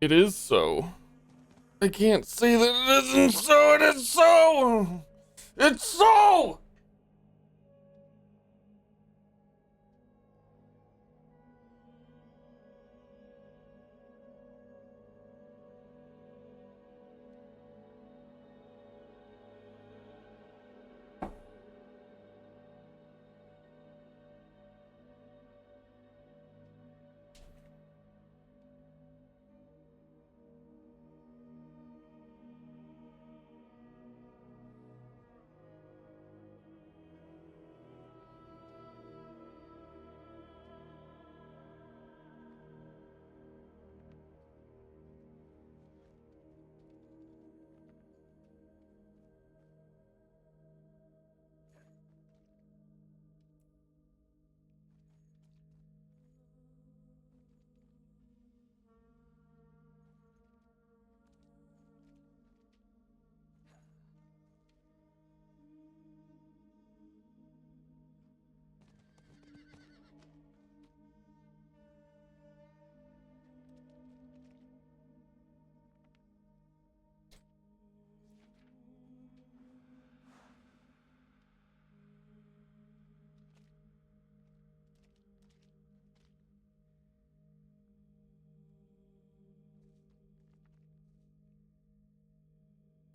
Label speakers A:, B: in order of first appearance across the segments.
A: It is so. I can't say that it isn't so. It is so. It's so.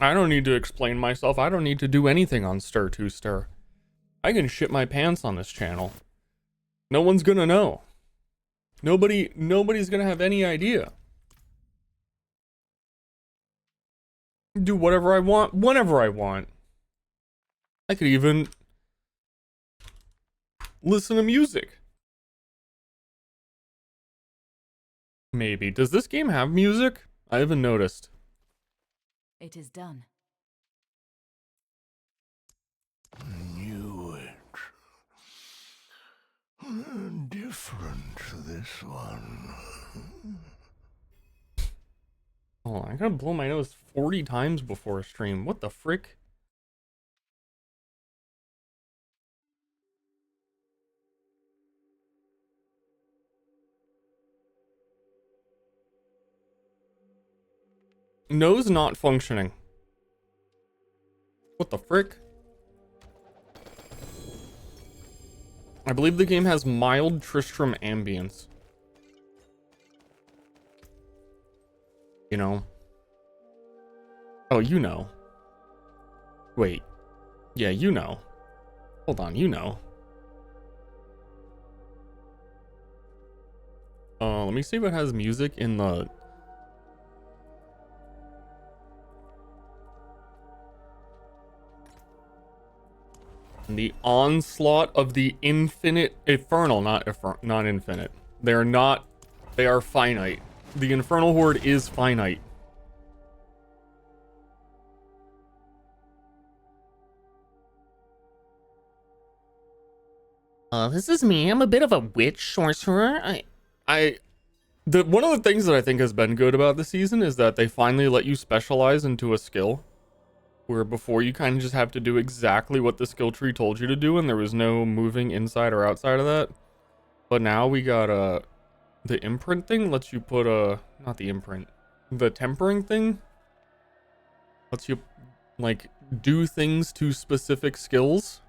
A: I don't need to explain myself. I don't need to do anything on Ster 2 Ster. I can shit my pants on this channel. No one's gonna know. Nobody's gonna have any idea. Do whatever I want, whenever I want. I could even listen to music. Maybe. Does this game have music? I haven't noticed.
B: It is done.
C: Knew it. Different, this one.
A: Oh, I gotta blow my nose 40 times before a stream. What the frick? Nose not functioning. What the frick? I believe the game has mild Tristram ambience. You know. Oh, you know. Wait. Yeah, you know. Hold on, you know. Let me see if it has music in the... The onslaught of the infinite infernal, not infinite. They are finite. The infernal horde is finite. This is me. I'm a bit of a witch sorcerer. One of the things that I think has been good about the season is that they finally let you specialize into a skill. Where before you kind of just have to do exactly what the skill tree told you to do, and there was no moving inside or outside of that. But now we got the imprint thing lets you put not the imprint, the tempering thing lets you like do things to specific skills.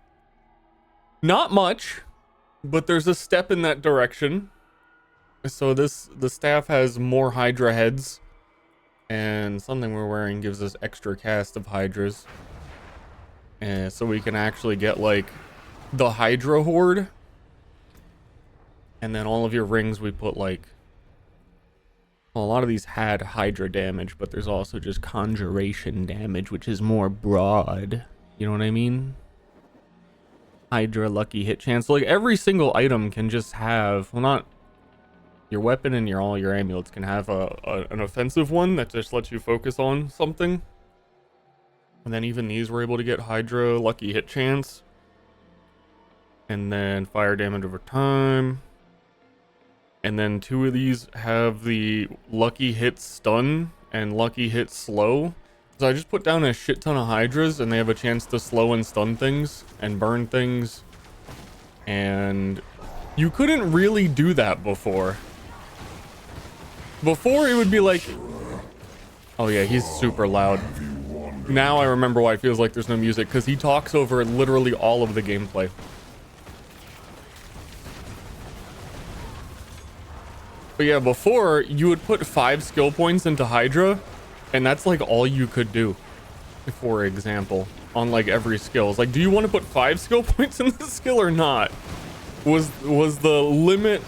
A: Not much, but there's a step in that direction. So the staff has more Hydra heads. And something we're wearing gives us extra cast of Hydras. And so we can actually get like the Hydra horde. And then all of your rings we put like... Well, a lot of these had Hydra damage, but there's also just conjuration damage, which is more broad. You know what I mean? Hydra lucky hit chance. So like every single item can just have... Well, not... Your weapon and all your amulets can have an offensive one that just lets you focus on something. And then even these were able to get Hydra lucky hit chance. And then fire damage over time. And then 2 of these have the lucky hit stun and lucky hit slow. So I just put down a shit ton of Hydras and they have a chance to slow and stun things and burn things. And you couldn't really do that before. Before it would be like, oh yeah, he's super loud. Now I remember why it feels like there's no music, because he talks over literally all of the gameplay. But yeah, before you would put 5 skill points into Hydra, and that's like all you could do, for example, on like every skill. It's like, do you want to put 5 skill points in this skill or not? Was the limit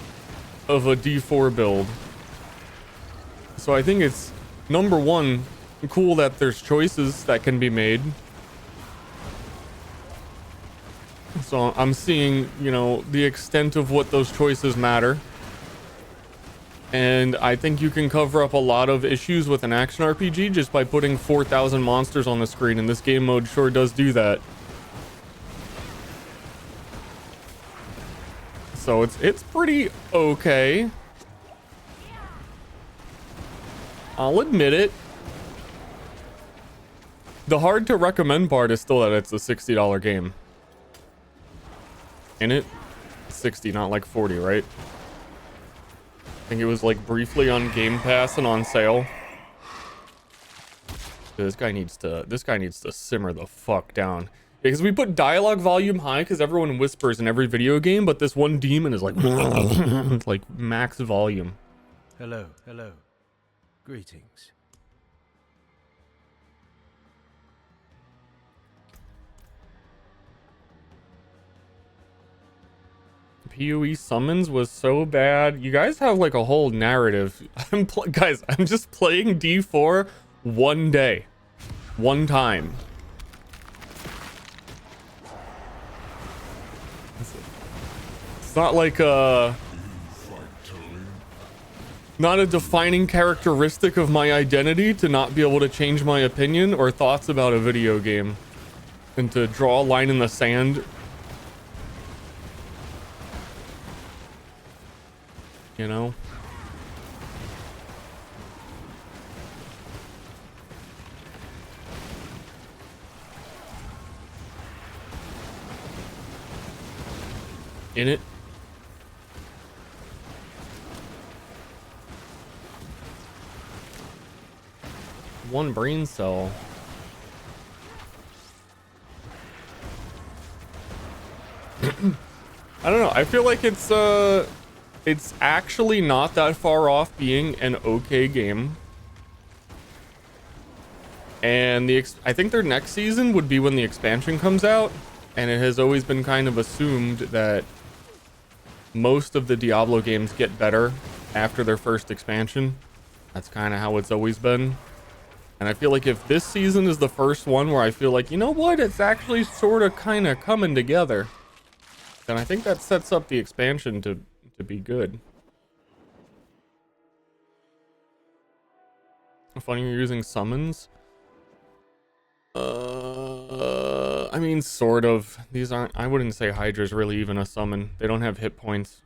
A: of a D4 build. So I think it's, number one, cool that there's choices that can be made. So I'm seeing, you know, the extent of what those choices matter. And I think you can cover up a lot of issues with an action RPG just by putting 4,000 monsters on the screen, and this game mode sure does do that. So it's pretty okay. I'll admit it. The hard to recommend part is still that it's a $60 game. In it, 60, not like 40, right? I think it was like briefly on Game Pass and on sale. This guy needs to simmer the fuck down. Because we put dialogue volume high because everyone whispers in every video game, but this one demon is like like max volume.
D: Hello, hello. Greetings.
A: PoE summons was so bad. You guys have like a whole narrative. Guys, I'm just playing D4 one day. One time. It's not like not a defining characteristic of my identity to not be able to change my opinion or thoughts about a video game. And to draw a line in the sand. You know? In it. One brain cell. I don't know. I feel like it's actually not that far off being an okay game. And I think their next season would be when the expansion comes out. And it has always been kind of assumed that most of the Diablo games get better after their first expansion. That's kind of how it's always been. And I feel like if this season is the first one where I feel like, you know what, it's actually sort of kind of coming together, then I think that sets up the expansion to be good. Funny you're using summons. I mean, sort of. These aren't, I wouldn't say Hydra's really even a summon. They don't have hit points.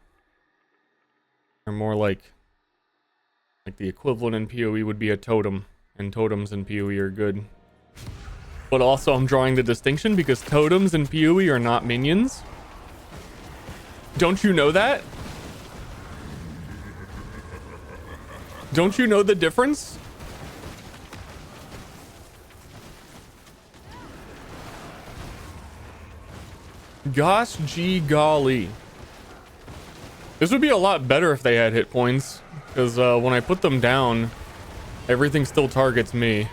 A: They're more like the equivalent in PoE would be a totem, and totems in PoE are good. But also I'm drawing the distinction because totems in PoE are not minions. Don't you know that? Don't you know the difference? Gosh gee golly. This would be a lot better if they had hit points, because when I put them down, everything still targets me.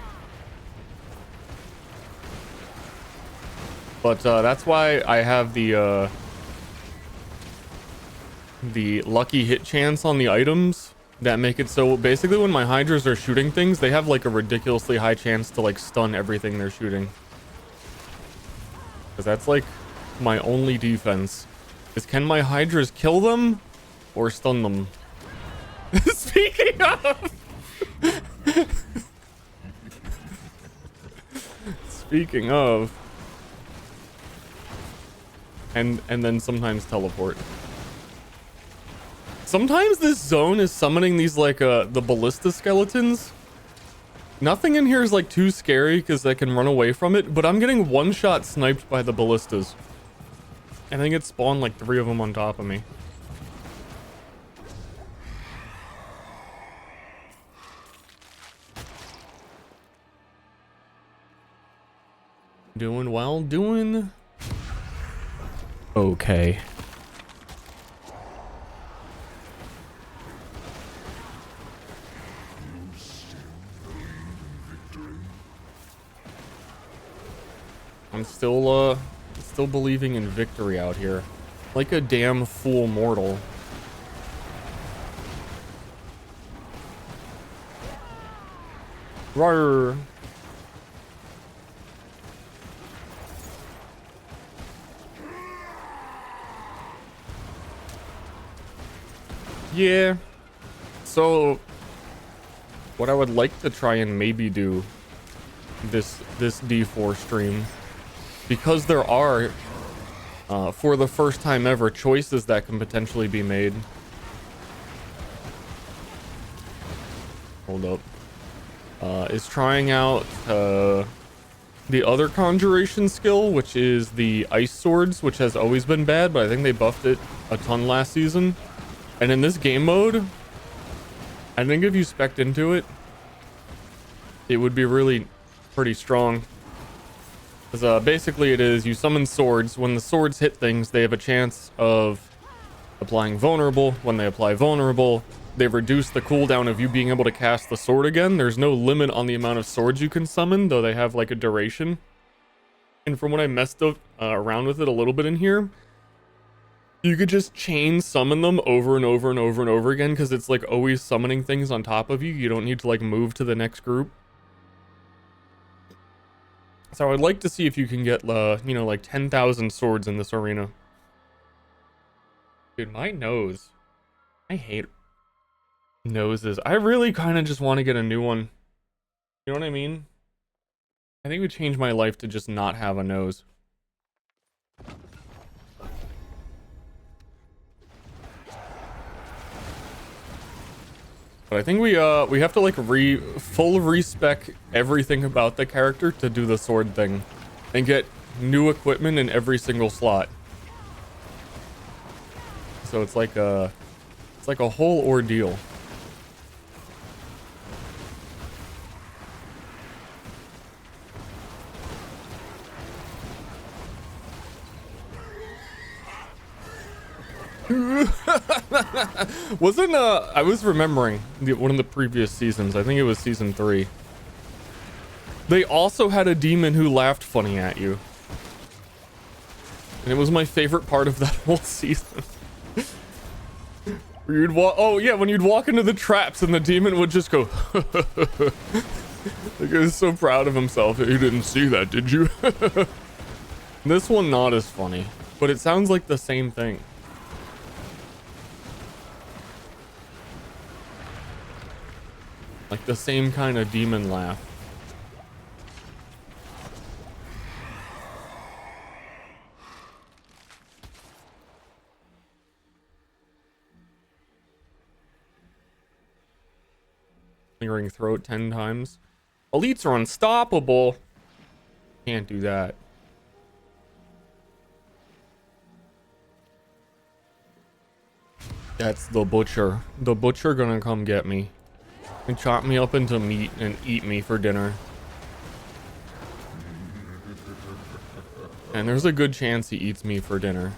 A: But that's why I have the lucky hit chance on the items that make it so basically when my Hydras are shooting things, they have like a ridiculously high chance to like stun everything they're shooting. Because that's like my only defense. Is can my Hydras kill them or stun them? Speaking of... Speaking of... And then sometimes teleport. Sometimes this zone is summoning these like the ballista skeletons. Nothing in here is like too scary because I can run away from it, but I'm getting one-shot sniped by the ballistas. I think it spawned like 3 of them on top of me. Doing well, doing okay. I'm still believing in victory out here. Like a damn fool mortal. Rawr. Yeah. So what I would like to try and maybe do this D4 stream, because there are for the first time ever choices that can potentially be made. Hold up. Is trying out the other conjuration skill, which is the ice swords, which has always been bad, but I think they buffed it a ton last season. And in this game mode, I think if you spec'd into it, it would be really pretty strong. Because basically it is, you summon swords. When the swords hit things, they have a chance of applying vulnerable. When they apply vulnerable, they reduce the cooldown of you being able to cast the sword again. There's no limit on the amount of swords you can summon, though they have like a duration. And from what I messed up around with it a little bit in here, you could just chain summon them over and over and over and over again, because it's like always summoning things on top of you. You don't need to like move to the next group. So I'd like to see if you can get, you know, like 10,000 swords in this arena. Dude, my nose. I hate noses. I really kind of just want to get a new one. You know what I mean? I think it would change my life to just not have a nose. But I think we have to like full respec everything about the character to do the sword thing, and get new equipment in every single slot. So it's like a whole ordeal. Wasn't I was remembering one of the previous seasons, I think it was season 3, they also had a demon who laughed funny at you, and it was my favorite part of that whole season. Where you'd walk, oh yeah, when you'd walk into the traps and the demon would just go like, he was so proud of himself. You didn't see that, did you? This one not as funny, but it sounds like the same thing. Like the same kind of demon laugh. Clearing throat 10 times. Elites are unstoppable. Can't do that. That's the butcher. The butcher gonna come get me and chop me up into meat and eat me for dinner. And there's a good chance he eats me for dinner.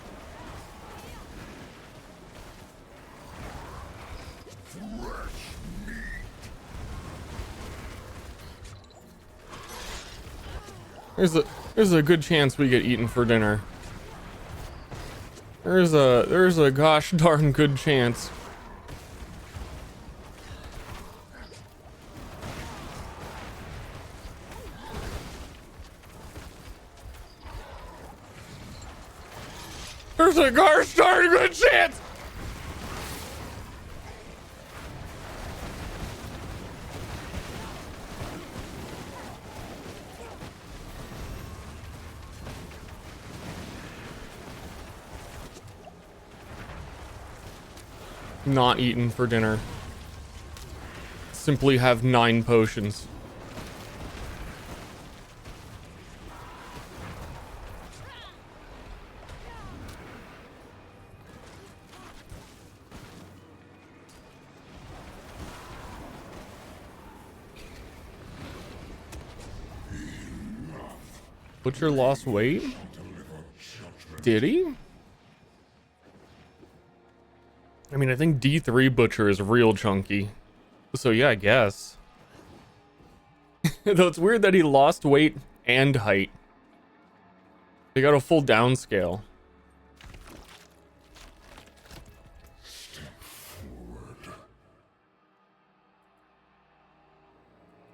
A: There's a good chance we get eaten for dinner. There's a gosh darn good chance. There's a gosh darn good chance. Not eaten for dinner. Simply have 9 potions. Butcher lost weight? Did he? I mean, I think D3 Butcher is real chunky. So yeah, I guess. Though it's weird that he lost weight and height. They got a full downscale.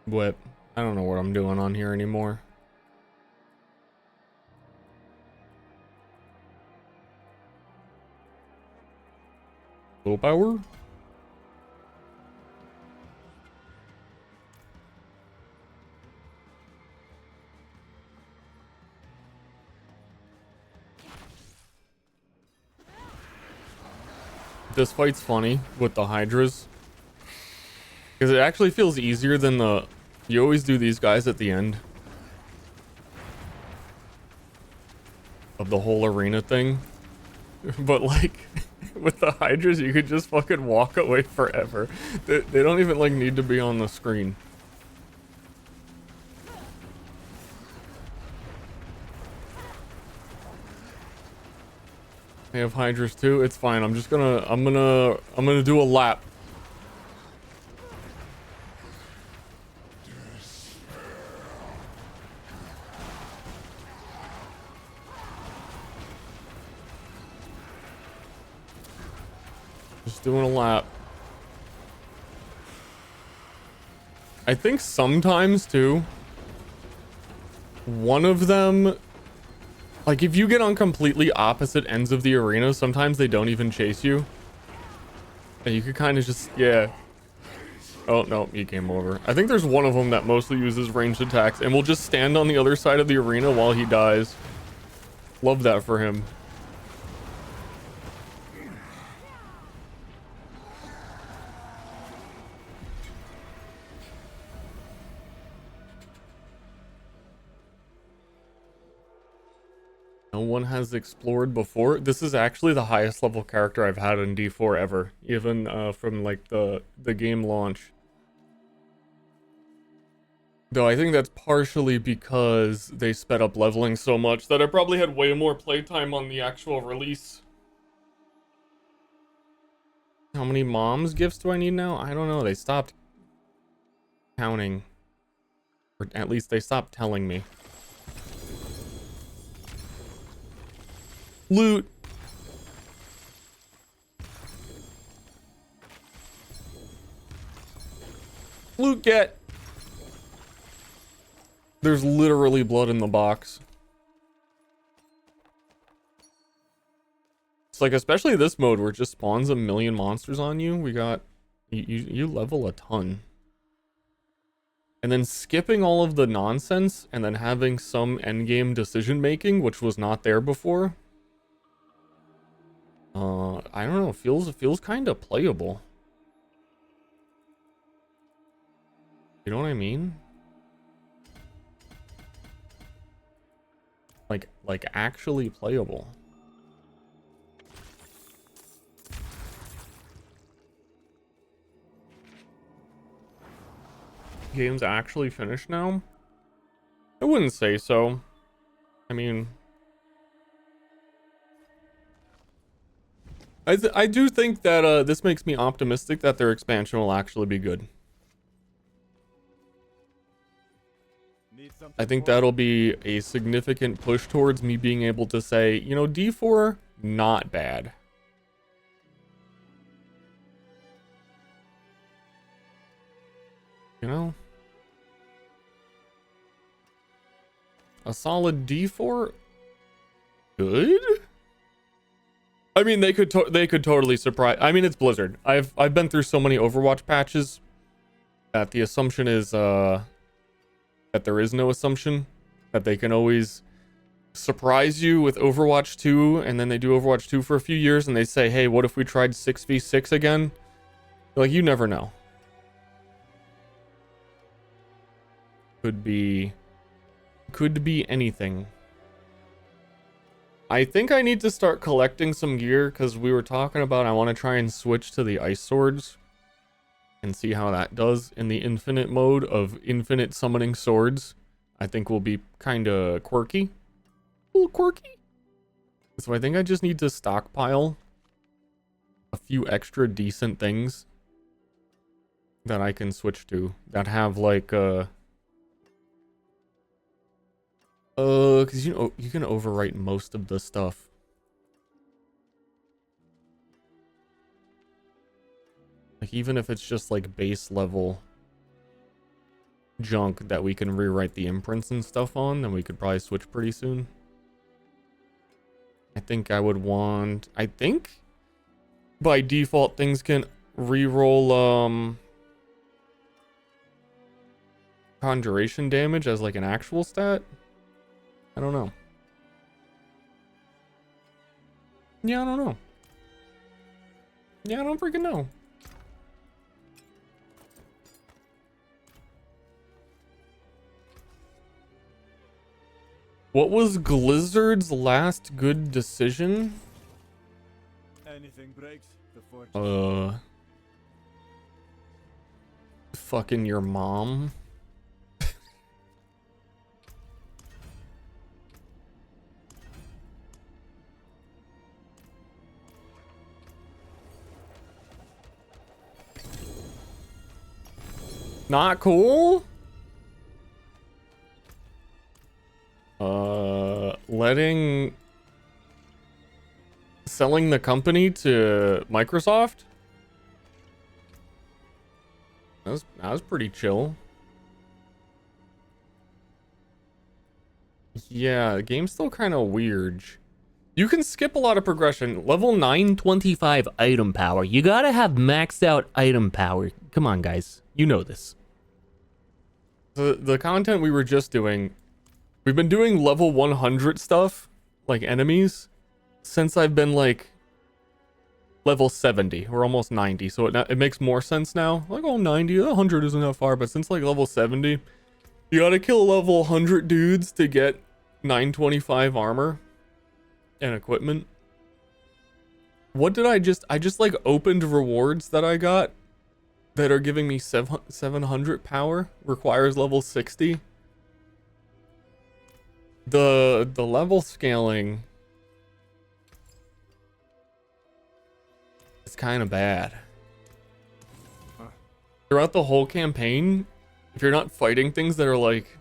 A: What? I don't know what I'm doing on here anymore. Willpower? This fight's funny with the Hydras. Because it actually feels easier than the... You always do these guys at the end of the whole arena thing. But like, with the Hydras, you could just fucking walk away forever. They don't even like need to be on the screen. They have Hydras too. It's fine. I'm gonna do a lap. Just doing a lap. I think sometimes too, one of them, like if you get on completely opposite ends of the arena, sometimes they don't even chase you. And you could kind of just, yeah. Oh, no, he came over. I think there's one of them that mostly uses ranged attacks and will just stand on the other side of the arena while he dies. Love that for him. No one has explored before. This is actually the highest level character I've had in D4 ever, even from like the game launch. Though I think that's partially because they sped up leveling so much that I probably had way more playtime on the actual release. How many mom's gifts do I need now? I don't know. They stopped counting. Or at least they stopped telling me. Loot. Loot get. There's literally blood in the box. It's like, especially this mode where it just spawns a million monsters on you. We got, you level a ton. And then skipping all of the nonsense and then having some endgame decision making, which was not there before. I don't know, it feels kind of playable. You know what I mean? Like actually playable. Game's actually finished now? I wouldn't say so. I mean, I do think that this makes me optimistic that their expansion will actually be good. I think that'll be a significant push towards me being able to say, you know, D4, not bad. You know? A solid D4? Good? I mean, they could totally surprise. I mean, it's Blizzard. I've been through so many Overwatch patches that the assumption is that there is no assumption, that they can always surprise you with Overwatch 2, and then they do Overwatch 2 for a few years and they say, "Hey, what if we tried 6v6 again?" Like, you never know. Could be anything. I think I need to start collecting some gear because we were talking about I want to try and switch to the ice swords and see how that does in the infinite mode of infinite summoning swords. I think will be kind of quirky. A little quirky. So I think I just need to stockpile a few extra decent things that I can switch to that have like because you know you can overwrite most of the stuff. Like even if it's just like base level junk that we can rewrite the imprints and stuff on, then we could probably switch pretty soon. I think I would want, I think by default things can reroll conjuration damage as like an actual stat. I don't know. Yeah, I don't know. Yeah, I don't freaking know. What was Glizzard's last good decision?
D: Anything breaks, the fortune.
A: Fucking your mom. Not cool? Selling the company to Microsoft? That was pretty chill. Yeah, the game's still kind of weird. You can skip a lot of progression. Level 925 item power. You gotta have maxed out item power. Come on, guys. You know this. The content we were just doing, we've been doing level 100 stuff, like enemies, since I've been like level 70. We're almost 90, so it makes more sense now. Like, oh, 90, 100 isn't that far, but since like level 70, you gotta kill level 100 dudes to get 925 armor and equipment. What did I just like opened rewards that I got that are giving me 700 power, requires level 60. The level scaling is kind of bad. Throughout the whole campaign, if you're not fighting things that are like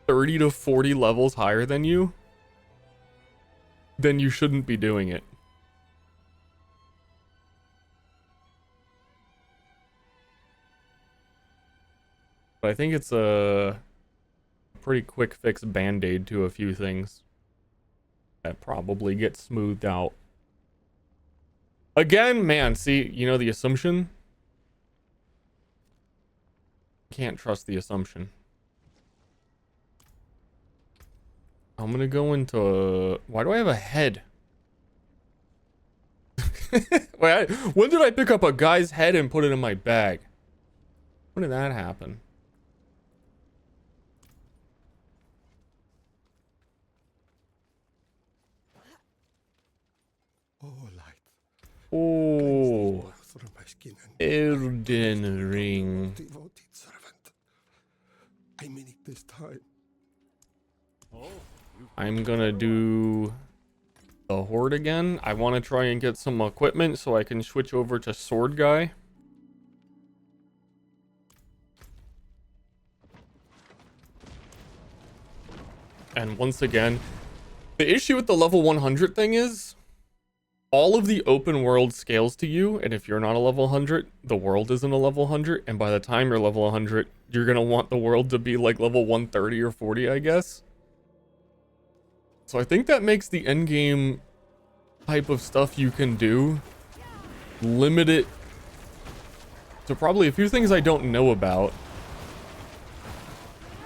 A: 30 to 40 levels higher than you, then you shouldn't be doing it. But I think it's a pretty quick fix band-aid to a few things that probably get smoothed out. Again, man, see, you know the assumption? Can't trust the assumption. I'm gonna go into... Why do I have a head? Wait, when did I pick up a guy's head and put it in my bag? When did that happen?
C: Oh, light.
A: Oh,
C: Through my skin and
A: Elden Ring.
C: devoted servant. I mean it this time.
A: I'm gonna do the Horde again. I want to try and get some equipment so I can switch over to Sword Guy. And once again, the issue with the level 100 thing is all of the open world scales to you, and if you're not a level 100, the world isn't a level 100, and by the time you're level 100, you're gonna want the world to be like level 130 or 40, I guess. So I think that makes the endgame type of stuff you can do limited to probably a few things I don't know about.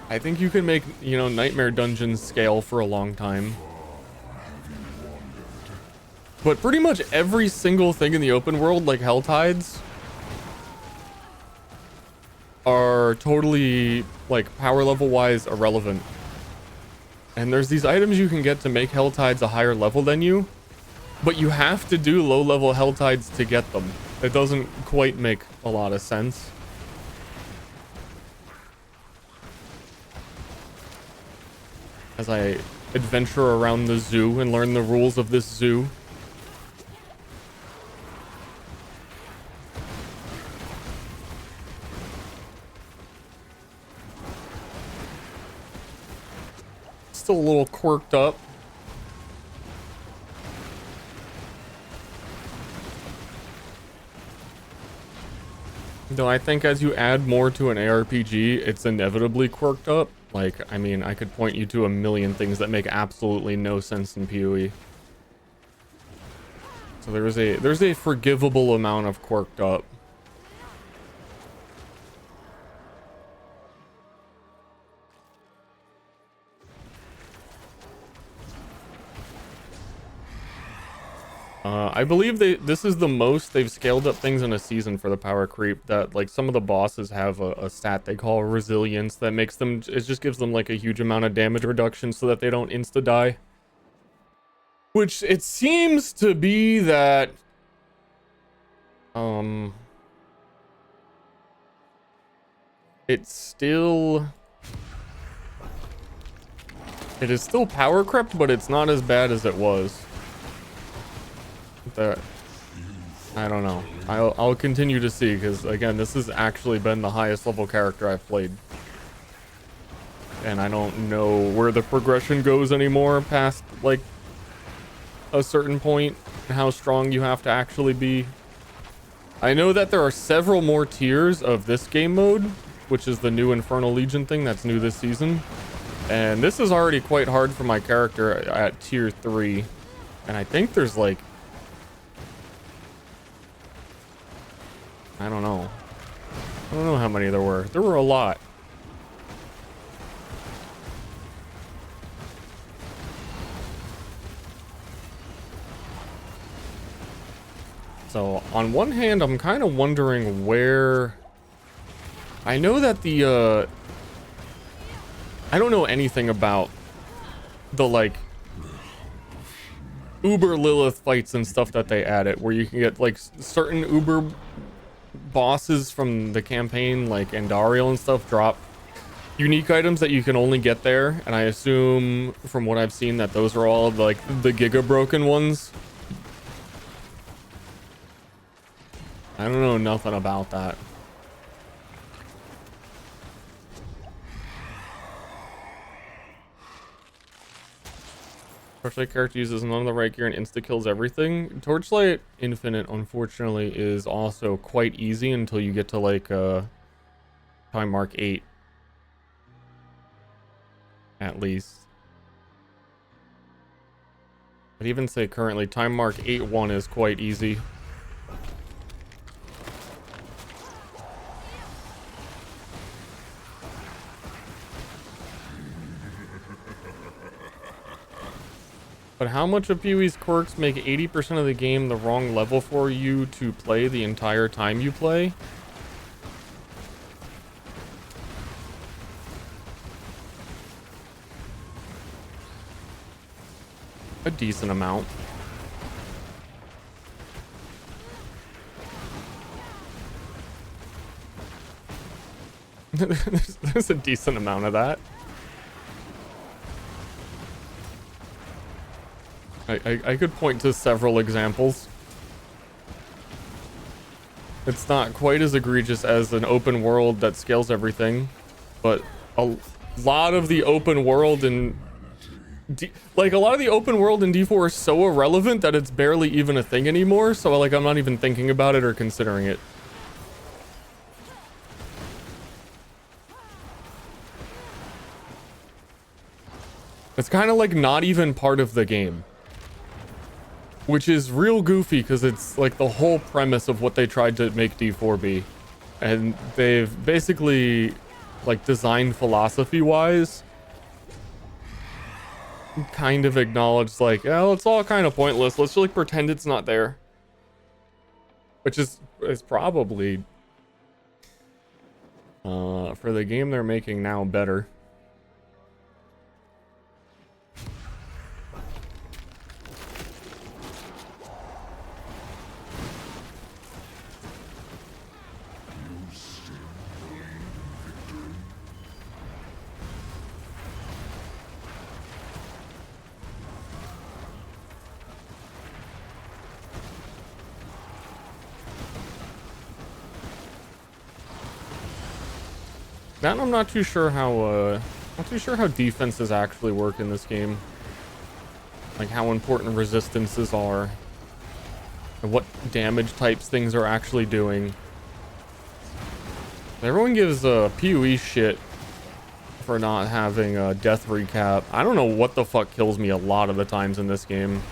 A: I think you can make, you know, Nightmare Dungeons scale for a long time. But pretty much every single thing in the open world, like Hell Tides, are totally, like, power level wise irrelevant. And there's these items you can get to make Hell Tides a higher level than you, but you have to do low level Hell Tides to get them. It doesn't quite make a lot of sense. as I adventure around the zoo and learn the rules of this zoo. Still a little quirked up. Though I think as you add more to an ARPG, it's inevitably quirked up. Like, I mean, I could point you to a million things that make absolutely no sense in PoE. So there's a forgivable amount of quirked up. I believe this is the most they've scaled up things in a season for the power creep. That like some of the bosses have a stat they call resilience that makes them, it just gives them like a huge amount of damage reduction so that they don't insta die. Which it seems to be that it is still power crept, but it's not as bad as it was. That I don't know. I'll continue to see, because again, this has actually been the highest level character I've played, and I don't know where the progression goes anymore past like a certain point and how strong you have to actually be. I know that there are several more tiers of this game mode, which is the new Infernal Legion thing that's new this season, and this is already quite hard for my character at tier 3, and I think there's like, I don't know how many there were. There were a lot. So on one hand, I'm kind of wondering where, I know that the I don't know anything about the like Uber Lilith fights and stuff that they added, where you can get like certain Uber bosses from the campaign, like Andariel and stuff, drop unique items that you can only get there, and I assume from what I've seen that those are all like the Giga broken ones. I don't know nothing about that. Torchlight character uses none of the right gear and insta kills everything. Torchlight Infinite, unfortunately, is also quite easy until you get to like time mark 8, at least. I'd even say currently time mark 8-1 is quite easy. But how much of PoE's quirks make 80% of the game the wrong level for you to play the entire time you play? A decent amount. There's a decent amount of that. I could point to several examples. It's not quite as egregious as an open world that scales everything, but a lot of the open world in D4 is so irrelevant that it's barely even a thing anymore, so like I'm not even thinking about it or considering it. It's kind of like not even part of the game. Which is real goofy, because it's like the whole premise of what they tried to make D4 be. And they've basically, like, designed philosophy-wise, kind of acknowledged, like, oh, it's all kind of pointless. Let's just, like, pretend it's not there. Which is probably, for the game they're making now, better. That I'm not too sure how defenses actually work in this game. Like how important resistances are. And what damage types things are actually doing. Everyone gives PoE shit for not having a death recap. I don't know what the fuck kills me a lot of the times in this game.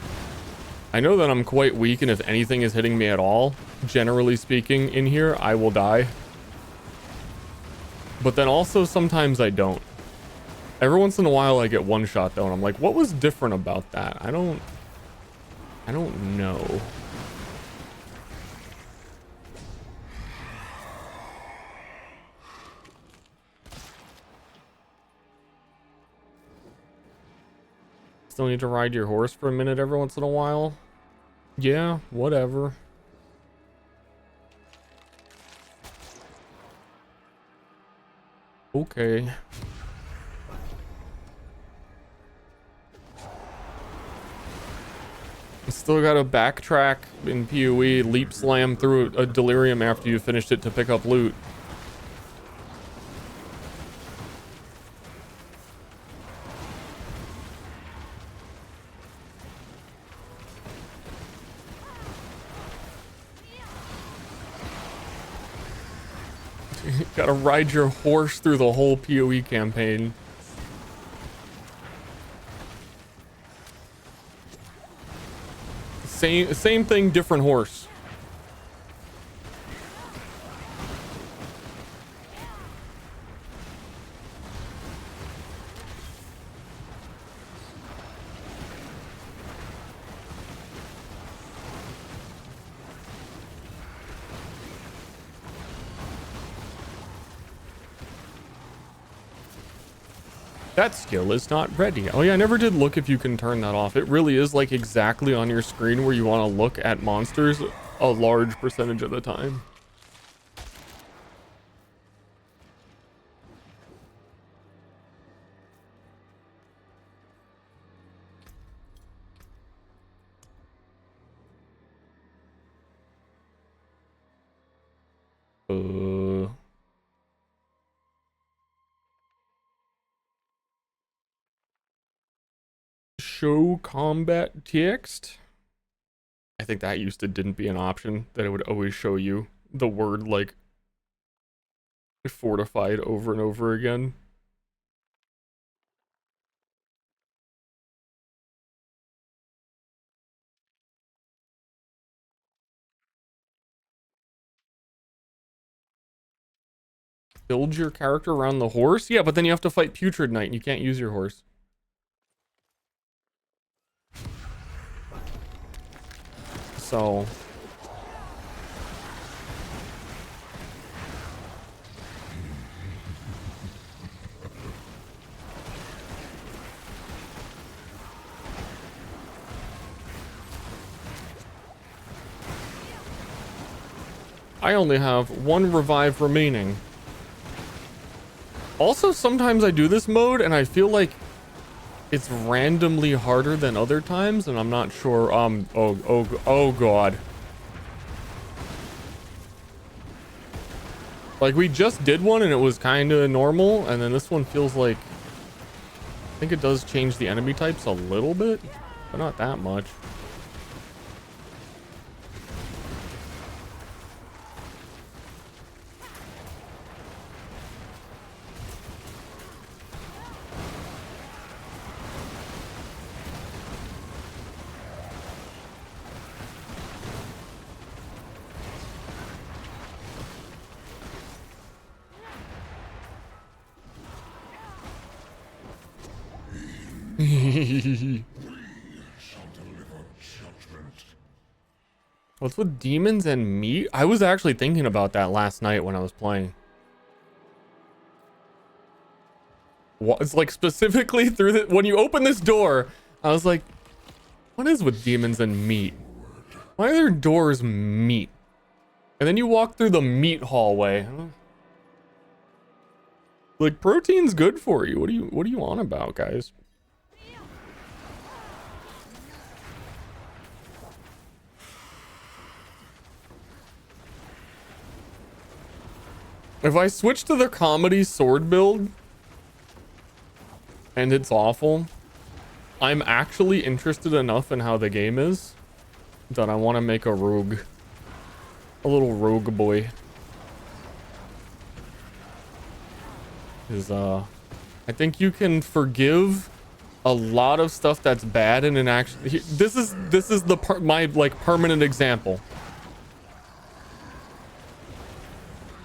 A: I know that I'm quite weak, and if anything is hitting me at all, generally speaking, in here, I will die. But then also sometimes I don't. Every once in a while I get one shot though, and I'm like, what was different about that? I don't know. Still need to ride your horse for a minute every once in a while? Yeah, whatever. Okay. Still gotta backtrack in PoE, leap slam through a delirium after you finished it to pick up loot. Gotta ride your horse through the whole PoE campaign. Same thing, different horse. That skill is not ready. Oh yeah, I never did look if you can turn that off. It really is like exactly on your screen where you want to look at monsters a large percentage of the time. Show combat text. I think that used to didn't be an option, that it would always show you the word like fortified over and over again. Build your character around the horse? Yeah, but then you have to fight Putrid Knight and you can't use your horse. So I only have one revive remaining. Also, sometimes I do this mode and I feel like it's randomly harder than other times, and I'm not sure. Oh god. Like, we just did one and it was kind of normal, and then this one feels like, I think it does change the enemy types a little bit, but not that much. What's with demons and meat? I was actually thinking about that last night when I was playing. What, it's like specifically through the, when you open this door, I was like, what is with demons and meat? Why are their doors meat? And then you walk through the meat hallway. Like, protein's good for you. What are you on about, guys? If I switch to the comedy sword build and it's awful, I'm actually interested enough in how the game is that I want to make a rogue. A little rogue boy. Is I think you can forgive a lot of stuff that's bad in an action. This is the my like permanent example.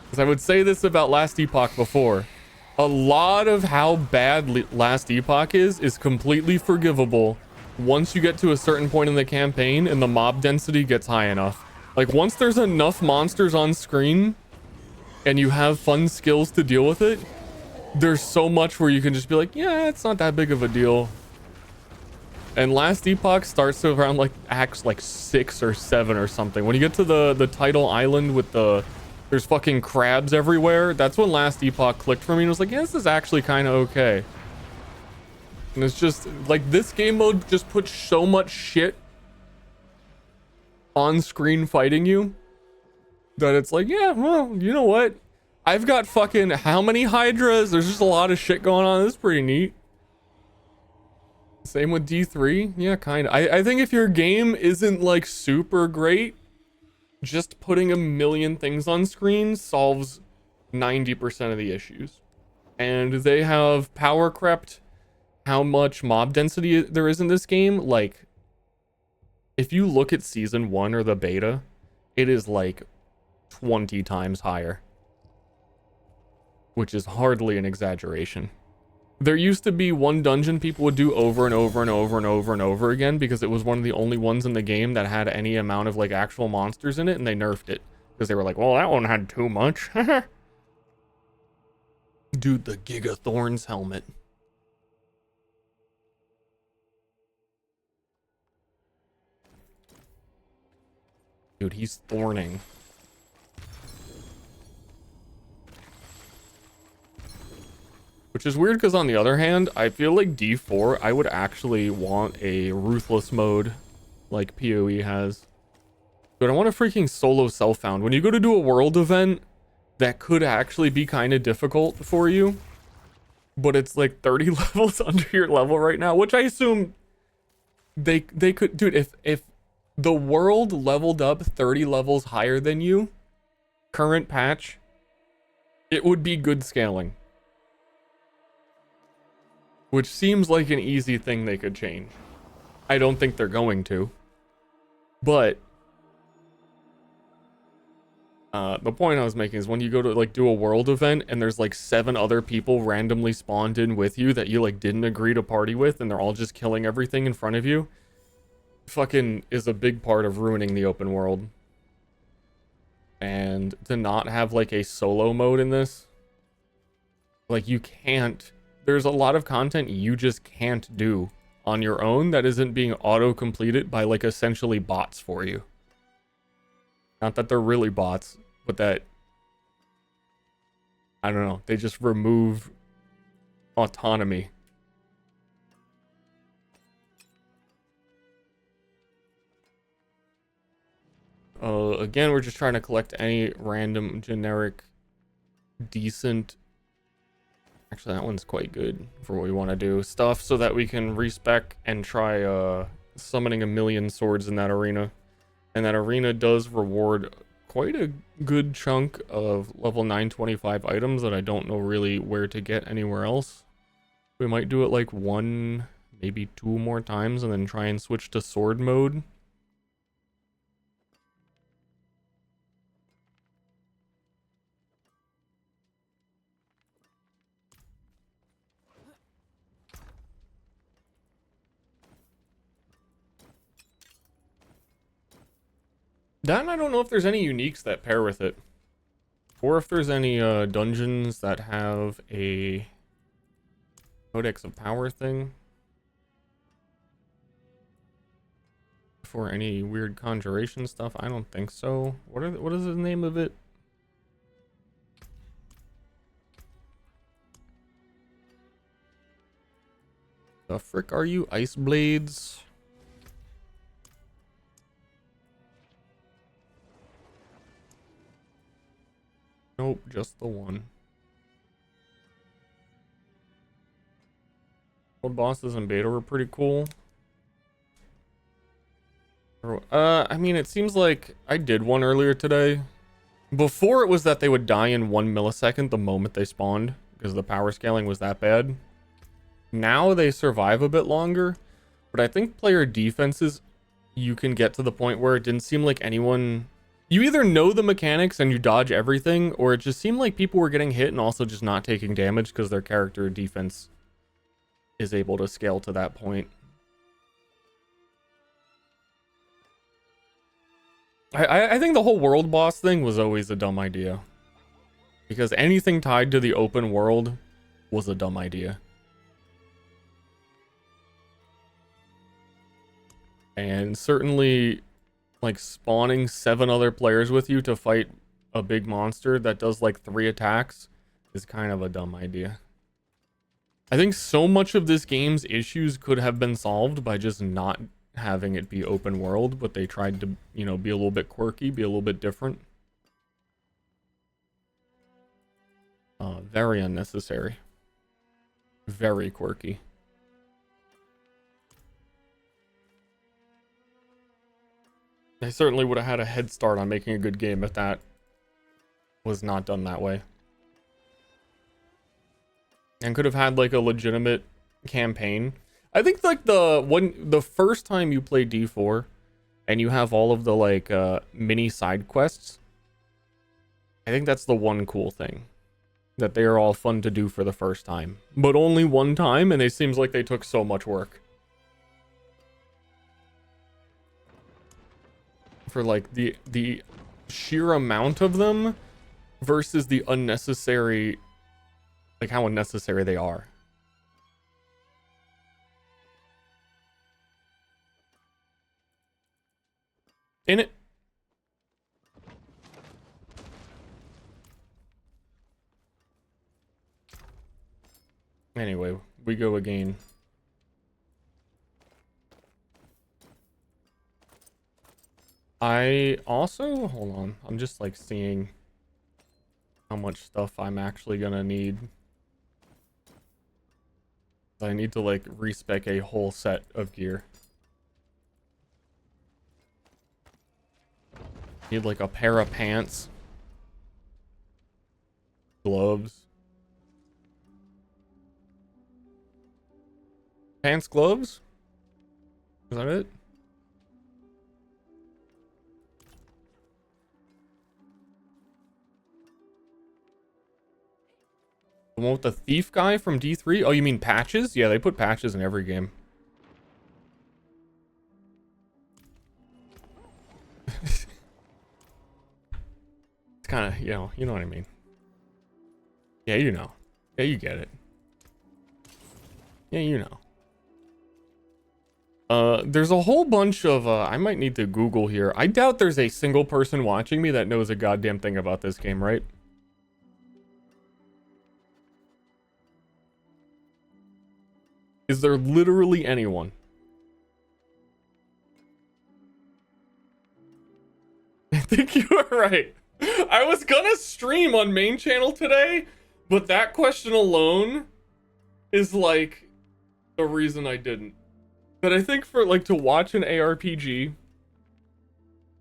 A: Because I would say this about Last Epoch before. A lot of how bad Last Epoch is completely forgivable once you get to a certain point in the campaign and the mob density gets high enough. Like once there's enough monsters on screen and you have fun skills to deal with it, there's so much where you can just be like, yeah, it's not that big of a deal. And Last Epoch starts around like acts like 6 or 7 or something. When you get to the title island with there's fucking crabs everywhere, that's when Last Epoch clicked for me and was like, yeah, this is actually kind of okay. And it's just like this game mode just puts so much shit on screen fighting you that it's like, yeah, well, you know what? I've got fucking how many hydras? There's just a lot of shit going on. This is pretty neat. Same with D3. Yeah, kind of. I think if your game isn't like super great, just putting a million things on screen solves 90% of the issues. And they have power crept how much mob density there is in this game. Like, if you look at season 1 or the beta, it is like 20 times higher. Which is hardly an exaggeration. There used to be one dungeon people would do over and over and over and over and over again because it was one of the only ones in the game that had any amount of like actual monsters in it, and they nerfed it because they were like, well, that one had too much. Dude, the Giga Thorns helmet. Dude, he's thorning. Which is weird because on the other hand, I feel like D4, I would actually want a ruthless mode like PoE has. But I want a freaking solo self-found. When you go to do a world event, that could actually be kind of difficult for you. But it's like 30 levels under your level right now, which I assume they could... Dude, if the world leveled up 30 levels higher than you, current patch, it would be good scaling. Which seems like an easy thing they could change. I don't think they're going to. But the point I was making is when you go to like do a world event and there's like 7 other people randomly spawned in with you that you like didn't agree to party with and they're all just killing everything in front of you, fucking is a big part of ruining the open world. And to not have like a solo mode in this, like you can't... There's a lot of content you just can't do on your own that isn't being auto-completed by like essentially bots for you. Not that they're really bots, but that, I don't know, they just remove autonomy. Again, we're just trying to collect any random generic decent... Actually, that one's quite good for what we want to do. Stuff so that we can respec and try summoning a million swords in that arena. And that arena does reward quite a good chunk of level 925 items that I don't know really where to get anywhere else. We might do it like 1, maybe 2 more times and then try and switch to sword mode. That and I don't know if there's any uniques that pair with it. Or if there's any dungeons that have a Codex of Power thing. For any weird conjuration stuff, I don't think so. What is the name of it? The frick are you? Ice Blades? Nope, just the one. Old bosses in beta were pretty cool. I mean, it seems like I did one earlier today. Before, it was that they would die in 1 millisecond the moment they spawned, because the power scaling was that bad. Now they survive a bit longer, but I think player defenses, you can get to the point where it didn't seem like anyone... You either know the mechanics and you dodge everything, or it just seemed like people were getting hit and also just not taking damage because their character defense is able to scale to that point. I think the whole world boss thing was always a dumb idea. Because anything tied to the open world was a dumb idea. And certainly, like, spawning 7 other players with you to fight a big monster that does like 3 attacks is kind of a dumb idea. I think so much of this game's issues could have been solved by just not having it be open world, but they tried to, you know, be a little bit quirky, be a little bit different. Very unnecessary. Very quirky. They certainly would have had a head start on making a good game if that was not done that way. And could have had like a legitimate campaign. I think like the first time you play D4 and you have all of the like mini side quests, I think that's the one cool thing. That they are all fun to do for the first time. But only one time, and it seems like they took so much work. For like the sheer amount of them versus the unnecessary, like how unnecessary they are. In it. Anyway, we go again. I also, hold on, I'm just like seeing how much stuff I'm actually gonna need. I need to like respec a whole set of gear. Need like a pair of pants, gloves. Pants, gloves? Is that it? The one with the thief guy from D3? Oh, you mean patches? Yeah, they put patches in every game. It's kind of, you know what I mean. Yeah, you know. Yeah, you get it. Yeah, you know. There's a whole bunch of, I might need to Google here. I doubt there's a single person watching me that knows a goddamn thing about this game, right? Is there literally anyone? I think you are right. I was gonna stream on main channel today, but that question alone is like the reason I didn't. But I think for like to watch an ARPG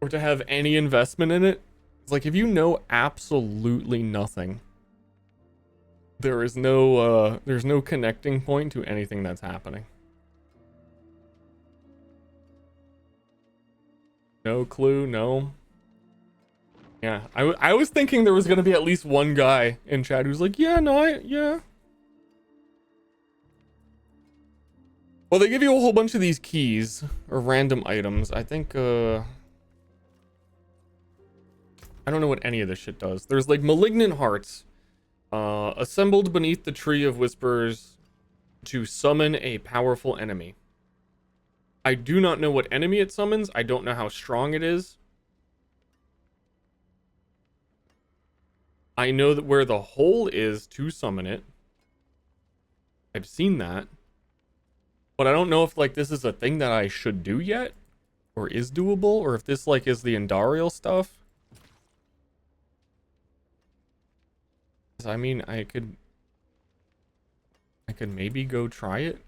A: or to have any investment in it, it's like if you know absolutely nothing, there's no connecting point to anything that's happening. No clue, no. Yeah, I was thinking there was gonna be at least one guy in chat who's like, yeah, no, yeah. Well, they give you a whole bunch of these keys or random items. I think, I don't know what any of this shit does. There's like malignant hearts, assembled beneath the tree of whispers to summon a powerful enemy. I do not know what enemy it summons. I don't know how strong it is. I know that where the hole is to summon it. I've seen that. But I don't know if like this is a thing that I should do yet, or is doable, or if this like is the Endariel stuff. I mean, I could maybe go try it.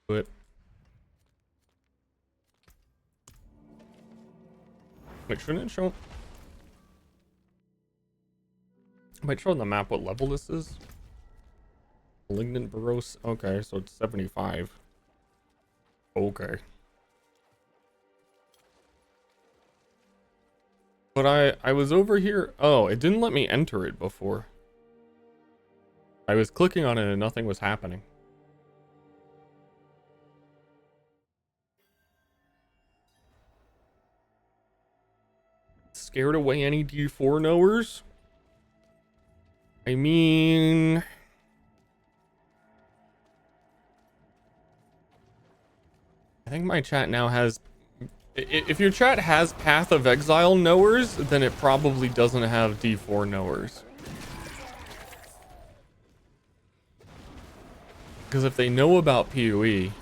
A: But wait, shouldn't it show? Might show on the map what level this is. Malignant Baros. Okay, so it's 75. Okay. But I was over here. Oh, it didn't let me enter it before. I was clicking on it and nothing was happening. Scared away any D4 knowers? I mean, I think my chat now has, if your chat has Path of Exile knowers, then it probably doesn't have D4 knowers. Because if they know about PoE,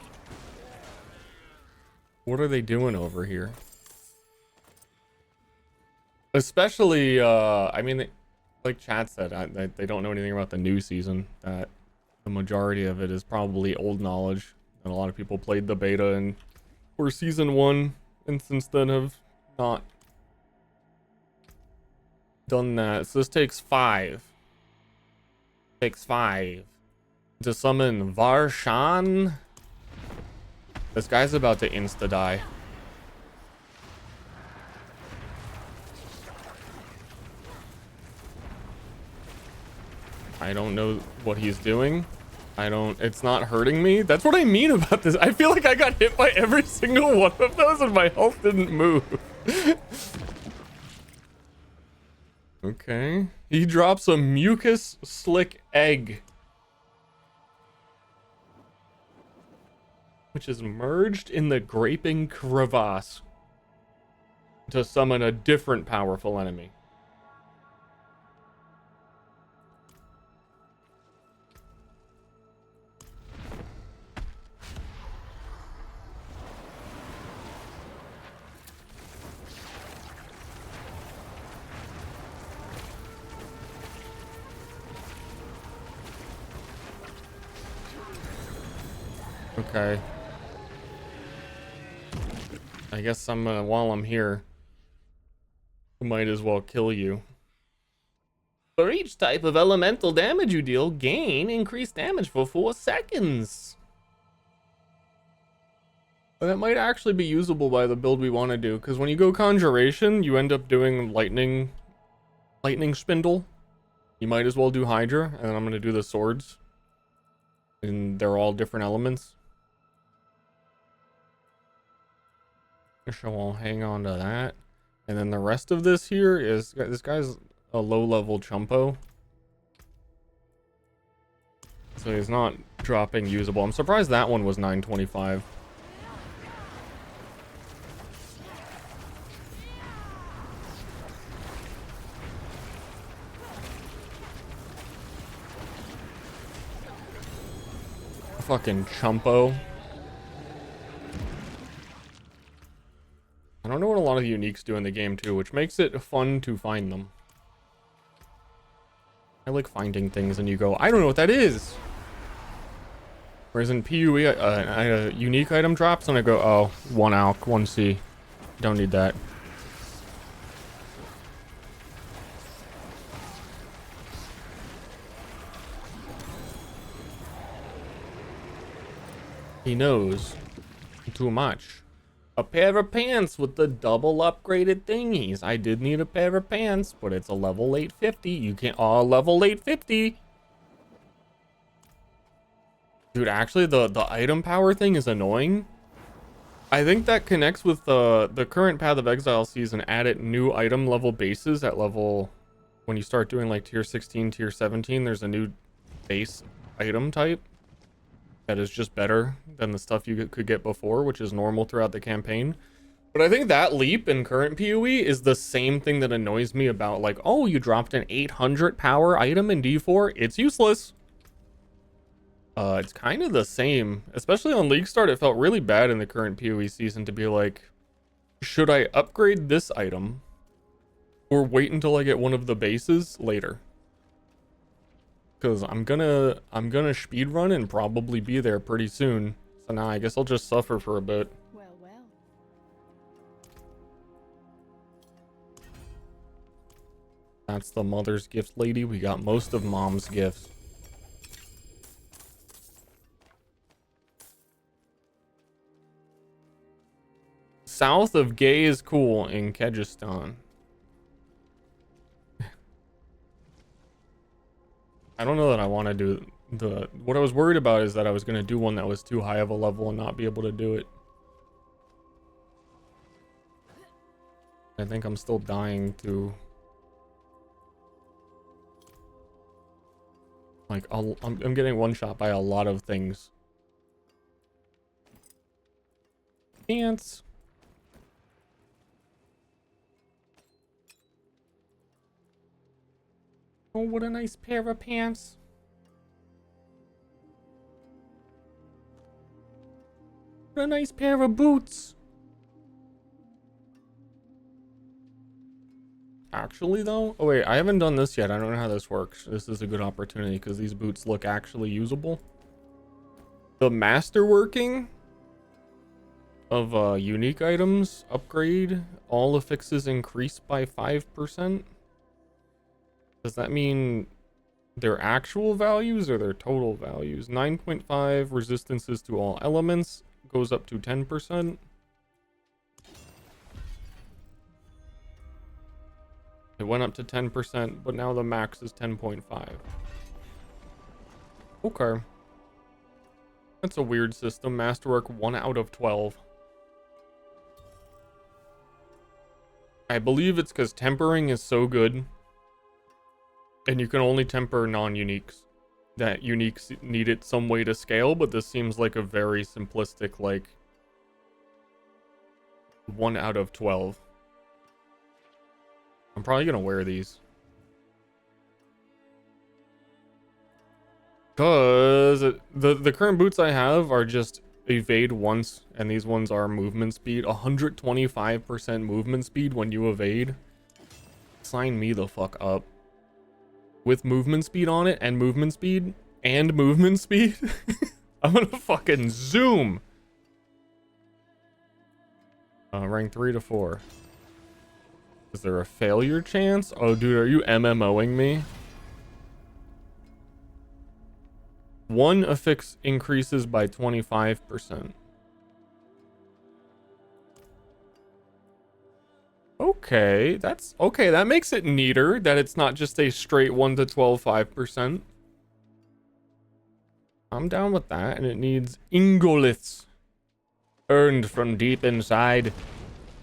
A: what are they doing over here? Especially, I mean, like chat said, they don't know anything about the new season. That the majority of it is probably old knowledge. And a lot of people played the beta and or season 1 and since then have not done that. So this takes 5. Takes 5 to summon Varshan. This guy's about to insta die. I don't know what he's doing. It's not hurting me. That's what I mean about this. I feel like I got hit by every single one of those and my health didn't move. Okay. He drops a mucus slick egg, which is merged in the graping crevasse to summon a different powerful enemy. Okay. I guess while I'm here, I might as well kill you. For each type of elemental damage you deal, gain increased damage for 4 seconds. But that might actually be usable by the build we want to do, because when you go Conjuration, you end up doing lightning spindle. You might as well do Hydra, and then I'm going to do the swords. And they're all different elements. So I'll hang on to that. And then the rest of this here is, this guy's a low level chumpo. So he's not dropping usable. I'm surprised that one was 925. Fucking chumpo. I don't know what a lot of the uniques do in the game too, which makes it fun to find them. I like finding things and you go, I don't know what that is. Whereas in PoE, a unique item drops and I go, oh, 1 alch, 1 C. Don't need that. He knows too much. A pair of pants with the double upgraded thingies. I did need a pair of pants, but it's a level 850. You can't. Oh, level 850. Dude, actually, the item power thing is annoying. I think that connects with the current Path of Exile season. Added new item level bases at level. When you start doing like tier 16, tier 17, there's a new base item type that is just better than the stuff you could get before, which is normal throughout the campaign. But I think that leap in current PoE is the same thing that annoys me about, like, oh, you dropped an 800 power item in D4, it's useless. It's kind of the same, especially on League Start. It felt really bad in the current PoE season to be like, should I upgrade this item or wait until I get one of the bases later? Because I'm gonna speed run and probably be there pretty soon. So now I guess I'll just suffer for a bit.
B: Well, well.
A: That's the mother's gift lady. We got most of mom's gifts. South of Gay is cool in Kyrgyzstan. I don't know that I want to do what I was worried about is that I was going to do one that was too high of a level and not be able to do it. I think I'm still dying to, like, I'm getting one shot by a lot of things. Pants. Oh, what a nice pair of pants. What a nice pair of boots. Actually, though, oh wait, I haven't done this yet. I don't know how this works. This is a good opportunity because these boots look actually usable. The masterworking of unique items upgrade. All affixes increase by 5%. Does that mean their actual values or their total values? 9.5 resistances to all elements goes up to 10%. It went up to 10%, but now the max is 10.5. Okay. That's a weird system. Masterwork 1 out of 12. I believe it's because tempering is so good. And you can only temper non-uniques. That uniques needed some way to scale, but this seems like a very simplistic, like, 1 out of 12. I'm probably gonna wear these. Cause the current boots I have are just evade once, and these ones are movement speed. 125% movement speed when you evade. Sign me the fuck up. With movement speed on it, and movement speed, and movement speed, I'm gonna fucking zoom. Rank 3 to 4. Is there a failure chance? Oh, dude, are you MMOing me? 1 affix increases by 25%. Okay, that's okay. That makes it neater that it's not just a straight 1 to 12 5%. I'm down with that, and it needs ingoliths earned from deep inside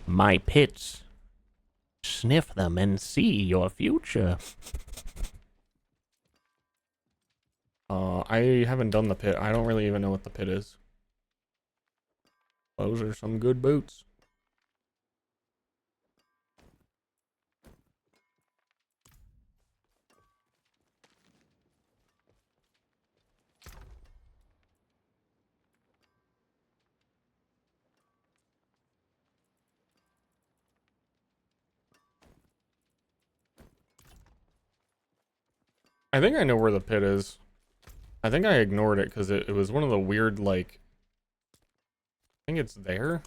A: my pits. Sniff them and see your future. I haven't done the pit. I don't really even know what the pit is. Those are some good boots. I think I know where the pit is. I think I ignored it because it was one of the weird, like... I think it's there.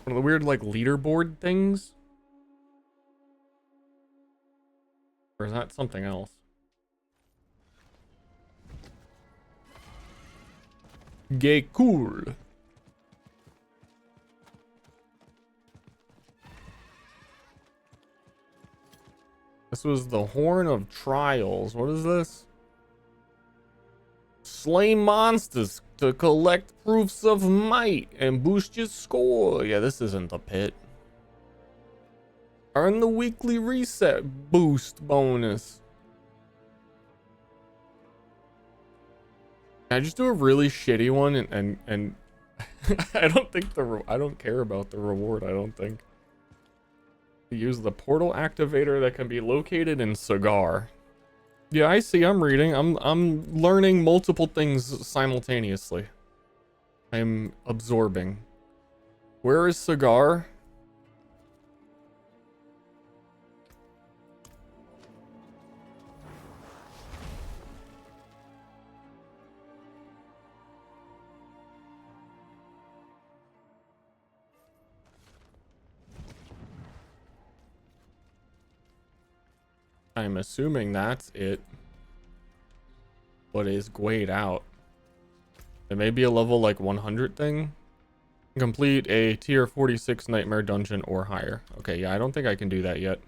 A: One of the weird, like, leaderboard things. Or is that something else? Gay cool. This was the Horn of Trials. What is this? Slay monsters to collect proofs of might and boost your score. Yeah, this isn't the pit. Earn the weekly reset boost bonus. Can I just do a really shitty one and I don't think I don't care about the reward, I don't think. Use the portal activator that can be located in Cigar. Yeah, I see, I'm reading. I'm learning multiple things simultaneously. I'm absorbing. Where is Cigar? I'm assuming that's it. But is grayed out. It may be a level like 100 thing. Complete a tier 46 nightmare dungeon or higher. Okay, yeah, I don't think I can do that yet.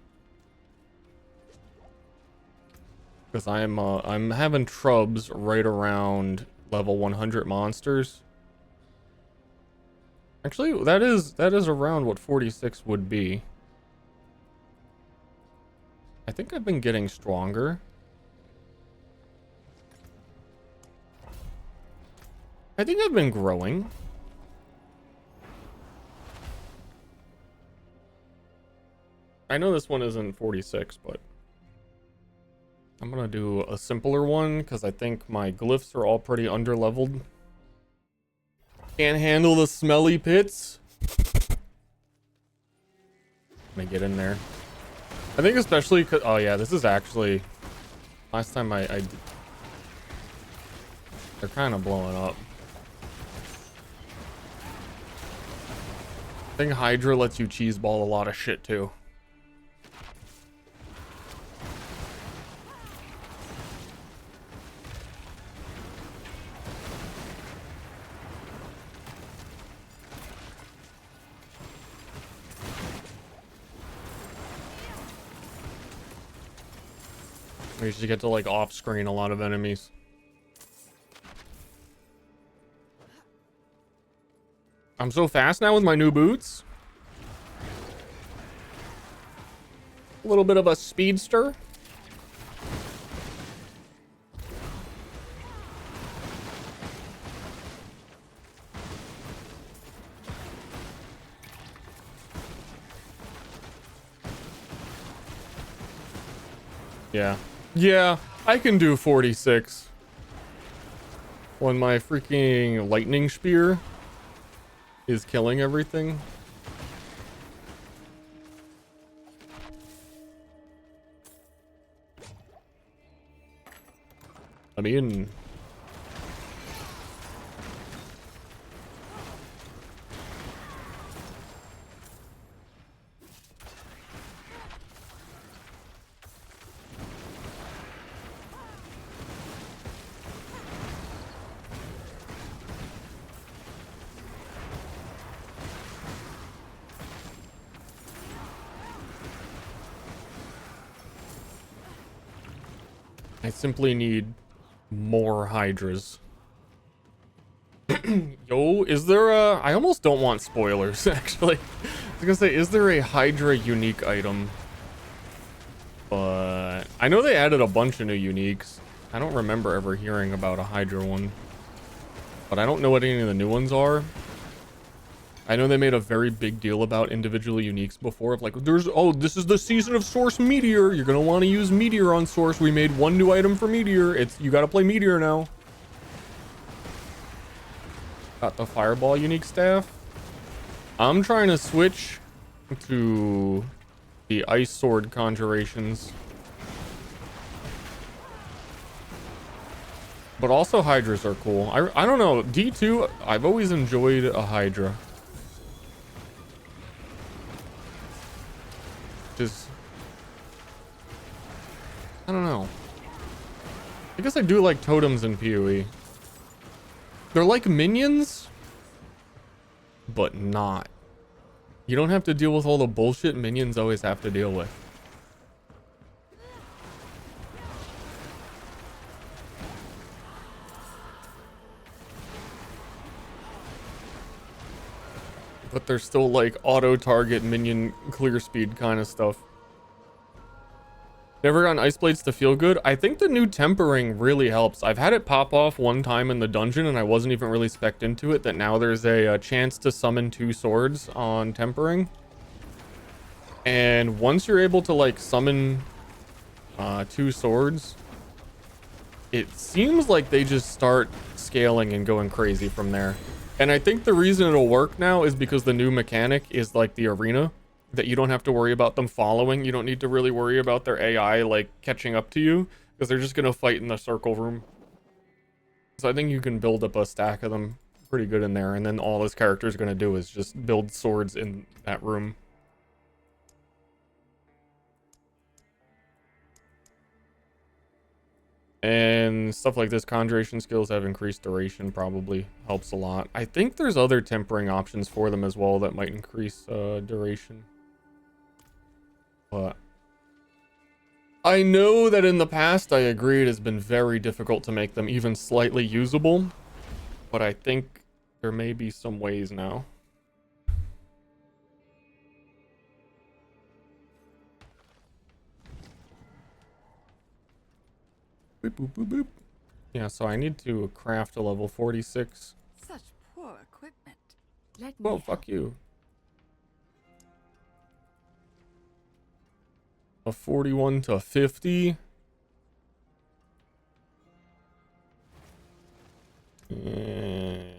A: Because I'm having trubs right around level 100 monsters. Actually, that is around what 46 would be. I think I've been getting stronger. I think I've been growing. I know this one isn't 46, but I'm gonna do a simpler one because I think my glyphs are all pretty underleveled. Can't handle the smelly pits. Let me get in there. I think especially because, oh yeah, this is actually, last time they're kind of blowing up. I think Hydra lets you cheeseball a lot of shit too. We should get to like off screen a lot of enemies. I'm so fast now with my new boots. A little bit of a speedster. Yeah. Yeah, I can do 46. When my freaking lightning spear is killing everything. I mean, I simply need more hydras. Yo, is there a... I almost don't want spoilers, actually. I was gonna say, is there a Hydra unique item? But I know they added a bunch of new uniques. I don't remember ever hearing about a Hydra one. But I don't know what any of the new ones are. I know they made a very big deal about individual uniques before, of like, this is the season of Source Meteor. You're gonna want to use Meteor on Source. We made one new item for Meteor. You gotta play Meteor now. Got the Fireball unique staff. I'm trying to switch to the Ice Sword conjurations. But also Hydras are cool. I don't know, D2, I've always enjoyed a Hydra. Just, I don't know. I guess I do like totems in PoE. They're like minions, but not. You don't have to deal with all the bullshit minions always have to deal with. But they're still like auto target minion clear speed kind of stuff. Never gotten ice blades to feel good. I think the new tempering really helps. I've had it pop off one time in the dungeon and I wasn't even really spec'd into it, that now there's a chance to summon 2 swords on tempering. And once you're able to like summon 2 swords, it seems like they just start scaling and going crazy from there. And I think the reason it'll work now is because the new mechanic is like the arena, that you don't have to worry about them following. You don't need to really worry about their AI like catching up to you, because they're just gonna fight in the circle room. So I think you can build up a stack of them pretty good in there, and then all this character is gonna do is just build swords in that room. And stuff like this, conjuration skills have increased duration, probably helps a lot. I think there's other tempering options for them as well that might increase duration. But I know that in the past, I agree, it has been very difficult to make them even slightly usable. But I think there may be some ways now. Boop, boop, boop, boop. Yeah, so I need to craft a level 46.
B: Such poor equipment. Let me
A: Well, fuck you. A 41 to 50. Eh.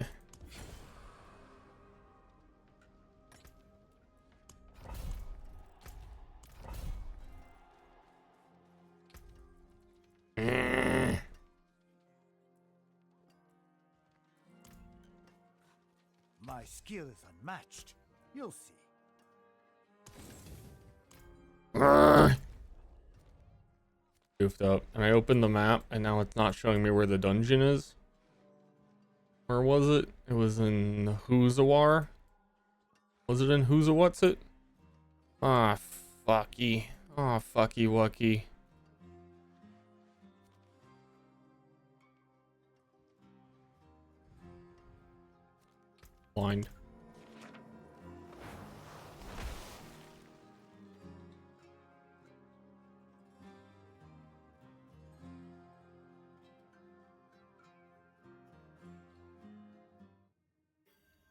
E: My skill is unmatched. You'll see.
A: Goofed up. And I opened the map, and now it's not showing me where the dungeon is. Where was it? It was in HUHH. Was it in HUHH? What's it? Ah, fucky. Ah, fucky wucky. Blind.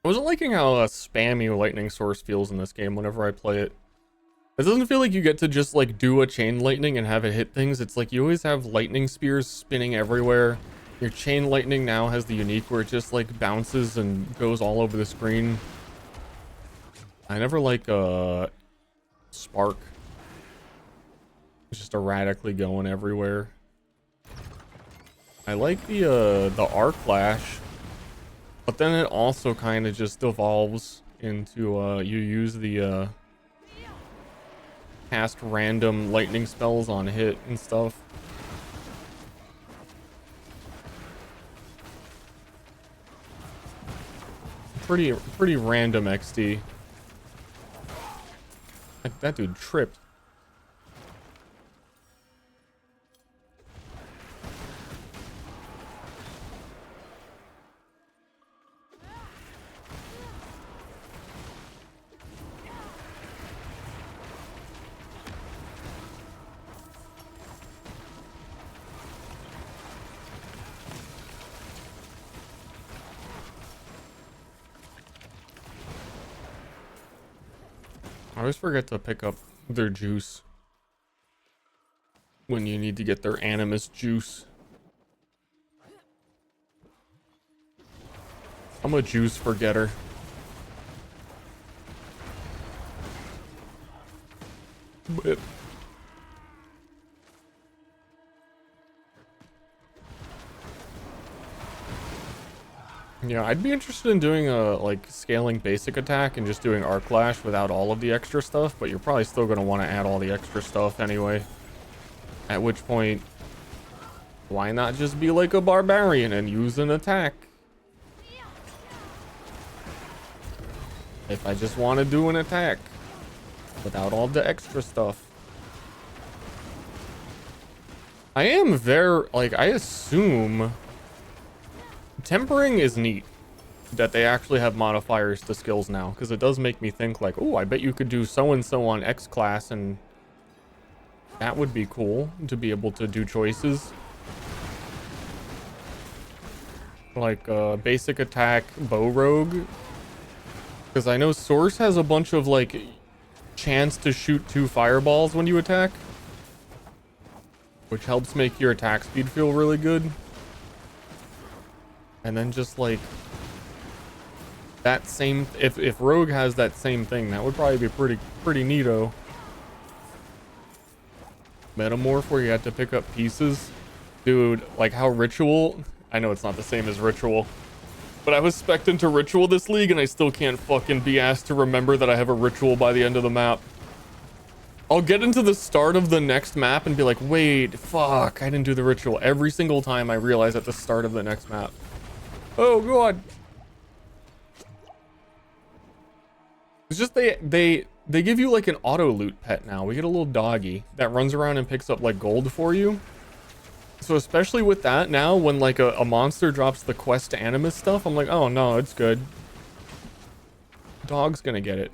A: I wasn't liking how spammy lightning source feels in this game whenever I play it. It doesn't feel like you get to just like do a chain lightning and have it hit things. It's like you always have lightning spears spinning everywhere. Your chain lightning now has the unique where it just like bounces and goes all over the screen. I never like spark. It's just erratically going everywhere. I like the arc flash, but then it also kind of just evolves into you use the cast random lightning spells on hit and stuff. Pretty random XD. Like, that dude tripped. I always forget to pick up their juice when you need to get their animus juice. I'm a juice forgetter. But yeah, I'd be interested in doing a like scaling basic attack and just doing arc lash without all of the extra stuff, but you're probably still going to want to add all the extra stuff anyway. At which point, why not just be like a barbarian and use an attack? If I just want to do an attack without all the extra stuff. I am very, like, I assume tempering is neat that they actually have modifiers to skills now, because it does make me think like, oh, I bet you could do so and so on X class and That would be cool to be able to do choices. Like basic attack bow rogue. Because I know Source has a bunch of like chance to shoot 2 fireballs when you attack. Which helps make your attack speed feel really good. And then just like that same, if Rogue has that same thing, that would probably be pretty neato. Metamorph where you had to pick up pieces. Dude, like how Ritual, I know it's not the same as Ritual, but I was spec'd into Ritual this league and I still can't fucking be asked to remember that I have a Ritual by the end of the map. I'll get into the start of the next map and be like, wait, fuck, I didn't do the Ritual. Every single time I realize at the start of the next map. Oh god. It's just they give you like an auto loot pet now. We get a little doggy that runs around and picks up like gold for you. So especially with that now, when like a monster drops the quest to Animus stuff, I'm like, oh no, it's good. Dog's gonna get it.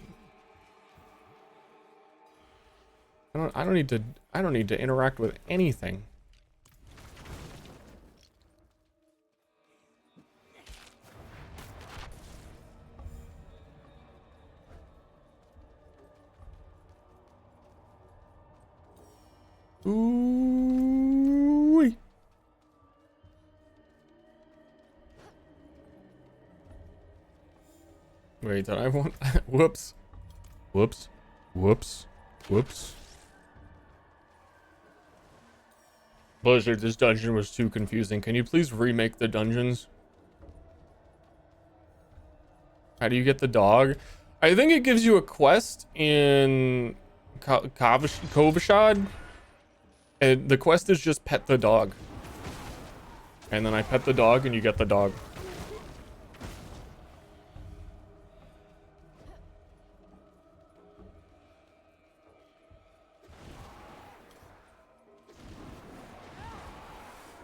A: I don't need to interact with anything. Ooh. Wait, did I want whoops. Whoops. Whoops. Whoops. Blizzard, this dungeon was too confusing. Can you please remake the dungeons? How do you get the dog? I think it gives you a quest in Kovashad. And the quest is just pet the dog. And then I pet the dog and you get the dog.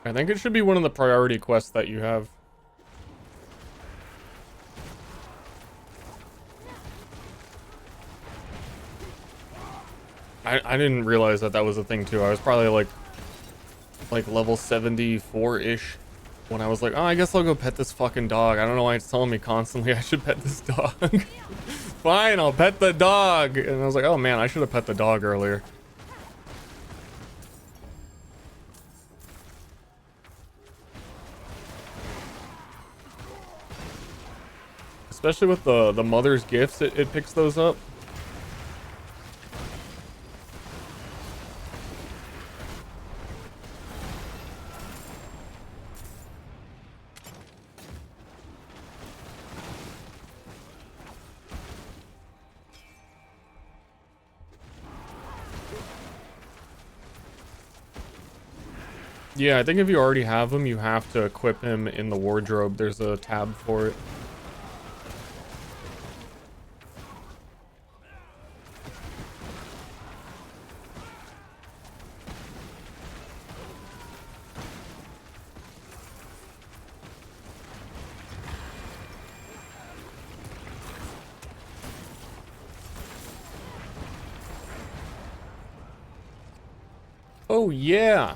A: I think it should be one of the priority quests that you have. I didn't realize that that was a thing too. I was probably like level 74-ish when I was like, oh, I guess I'll go pet this fucking dog. I don't know why it's telling me constantly I should pet this dog. Fine, I'll pet the dog. And I was like, oh man, I should have pet the dog earlier. Especially with the mother's gifts, it picks those up. Yeah, I think if you already have him, you have to equip him in the wardrobe. There's a tab for it. Oh, yeah.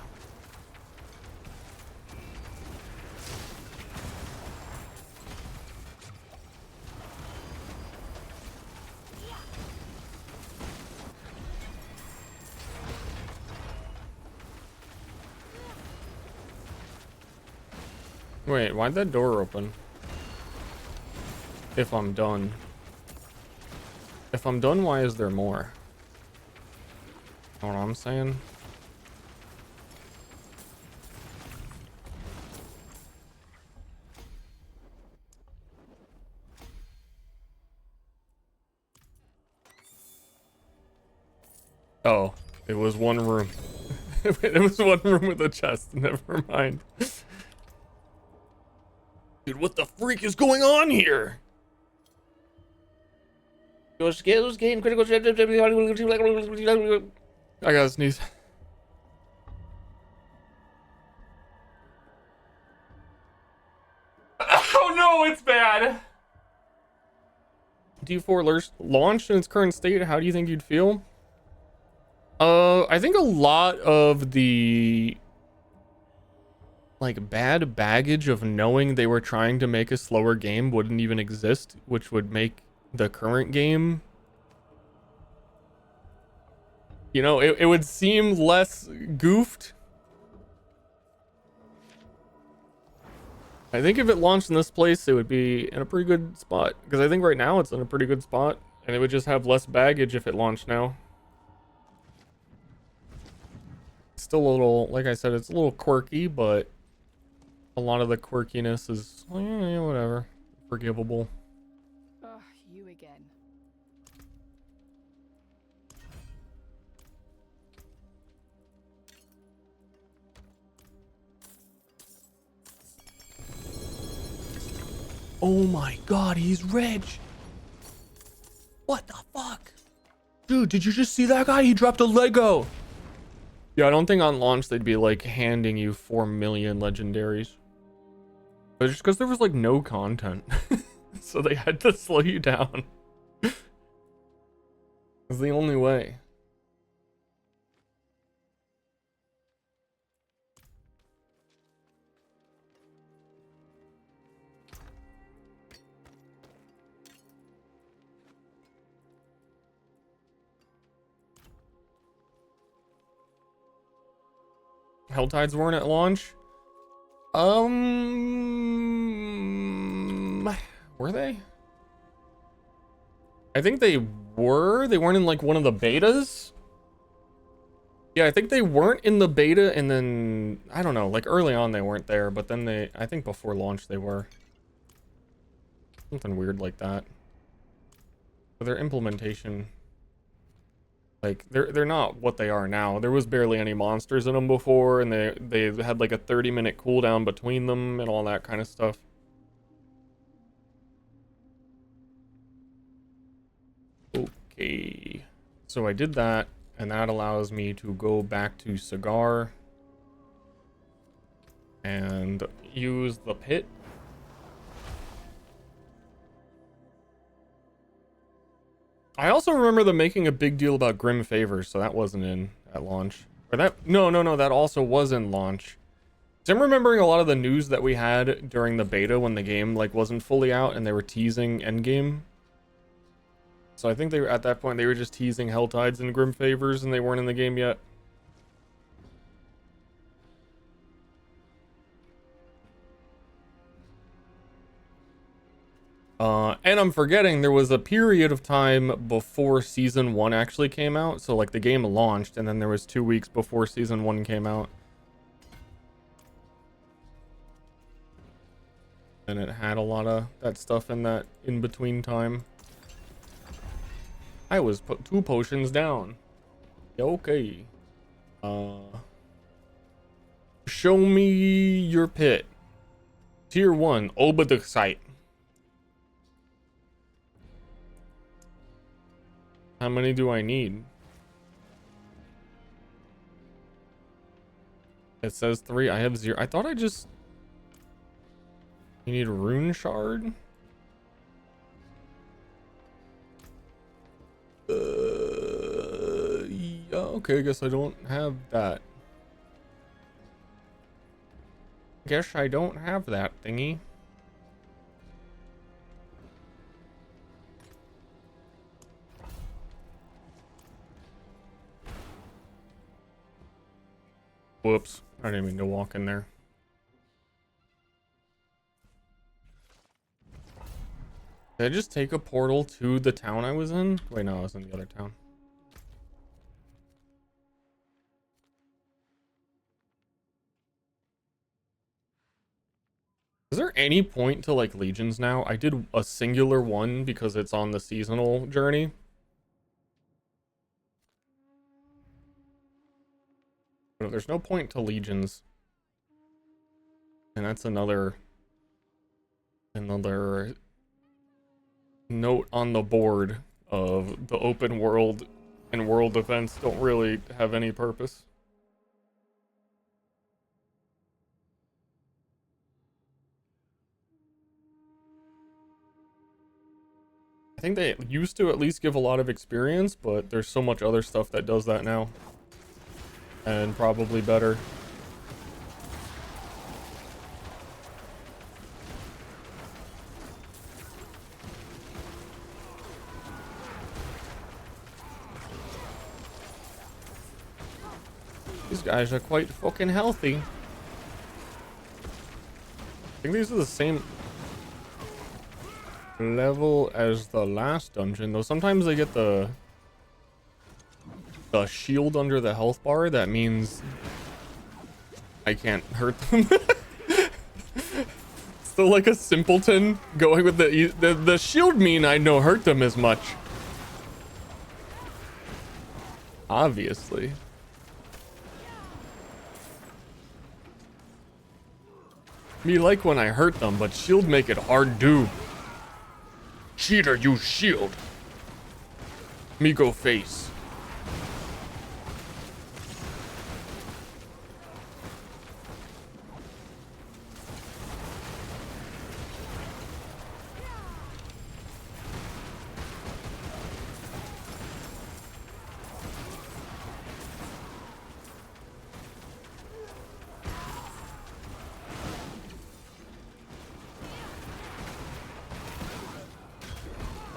A: Wait, why'd that door open? If I'm done. If I'm done, why is there more? Know what I'm saying? Oh, it was one room. It was one room with a chest. Never mind. Dude, what the freak is going on here? Your skills gain critical. I gotta sneeze. Oh no, it's bad. D4 launched in its current state. How do you think you'd feel? I think a lot of the like bad baggage of knowing they were trying to make a slower game wouldn't even exist, which would make the current game, you know, it would seem less goofed. I think if it launched in this place, it would be in a pretty good spot, because I think right now it's in a pretty good spot, and it would just have less baggage if it launched now. It's still a little, like I said, it's a little quirky, but a lot of the quirkiness is, well, yeah, whatever, forgivable.
B: Oh, you again.
A: Oh my god, he's rich. What the fuck? Dude, did you just see that guy? He dropped a Lego. Yeah, I don't think on launch they'd be like handing you 4 million legendaries. But just because there was like no content. So they had to slow you down. It's the only way. Helltides weren't at launch? Were they? I think they were. They weren't in like one of the betas. Yeah, I think they weren't in the beta, and then I don't know, like early on they weren't there, but then they, I think before launch they were. Something weird like that. But their implementation, like they're not what they are now. There was barely any monsters in them before, and they had like a 30-minute cooldown between them and all that kind of stuff. Okay, so I did that, and that allows me to go back to Cigar and use the pit. I also remember them making a big deal about Grim Favors, so that wasn't in at launch. Or that, no, that also was in launch. So I'm remembering a lot of the news that we had during the beta when the game like wasn't fully out and they were teasing endgame. So I think they were, at that point they were just teasing Helltides and Grim Favors and they weren't in the game yet. And I'm forgetting there was a period of time before season 1 actually came out. So like the game launched and then there was 2 weeks before season 1 came out. And it had a lot of that stuff in that in-between time. I was put 2 potions down. Okay. Show me your pit. Tier 1, Obadixite. How many do I need? It says 3. I have 0. I thought I just... You need a rune shard? Yeah, okay, I guess I don't have that. Guess I don't have that thingy. Whoops, I didn't mean to walk in there. Did I just take a portal to the town I was in? Wait, no, I was in the other town. Is there any point to like legions now? I did a singular one because it's on the seasonal journey. But there's no point to legions. And that's another note on the board of the open world and world events don't really have any purpose. I think they used to at least give a lot of experience, but there's so much other stuff that does that now. And probably better. These guys are quite fucking healthy. I think these are the same level as the last dungeon, though sometimes they get the shield under the health bar. That means I can't hurt them. Still like a simpleton going with the shield mean I don't hurt them as much. Obviously. Me like when I hurt them, but shield make it hard do. Cheater, use shield. Me go face.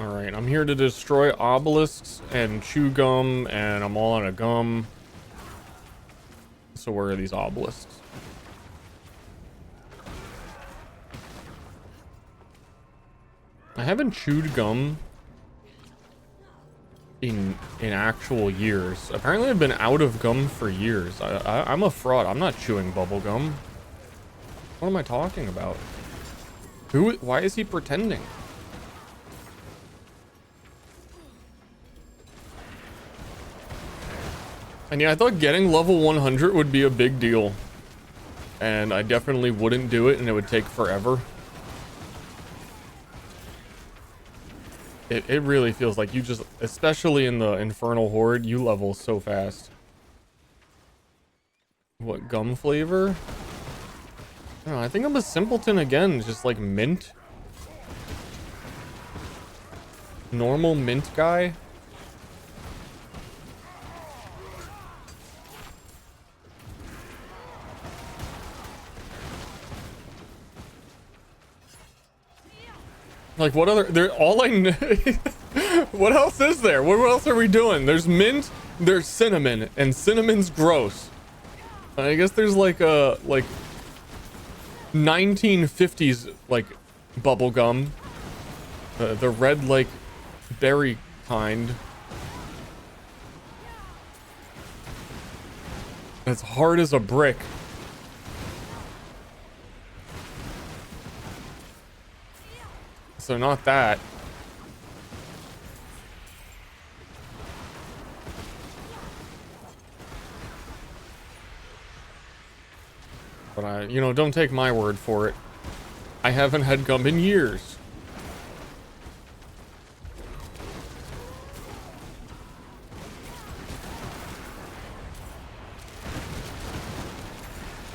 A: Alright, I'm here to destroy obelisks and chew gum, and I'm all out of gum. So where are these obelisks? I haven't chewed gum in actual years. Apparently I've been out of gum for years. I'm a fraud. I'm not chewing bubble gum. What am I talking about? Why is he pretending? And yeah, I thought getting level 100 would be a big deal. And I definitely wouldn't do it, and it would take forever. It really feels like you just, especially in the Infernal Horde, you level so fast. What, gum flavor? I don't know, I think I'm a simpleton again, just like mint. Normal mint guy. Like, what other, there, all I know, what else is there? What else are we doing? There's mint, there's cinnamon, and cinnamon's gross. I guess there's like a, 1950s, like, bubble gum. The red, like, berry kind. It's hard as a brick. So not that. But you know, don't take my word for it. I haven't had gum in years.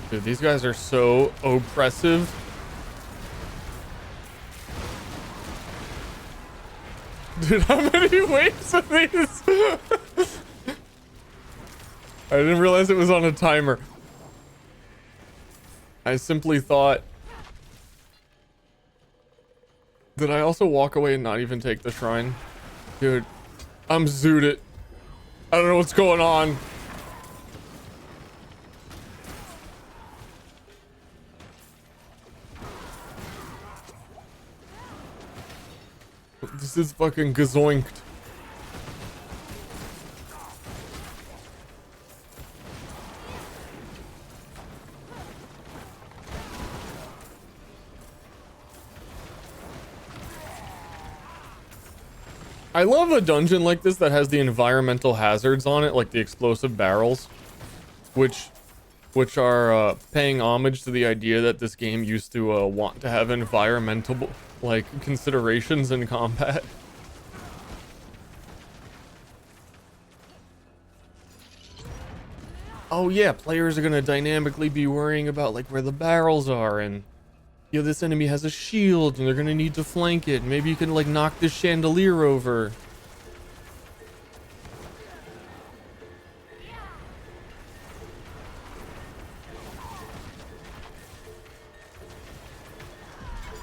A: Dude, these guys are so oppressive. Dude, how many waves of these? I didn't realize it was on a timer. I simply thought... Did I also walk away and not even take the shrine? Dude, I'm zooted. I don't know what's going on. This is fucking gazoinked. I love a dungeon like this that has the environmental hazards on it, like the explosive barrels, which are paying homage to the idea that this game used to want to have environmental, like, considerations in combat. Oh yeah, players are gonna dynamically be worrying about, like, where the barrels are and, Yeah, this enemy has a shield and they're gonna need to flank it. Maybe you can like knock this chandelier over.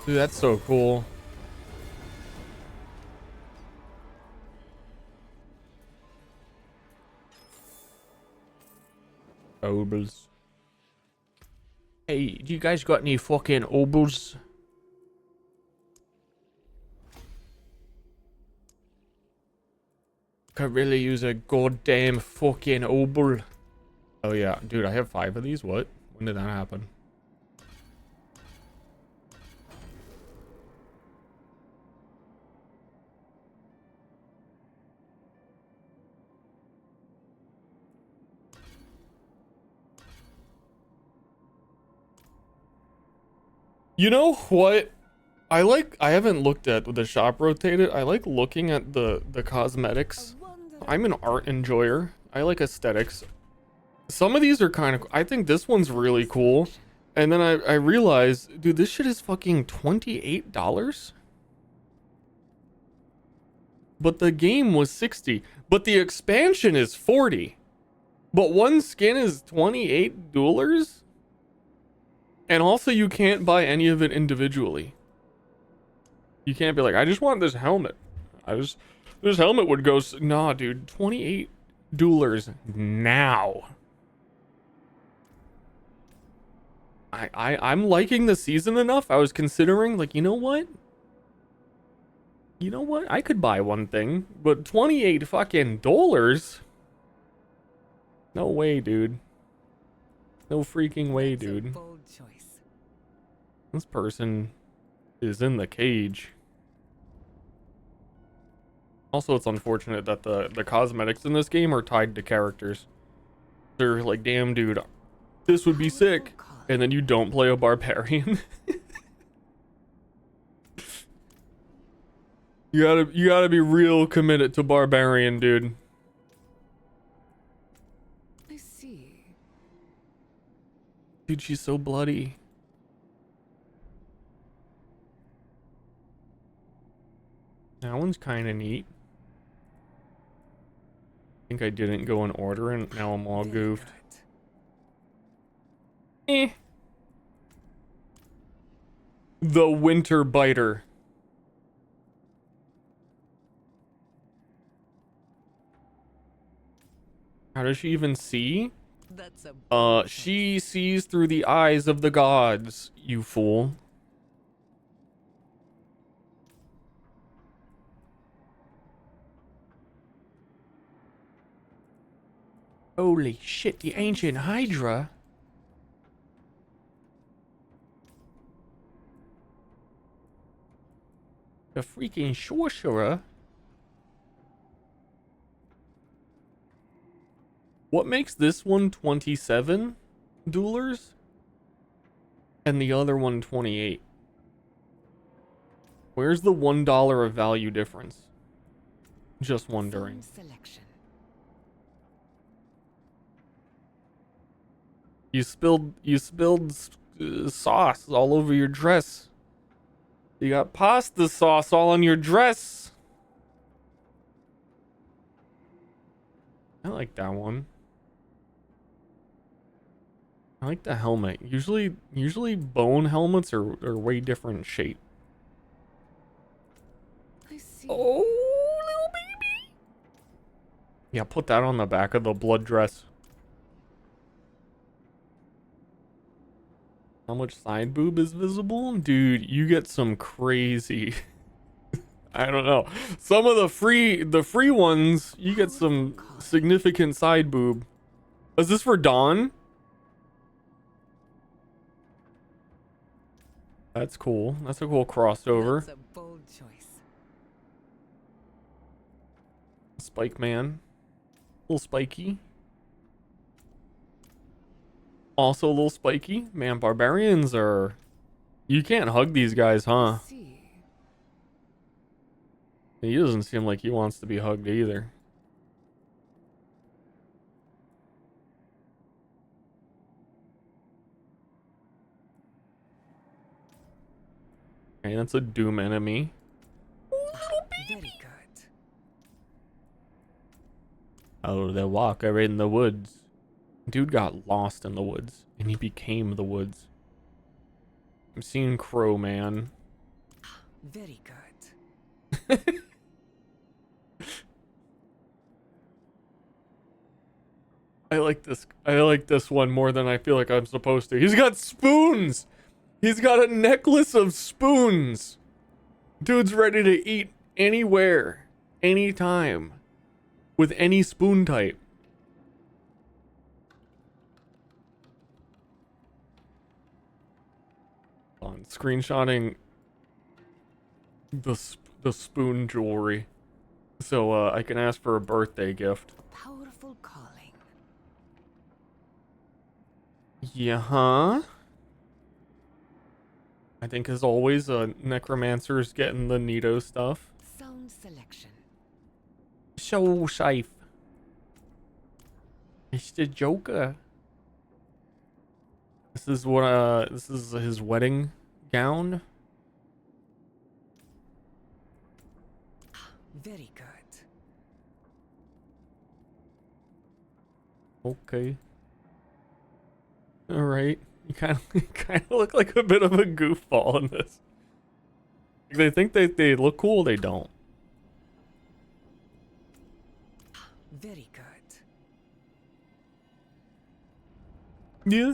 A: Dude, that's so cool. Obols. Hey, do you guys got any fucking obols? Could really use a goddamn fucking obol. Oh yeah, dude, I have 5 of these. What? When did that happen? You know what? I haven't looked at the shop rotated. I like looking at the cosmetics. I'm an art enjoyer. I like aesthetics. Some of these are kind of, I think this one's really cool. And then I realized, dude, this shit is fucking $28. But the game was 60. But the expansion is 40. But one skin is $28? And also you can't buy any of it individually. You can't be like, I just want this helmet. This helmet would go, nah, dude, $28 now. I'm liking the season enough. I was considering, like, you know what? You know what? I could buy one thing, but 28 fucking dollars? No way, dude. No freaking way, dude.
B: Bold choice.
A: This person is in the cage. Also, it's unfortunate that the cosmetics in this game are tied to characters. They're like, damn, dude, this would be sick. And then you don't play a barbarian. You gotta be real committed to barbarian, dude.
B: I see.
A: Dude, she's so bloody. That one's kind of neat. I think I didn't go in order and now I'm all goofed. Eh. The Winter Biter. How does she even see?
B: That's a
A: She sees through the eyes of the gods, you fool. Holy shit, the ancient Hydra. The freaking sorcerer. What makes this one $27 and the other one $28? Where's the $1 of value difference? Just wondering.
B: selection.
A: You spilled sauce all over your dress. You got pasta sauce all on your dress. I like that one. I like the helmet. Usually bone helmets are way different shape.
B: I see.
A: Oh, little baby. Yeah, put that on the back of the blood dress. How much side boob is visible? Dude, you get some crazy. I don't know. Some of the free ones, you get some significant side boob. Is this for Dawn? That's cool. That's a cool crossover.
B: That's a bold choice.
A: Spike Man. A little spiky. Also a little spiky. Man, barbarians are... You can't hug these guys, huh?
B: See.
A: He doesn't seem like he wants to be hugged either. Okay, that's a Doom enemy.
B: Very good.
A: Oh, the walker in the woods. Dude got lost in the woods, and he became the woods. I'm seeing Crow Man.
B: Very good.
A: I like this one more than I feel like I'm supposed to. He's got spoons! He's got a necklace of spoons! Dude's ready to eat anywhere, anytime, with any spoon type. On screenshotting the spoon jewelry, so I can ask for a birthday gift.
B: Powerful calling.
A: Yeah, huh? I think as always, Necromancer's getting the neato stuff.
B: Sound selection.
A: So safe. It's the Joker. This is what this is his wedding gown.
B: Very good.
A: Okay. All right. You kind of look like a bit of a goofball in this. They think they look cool, they don't.
B: Very good.
A: Yeah.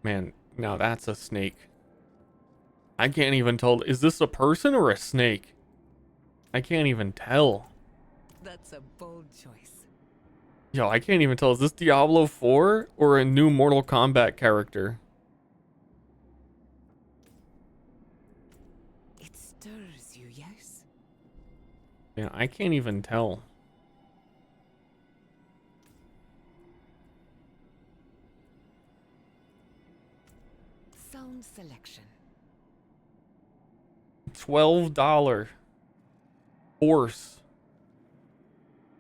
A: Man, now that's a snake. I can't even tell. Is this a person or a snake? I can't even tell.
B: That's a bold choice.
A: Yo, I can't even tell. Is this Diablo 4 or a new Mortal Kombat character?
B: It stirs you, yes?
A: Yeah, I can't even tell.
B: Sound selection.
A: $12 horse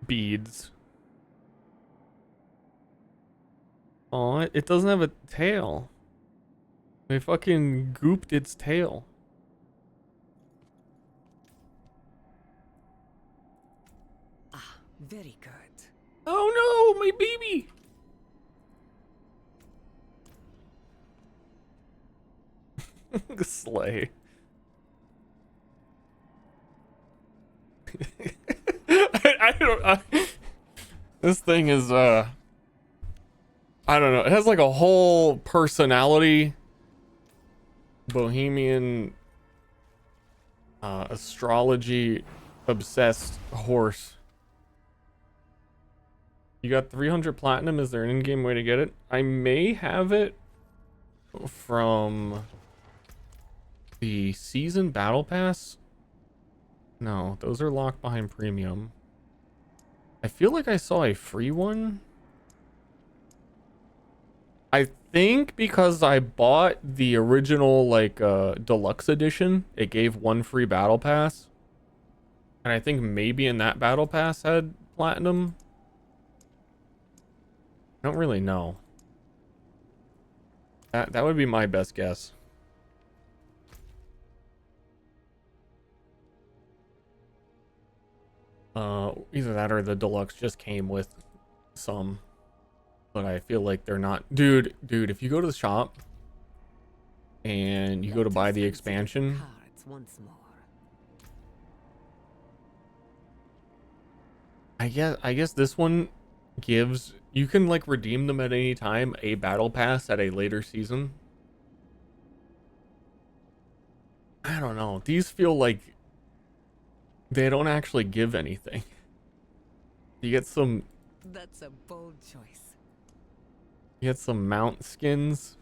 A: beads. Oh, it doesn't have a tail. They fucking gooped its tail.
B: Ah, very good.
A: Oh no, my baby. Slay. I don't. This thing is I don't know. It has like a whole personality. Bohemian, astrology obsessed horse. You got 300 platinum. Is there an in-game way to get it? I may have it from the season battle pass. No, those are locked behind premium. I feel like I saw a free one. I think because I bought the original like deluxe edition, it gave one free battle pass. And I think maybe in that battle pass had platinum. I don't really know. That would be my best guess. Either that or the deluxe just came with some, but I feel like they're not. Dude, if you go to the shop and you go to buy the expansion,
B: Cards once more.
A: I guess this one gives, you can like redeem them at any time, a battle pass at a later season. I don't know. These feel like they don't actually give anything. You get some
B: That's a bold choice.
A: mount skins.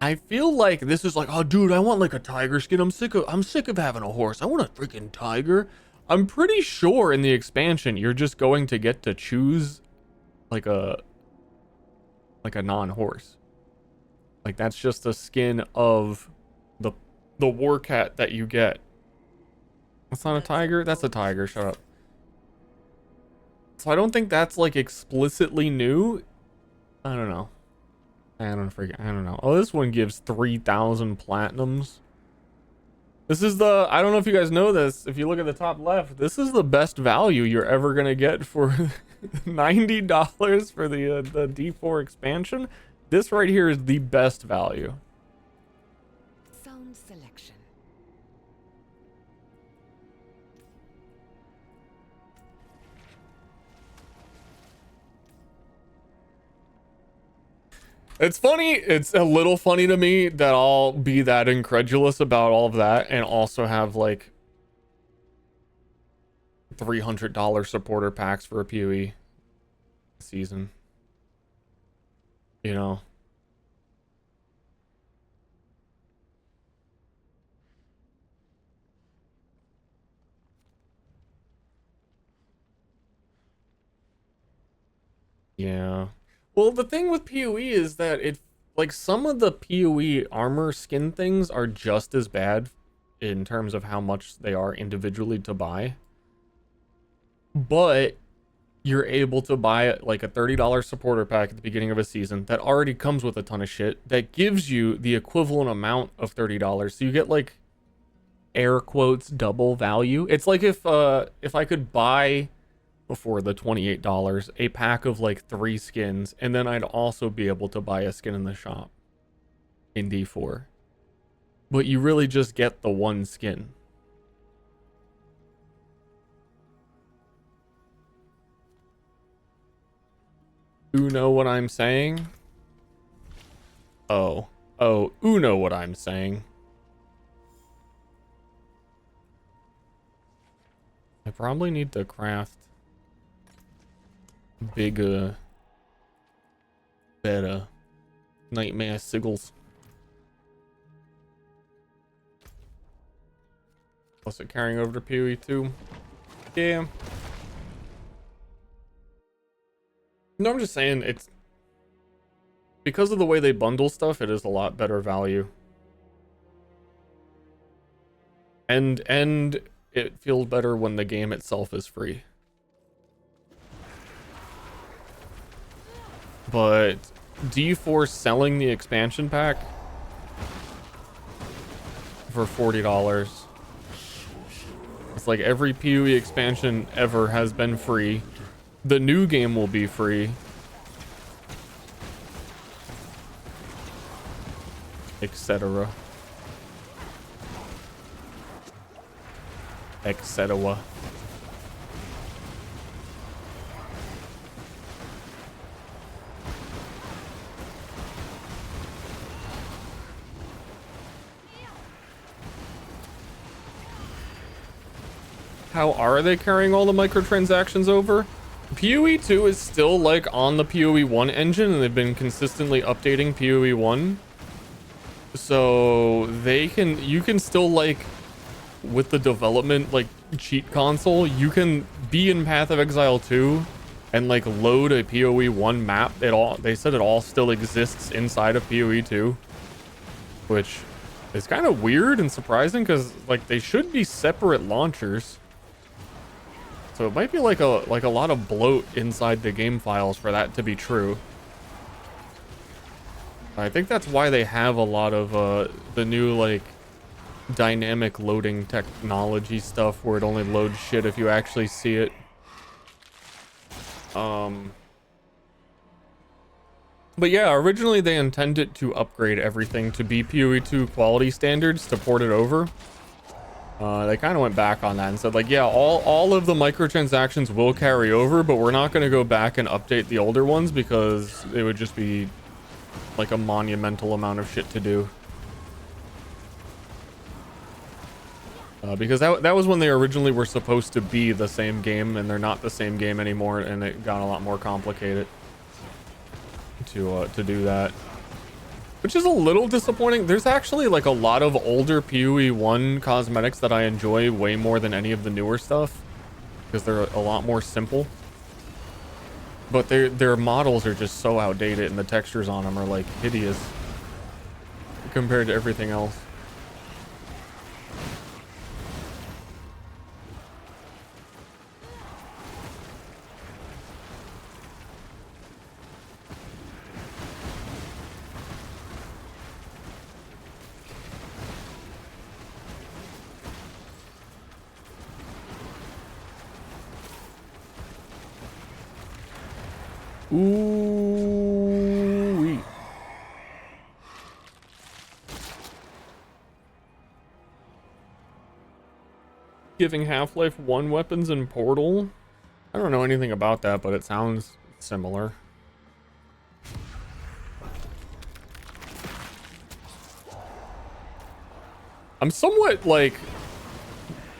A: I feel like this is like, oh dude, I want like a tiger skin. I'm sick of having a horse. I want a freaking tiger. I'm pretty sure in the expansion you're just going to get to choose like a non-horse. Like that's just a skin of the war cat that you get. That's not a tiger? That's a tiger. Shut up. So I don't think that's like explicitly new. I don't know. I don't know. Oh, this one gives 3,000 platinums. This is the, I don't know if you guys know this. If you look at the top left, this is the best value you're ever gonna get for $90 for the D4 expansion. This right here is the best value.
B: Sound selection.
A: It's funny. It's a little funny to me that I'll be that incredulous about all of that and also have like $300 supporter packs for a PoE season. You know. Yeah. Well, the thing with PoE is that it, like, some of the PoE armor skin things are just as bad in terms of how much they are individually to buy. But you're able to buy like a $30 supporter pack at the beginning of a season that already comes with a ton of shit that gives you the equivalent amount of $30. So you get like air quotes double value. It's like if I could buy before the $28 a pack of like 3 skins, and then I'd also be able to buy a skin in the shop in D4. But you really just get the one skin. You know what I'm saying? Oh, you know what I'm saying. I probably need to craft bigger, better nightmare sigils. Plus it carrying over to PoE too. Yeah. No, I'm just saying it's because of the way they bundle stuff, it is a lot better value. And it feels better when the game itself is free. But D4 selling the expansion pack for $40. It's like every PoE expansion ever has been free. The new game will be free. Etc. Etc. How are they carrying all the microtransactions over? PoE 2 is still like on the PoE 1 engine, and they've been consistently updating PoE 1. So you can still, like, with the development like cheat console, you can be in Path of Exile 2 and like load a PoE 1 map. They said it all still exists inside of PoE 2, which is kind of weird and surprising because like they should be separate launchers. So it might be like a lot of bloat inside the game files for that to be true. I think that's why they have a lot of the new like dynamic loading technology stuff where it only loads shit if you actually see it. But yeah, originally they intended to upgrade everything to be PoE 2 quality standards to port it over. They kind of went back on that and said like, yeah, all of the microtransactions will carry over, but we're not going to go back and update the older ones because it would just be like a monumental amount of shit to do. Because that was when they originally were supposed to be the same game, and they're not the same game anymore, and it got a lot more complicated to do that, which is a little disappointing. There's actually like a lot of older PoE 1 cosmetics that I enjoy way more than any of the newer stuff because they're a lot more simple, but their models are just so outdated and the textures on them are like hideous compared to everything else. Ooh. Giving Half-Life 1 weapons in Portal? I don't know anything about that, but it sounds similar. I'm somewhat like,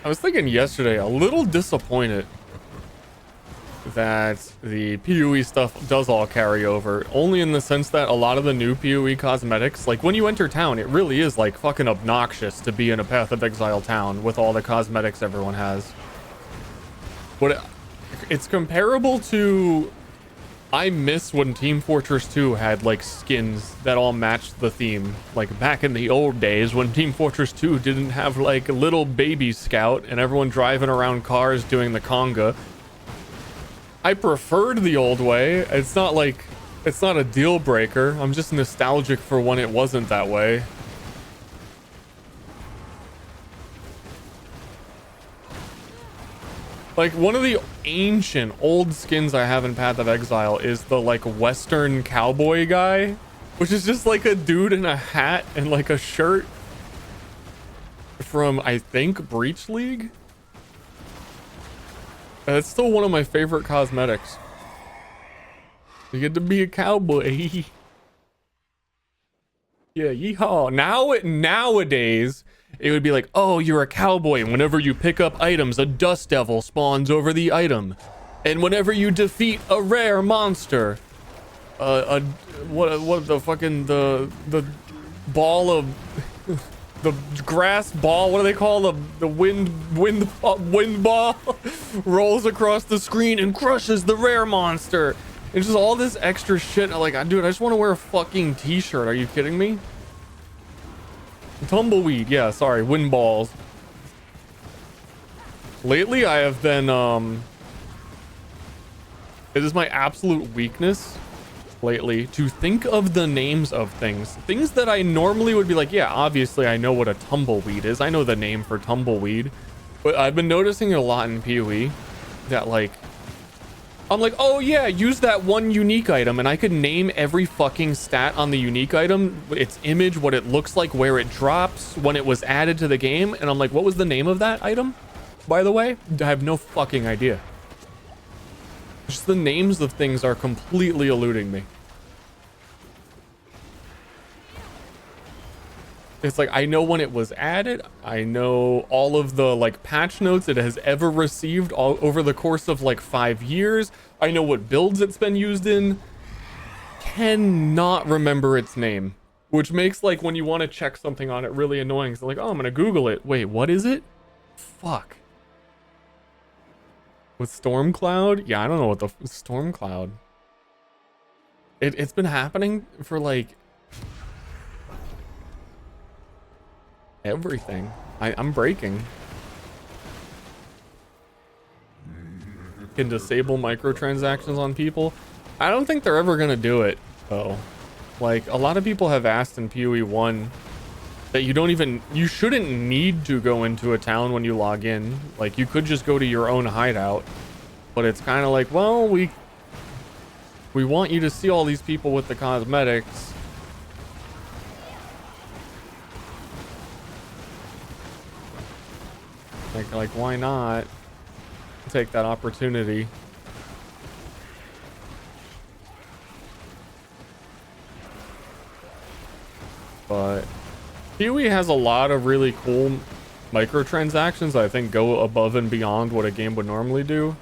A: I was thinking yesterday, a little disappointed that the PoE stuff does all carry over, only in the sense that a lot of the new PoE cosmetics, like when you enter town, it really is like fucking obnoxious to be in a Path of Exile town with all the cosmetics everyone has. But it's comparable to, I miss when Team Fortress 2 had like skins that all matched the theme. Like back in the old days when Team Fortress 2 didn't have like a little baby scout and everyone driving around cars doing the conga. I preferred the old way. It's not like, it's not a deal breaker. I'm just nostalgic for when it wasn't that way. Like, one of the ancient old skins I have in Path of Exile is the, like, Western cowboy guy, which is just, like, a dude in a hat and, like, a shirt from, I think, Breach League? It's still one of my favorite cosmetics. You get to be a cowboy. Yeah, yeehaw. Nowadays, it would be like, oh, you're a cowboy. And whenever you pick up items, a dust devil spawns over the item. And whenever you defeat a rare monster, what the fucking, the ball of, the grass ball, what do they call the wind ball rolls across the screen and crushes the rare monster. It's just all this extra shit. Like, dude, I just want to wear a fucking t-shirt. Are you kidding me? Tumbleweed, yeah, sorry, wind balls. Lately, I have been, it is my absolute weakness lately to think of the names of things. Things that I normally would be like, yeah, obviously I know what a tumbleweed is. I know the name for tumbleweed. But I've been noticing a lot in PoE that, like, I'm like, oh yeah, use that one unique item, and I could name every fucking stat on the unique item, its image, what it looks like, where it drops, when it was added to the game, and I'm like, what was the name of that item, by the way? I have no fucking idea. Just the names of things are completely eluding me. It's like, I know when it was added. I know all of the, like, patch notes it has ever received all over the course of, like, 5 years. I know what builds it's been used in. Cannot remember its name. Which makes, like, when you want to check something on it really annoying. So, like, oh, I'm going to Google it. Wait, what is it? Fuck. With Stormcloud? Yeah, I don't know what the... Stormcloud. It's been happening for, like... everything. I'm breaking. Can disable microtransactions on people. I don't think they're ever gonna do it though. Like, a lot of people have asked in PoE 1 that you shouldn't need to go into a town when you log in. Like, you could just go to your own hideout. But it's kind of like, well, we want you to see all these people with the cosmetics. Like, why not take that opportunity? But PoE has a lot of really cool microtransactions that I think go above and beyond what a game would normally do.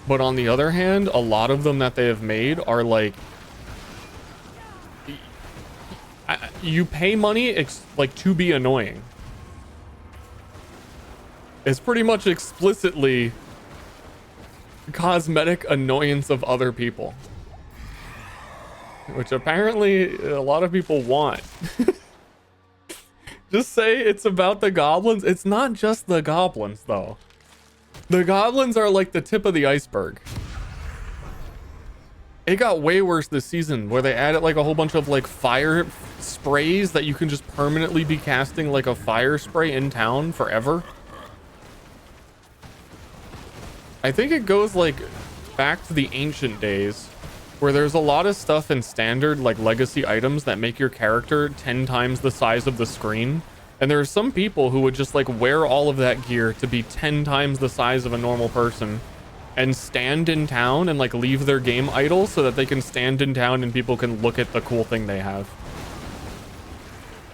A: But on the other hand, a lot of them that they have made are like, you pay money like to be annoying. It's pretty much explicitly cosmetic annoyance of other people, which apparently a lot of people want. Just say it's about the goblins. It's not just the goblins though. The goblins are like the tip of the iceberg. It got way worse this season where they added like a whole bunch of like fire sprays that you can just permanently be casting like a fire spray in town forever. I think it goes like back to the ancient days where there's a lot of stuff in standard, like legacy items, that make your character 10 times the size of the screen. And there are some people who would just like wear all of that gear to be 10 times the size of a normal person and stand in town and like leave their game idle so that they can stand in town and people can look at the cool thing they have.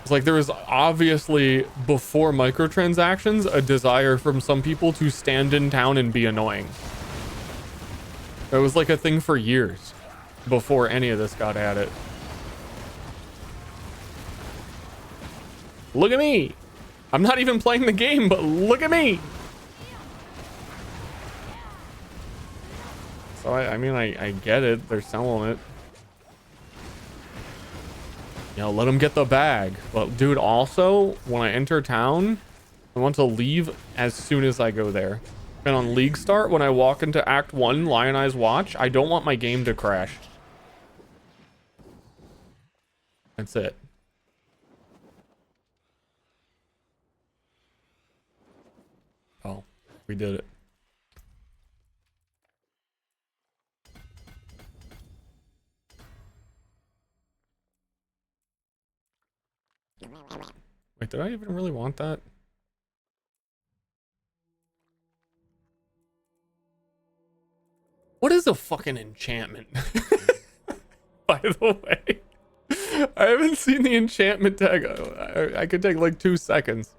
A: It's like there was obviously, before microtransactions, a desire from some people to stand in town and be annoying. It was like a thing for years before any of this got at it. Look at me. I'm not even playing the game, but look at me. So I mean, I get it. They're selling it. You know, let them get the bag. But dude, also, when I enter town, I want to leave as soon as I go there. And on League Start, when I walk into Act 1, Lion-Eyes Watch, I don't want my game to crash. That's it. Oh, we did it. Wait, did I even really want that? What is a fucking enchantment? By the way, I haven't seen the enchantment tag. I could take like 2 seconds.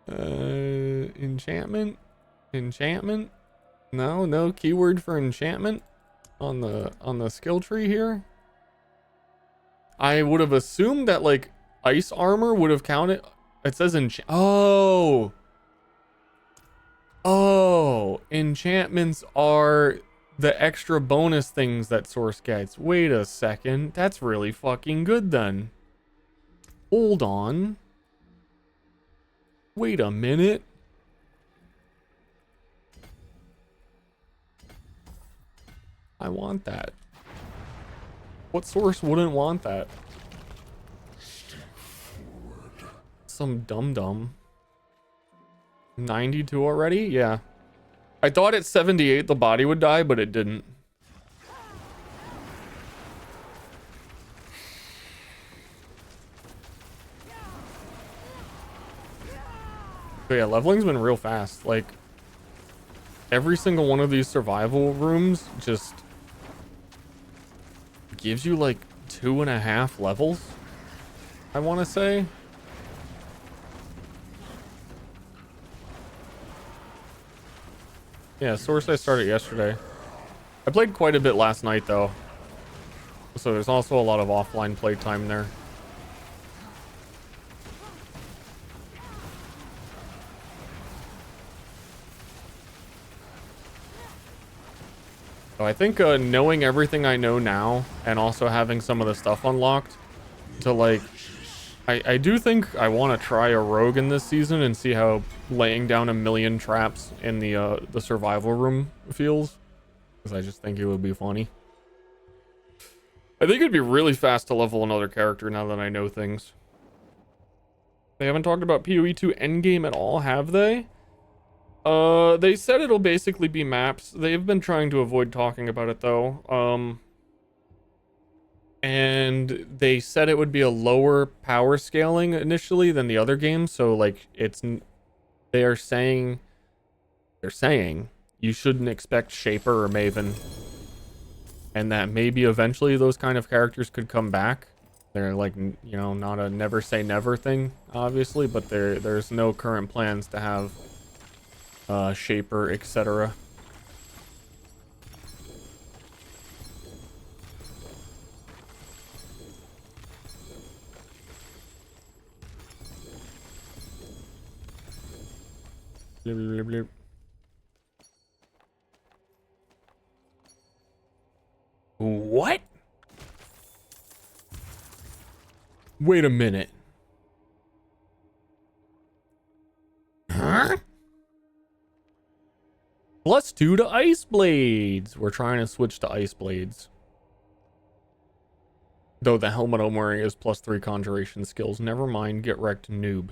A: Enchantment? Enchantment? No keyword for enchantment on the skill tree here. I would have assumed that like ice armor would have counted. It says oh, enchantments are the extra bonus things that Source gets. Wait a second, that's really fucking good then. Hold on. Wait a minute. I want that. What Source wouldn't want that? Some dum-dum. 92 already? Yeah. I thought at 78 the body would die, but it didn't. But yeah, leveling's been real fast. Like, every single one of these survival rooms just gives you like 2.5 levels, I want to say. Yeah, Source I started yesterday. I played quite a bit last night though, so there's also a lot of offline playtime there. So I think knowing everything I know now and also having some of the stuff unlocked to like, I do think I want to try a rogue in this season and see how laying down 1,000,000 traps in the survival room feels, because I just think it would be funny. I think it'd be really fast to level another character now that I know things. They haven't talked about PoE 2 endgame at all, have they? They said it'll basically be maps. They've been trying to avoid talking about it though. And they said it would be a lower power scaling initially than the other games. So like they're saying you shouldn't expect Shaper or Maven, and that maybe eventually those kind of characters could come back. They're like, you know, not a never say never thing, obviously, but there's no current plans to have Shaper, etc. What? Wait a minute. Huh? +2 to Ice Blades. We're trying to switch to Ice Blades. Though the helmet I'm wearing is +3 conjuration skills. Never mind, get wrecked, noob.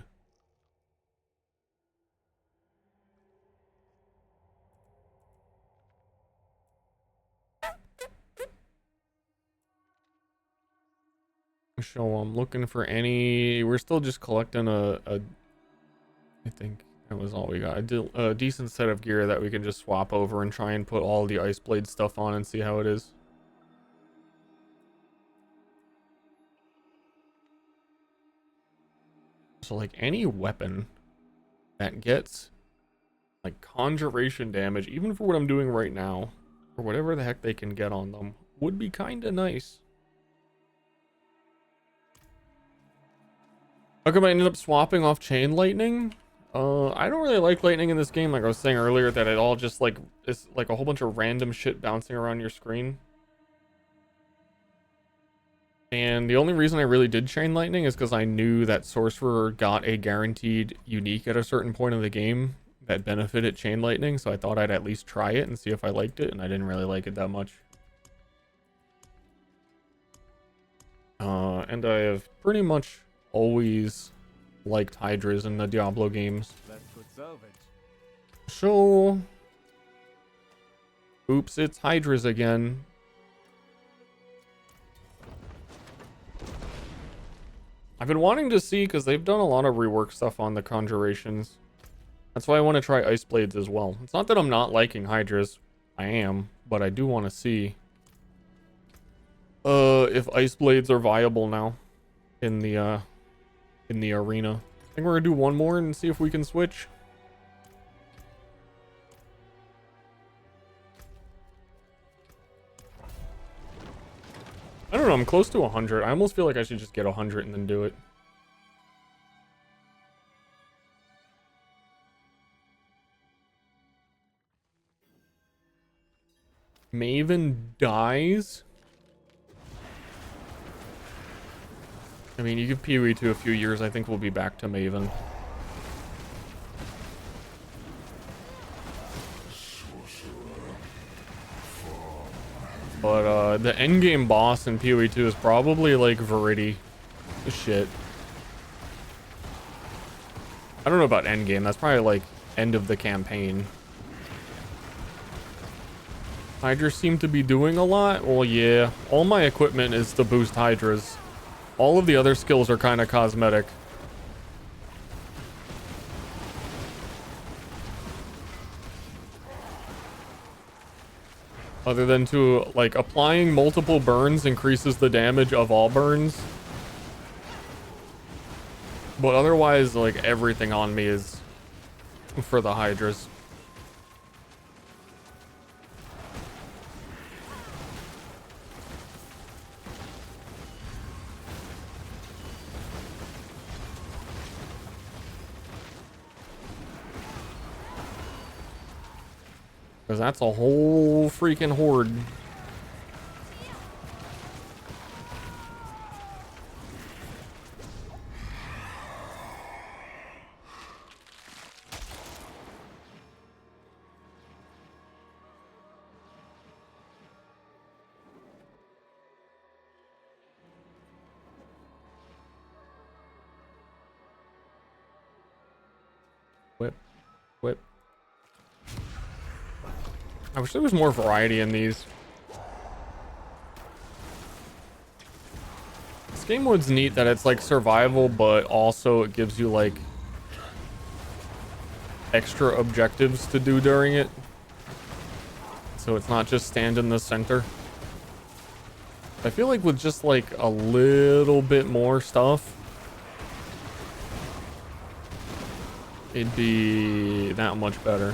A: So I'm looking for any. We're still just collecting I think that was all we got. A decent set of gear that we can just swap over and try and put all the ice blade stuff on and see how it is. So like any weapon that gets like conjuration damage, even for what I'm doing right now, or whatever the heck they can get on them, would be kind of nice. How come I ended up swapping off chain lightning? I don't really like lightning in this game. Like I was saying earlier, that it all just like is like a whole bunch of random shit bouncing around your screen. And the only reason I really did chain lightning is because I knew that sorcerer got a guaranteed unique at a certain point of the game that benefited chain lightning, so I thought I'd at least try it and see if I liked it, and I didn't really like it that much. And I have pretty much always liked hydras in the Diablo games.
D: Let's put salvage.
A: So, oops, it's hydras again. I've been wanting to see, because they've done a lot of rework stuff on the conjurations. That's why I want to try ice blades as well. It's not that I'm not liking hydras. I am, but I do want to see if ice blades are viable now in the arena. I think we're gonna do one more and see if we can switch. I don't know, I'm close to 100. I almost feel like I should just get 100 and then do it. Maven dies? I mean, you give Pee-wee to a few years, I think we'll be back to Maven. But the endgame boss in Pee-wee 2 is probably like Viridi. Shit. I don't know about endgame, that's probably like end of the campaign. Hydras seem to be doing a lot. Well, yeah, all my equipment is to boost Hydras. All of the other skills are kind of cosmetic. Other than to, like, applying multiple burns increases the damage of all burns. But otherwise, like, everything on me is for the Hydras. Because that's a whole freaking horde. Whip. Whip. I wish there was more variety in these. This game mode's neat that it's like survival, but also it gives you like extra objectives to do during it. So it's not just stand in the center. I feel like with just like a little bit more stuff, it'd be that much better.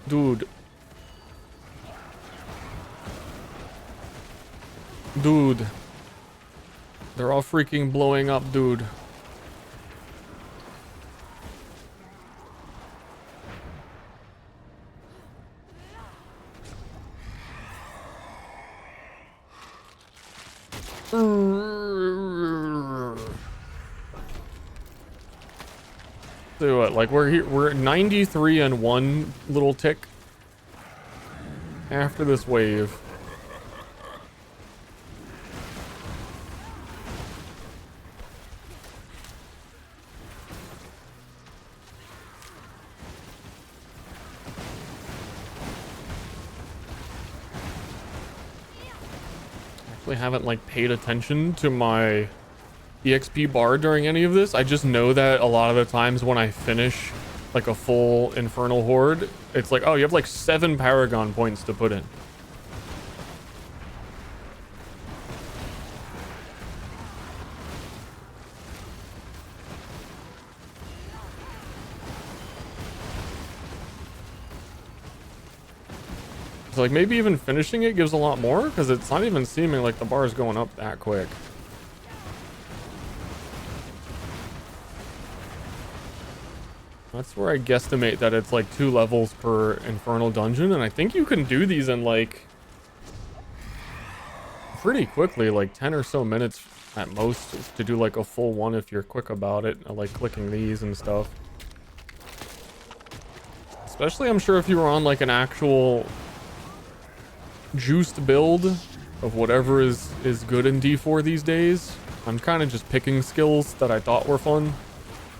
A: Dude. Dude. They're all freaking blowing up, dude. So what, like we're here, we're 93 and one little tick after this wave. Actually haven't like paid attention to my EXP bar during any of this. I just know that a lot of the times when I finish like a full Infernal Horde, it's like, oh, you have like 7 Paragon points to put in. So like maybe even finishing it gives a lot more because it's not even seeming like the bar is going up that quick. That's where I guesstimate that it's like 2 levels per Infernal Dungeon, and I think you can do these in like pretty quickly, like 10 or so minutes at most to do like a full one if you're quick about it, like clicking these and stuff. Especially I'm sure if you were on like an actual juiced build of whatever is good in D4 these days. I'm kind of just picking skills that I thought were fun.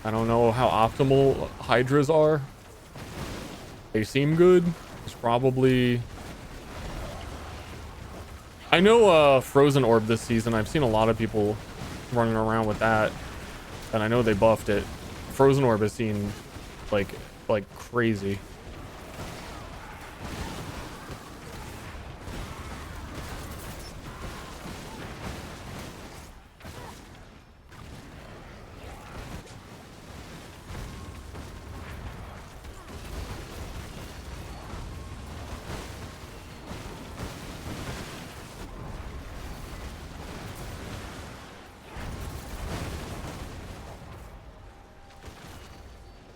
A: I don't know how optimal Hydras are. They seem good. It's probably... I know Frozen Orb this season. I've seen a lot of people running around with that. And I know they buffed it. Frozen Orb has seen like crazy.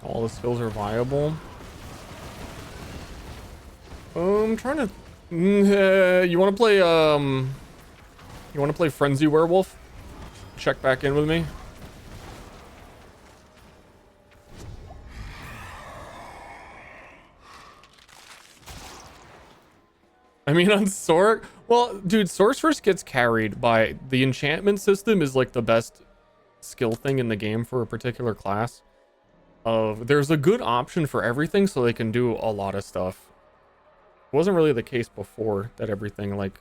A: All the skills are viable. I'm trying to... you want to play, you want to play Frenzy Werewolf? Check back in with me. I mean, on Sorc... Well, dude, Sorceress gets carried by... The enchantment system is like the best skill thing in the game for a particular class. There's a good option for everything so they can do a lot of stuff. It wasn't really the case before that everything like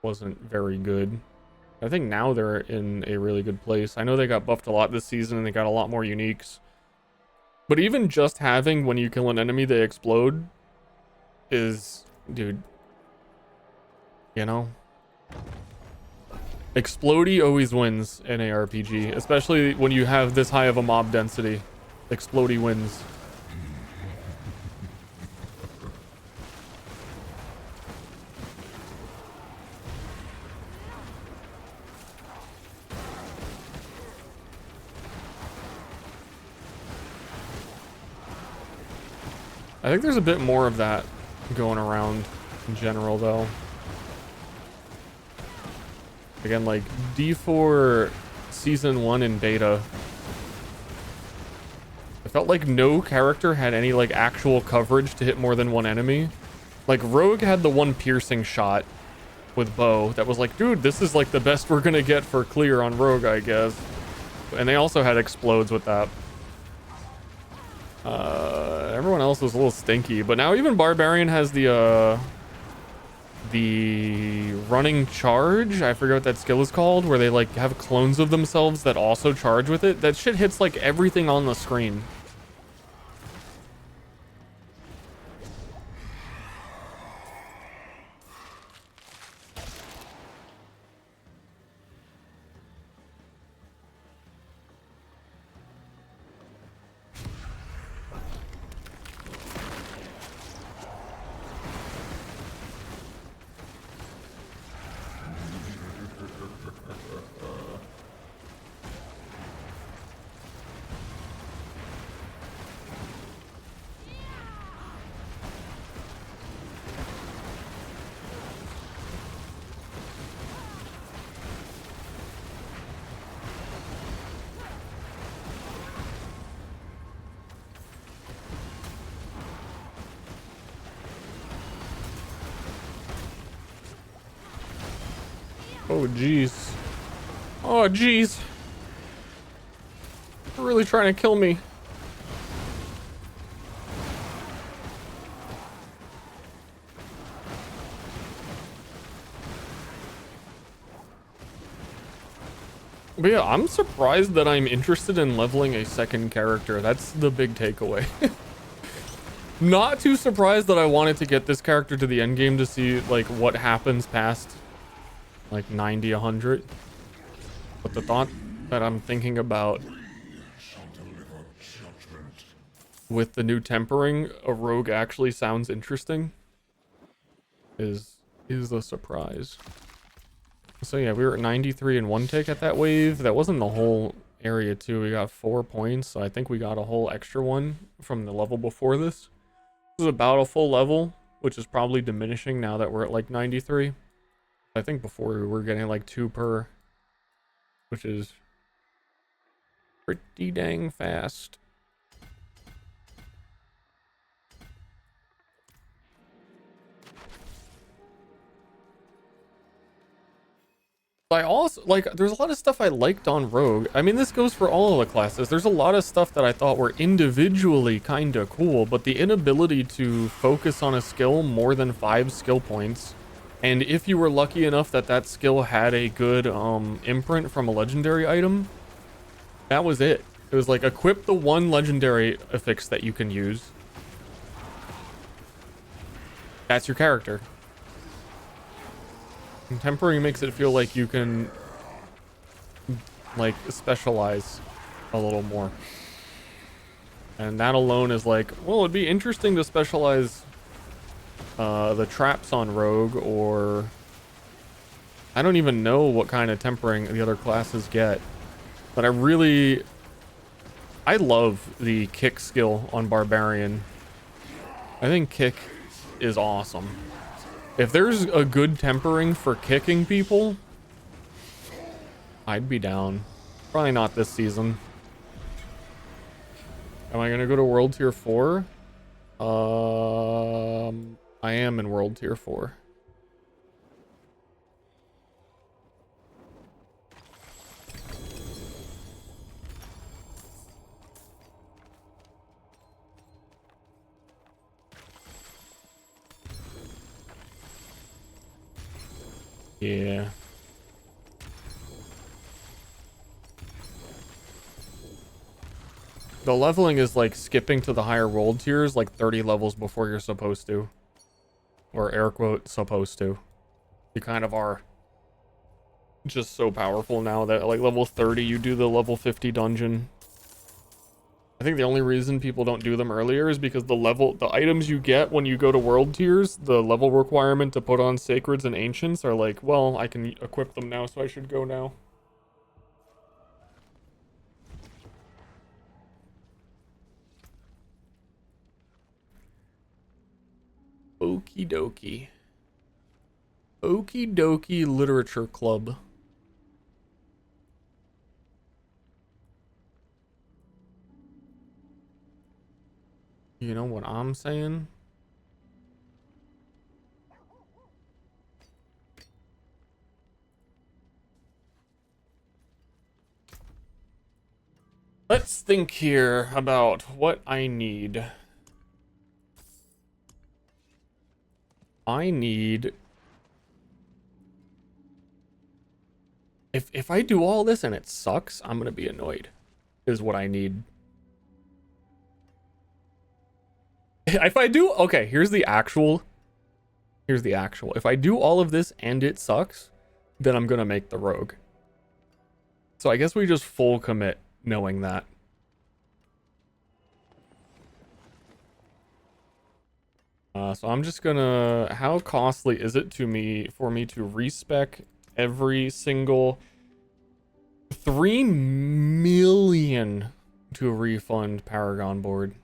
A: wasn't very good. I think now they're in a really good place. I know they got buffed a lot this season and they got a lot more uniques. But even just having when you kill an enemy they explode is, dude, you know, Explodey always wins in a RPG, especially when you have this high of a mob density. Explodey wins. I think there's a bit more of that going around in general, though. Again, like D4 Season 1 in beta. I felt like no character had any like actual coverage to hit more than one enemy. Like Rogue had the one piercing shot with bow that was like, dude, this is like the best we're gonna get for clear on Rogue, I guess. And they also had explodes with that. Everyone else was a little stinky, but now even Barbarian has the running charge. I forget what that skill is called, where they like have clones of themselves that also charge with it. That shit hits like everything on the screen. Oh, jeez. Oh, jeez. They're really trying to kill me. But yeah, I'm surprised that I'm interested in leveling a second character. That's the big takeaway. Not too surprised that I wanted to get this character to the end game to see like what happens past like 90, 100. But the thought that I'm thinking about with the new tempering, a rogue actually sounds interesting is a surprise. So yeah, we were at 93 in one take at that wave. That wasn't the whole area too. We got 4 points, so I think we got a whole extra one from the level before this. This is about a full level, which is probably diminishing now that we're at like 93. I think before we were getting like 2 per, which is pretty dang fast. I also like there's a lot of stuff I liked on Rogue. I mean, this goes for all of the classes. There's a lot of stuff that I thought were individually kind of cool, but the inability to focus on a skill more than 5 skill points, and if you were lucky enough that that skill had a good imprint from a legendary item, that was it. It was like equip the one legendary affix that you can use. That's your character. And tempering makes it feel like you can like specialize a little more. And that alone is like, well, it'd be interesting to specialize the traps on Rogue, or I don't even know what kind of tempering the other classes get. But I love the kick skill on Barbarian. I think kick is awesome. If there's a good tempering for kicking people, I'd be down. Probably not this season. Am I gonna go to World Tier 4? I am in World Tier 4. Yeah. The leveling is like skipping to the higher world tiers like 30 levels before you're supposed to. Or air quote, supposed to. You kind of are just so powerful now that like level 30 you do the level 50 dungeon. I think the only reason people don't do them earlier is because the items you get when you go to world tiers, the level requirement to put on sacreds and ancients are like, well, I can equip them now, so I should go now. Okie dokie. Okie dokie literature club. You know what I'm saying? Let's think here about what I need. I need... If I do all this and it sucks, I'm gonna be annoyed. Is what I need. If I do... Okay, here's the actual. If I do all of this and it sucks, then I'm gonna make the rogue. So I guess we just full commit knowing that. So I'm just gonna... How costly is it to me for me to respec every single 3 million to refund Paragon board?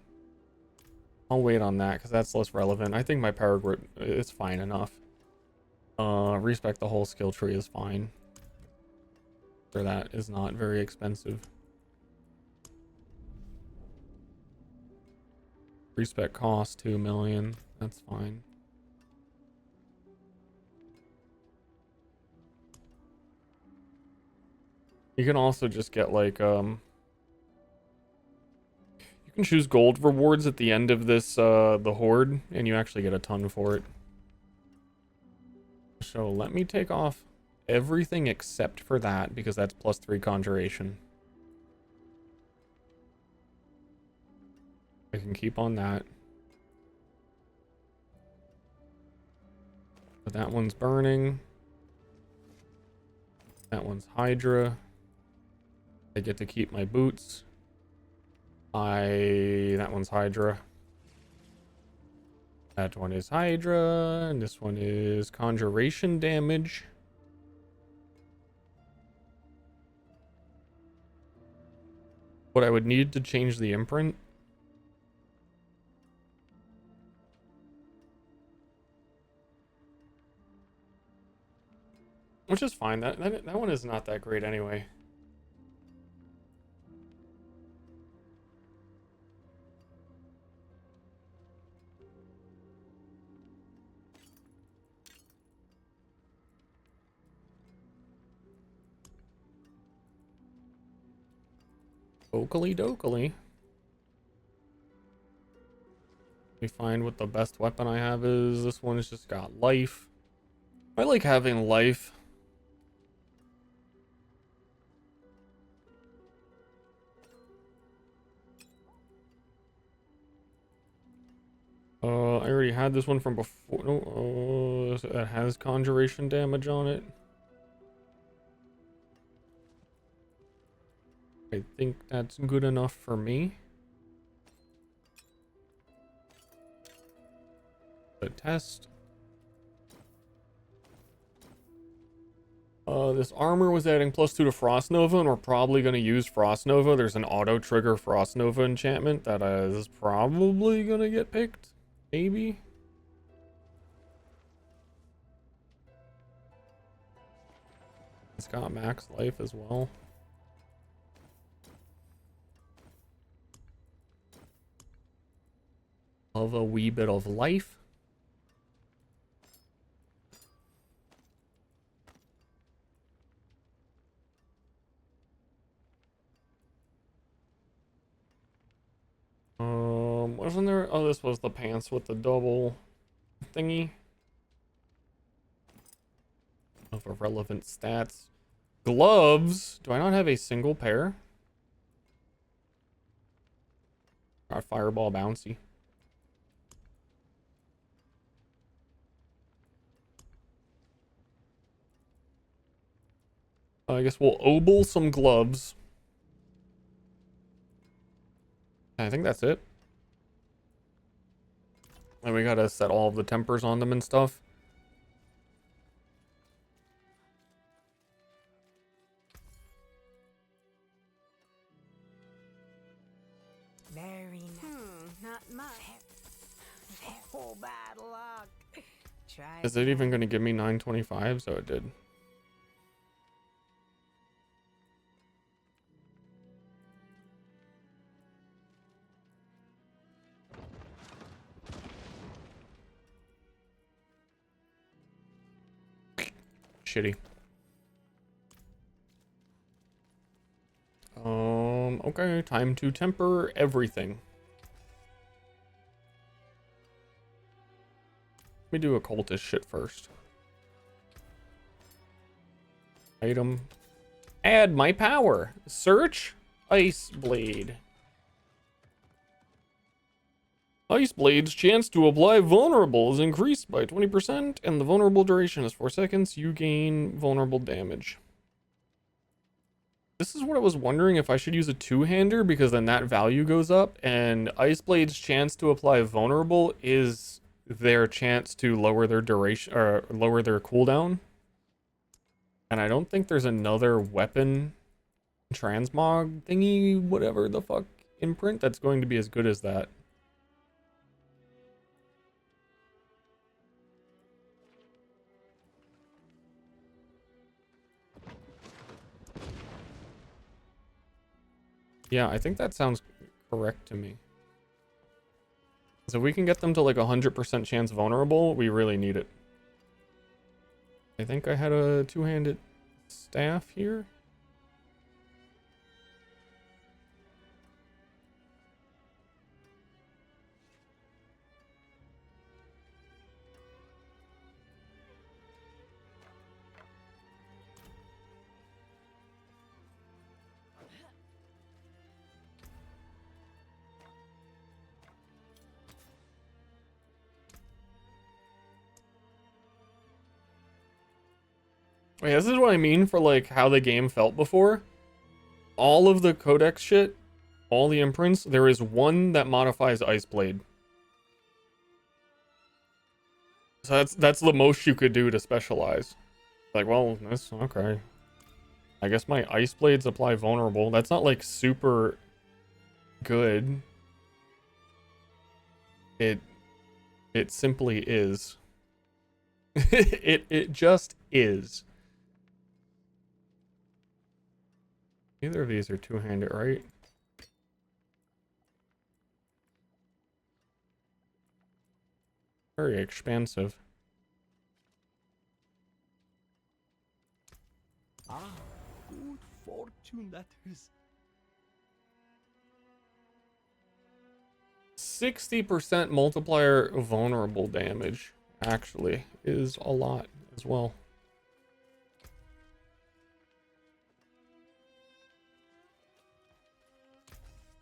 A: I'll wait on that because that's less relevant. I think my Paragon is fine enough. Respec the whole skill tree is fine. For that is not very expensive. Respec cost 2 million. That's fine. You can also just get like you can choose gold rewards at the end of this the horde, and you actually get a ton for it. So let me take off everything except for that, because that's +3 conjuration. I can keep on that. But that one's burning. That one's Hydra. I get to keep my boots. That one's Hydra. That one is Hydra, and this one is conjuration damage. What I would need to change the imprint. Which is fine. That one is not that great anyway. Okily dokily. Let me find what the best weapon I have is. This one's just got life. I like having life. I already had this one from before. No, it has conjuration damage on it. I think that's good enough for me. The test. This armor was adding +2 to Frost Nova, and we're probably going to use Frost Nova. There's an auto trigger Frost Nova enchantment that is probably going to get picked. Maybe. It's got max life as well. Love a wee bit of life. Wasn't there? Oh, this was the pants with the double thingy of irrelevant stats. Gloves. Do I not have a single pair? Got fireball bouncy. I guess we'll obel some gloves. I think that's it. And we gotta set all of the tempers on them and stuff.
B: Very not much. Oh, bad luck. Try.
A: Is it even gonna give me 925? So it did. Shitty. Okay, time to temper everything. Let me do occultist shit first. Item. Add my power. Search. Ice Blade. Ice Blade's chance to apply vulnerable is increased by 20%, and the vulnerable duration is 4 seconds. You gain vulnerable damage. This is what I was wondering, if I should use a two-hander, because then that value goes up, and Ice Blade's chance to apply vulnerable is their chance to lower their duration, or lower their cooldown. And I don't think there's another weapon transmog thingy, whatever the fuck, imprint that's going to be as good as that. Yeah, I think that sounds correct to me. So if we can get them to like 100% chance vulnerable, we really need it. I think I had a two-handed staff here. Wait, this is what I mean for like how the game felt before. All of the codex shit, all the imprints, there is one that modifies Ice Blade. So that's the most you could do to specialize. Like, well, that's okay. I guess my Ice Blades apply vulnerable. That's not like super good. It simply is. it just is. Neither of these are two-handed, right? Very expansive.
D: Ah, good fortune letters.
A: 60% multiplier vulnerable damage, actually, is a lot as well.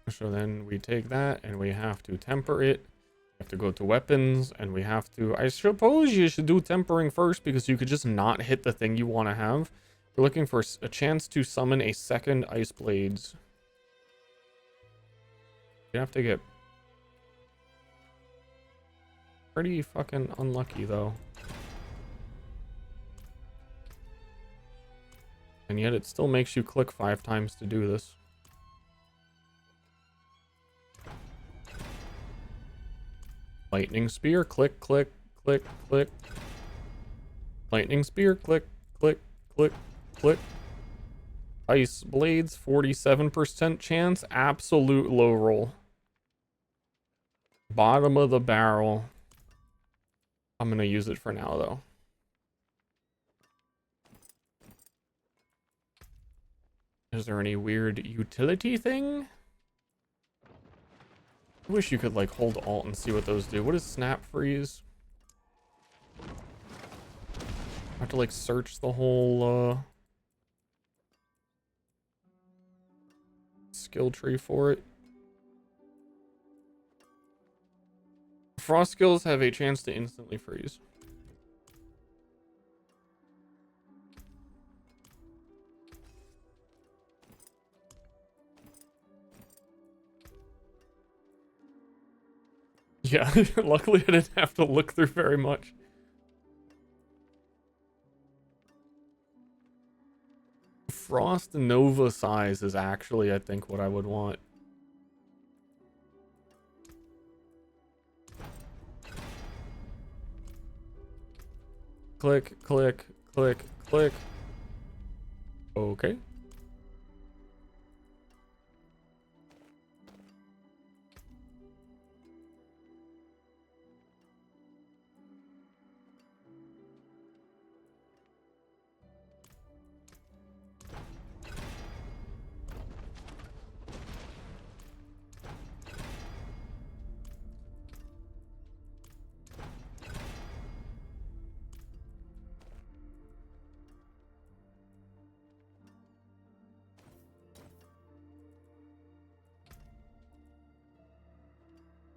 A: So then we take that and we have to temper it. We have to go to weapons and we have to... I suppose you should do tempering first because you could just not hit the thing you want to have. You're looking for a chance to summon a second Ice Blades. You have to get pretty fucking unlucky though. And yet it still makes you click 5 times to do this. Lightning Spear, click, click, click, click. Lightning Spear, click, click, click, click. Ice Blades, 47% chance, absolute low roll. Bottom of the barrel. I'm gonna use it for now though. Is there any weird utility thing? I wish you could like hold Alt and see what those do. What is Snap Freeze? I have to like search the whole skill tree for it. Frost skills have a chance to instantly freeze. Yeah, luckily I didn't have to look through very much. Frost Nova size is actually, I think, what I would want. Click, click, click, click. Okay.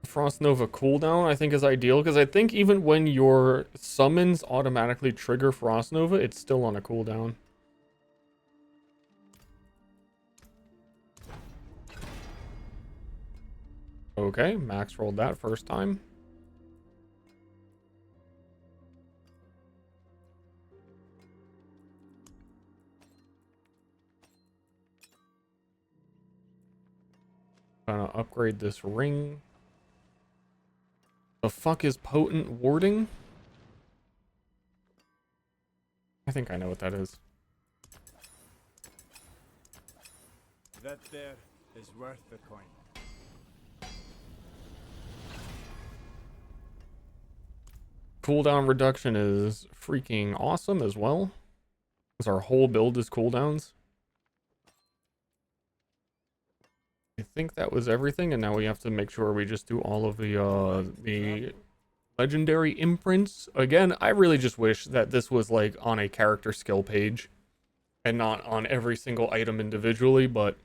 A: Frost Nova cooldown I think is ideal because I think even when your summons automatically trigger Frost Nova, it's still on a cooldown. Okay, max rolled that first time. Gonna upgrade this ring. The fuck is potent warding? I think I know what that is.
D: That there is worth the coin.
A: Cooldown reduction is freaking awesome as well. Because our whole build is cooldowns. I think that was everything, and now we have to make sure we just do all of the legendary imprints. Again, I really just wish that this was like on a character skill page and not on every single item individually, but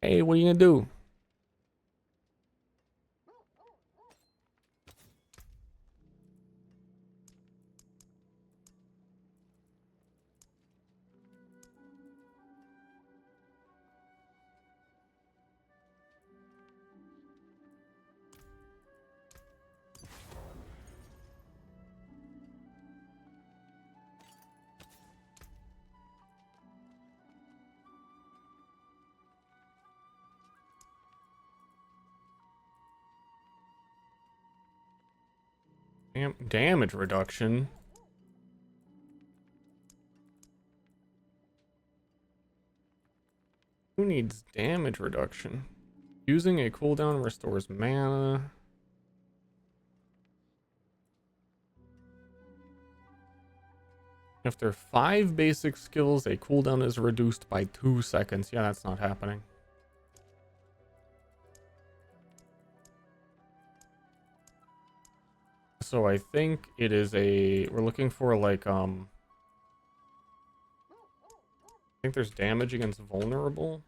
A: hey, what are you gonna do? Damage reduction. Who needs damage reduction? Using a cooldown restores mana. After 5 basic skills, a cooldown is reduced by 2 seconds. Yeah, that's not happening. So I think it is we're looking for like, I think there's damage against vulnerable.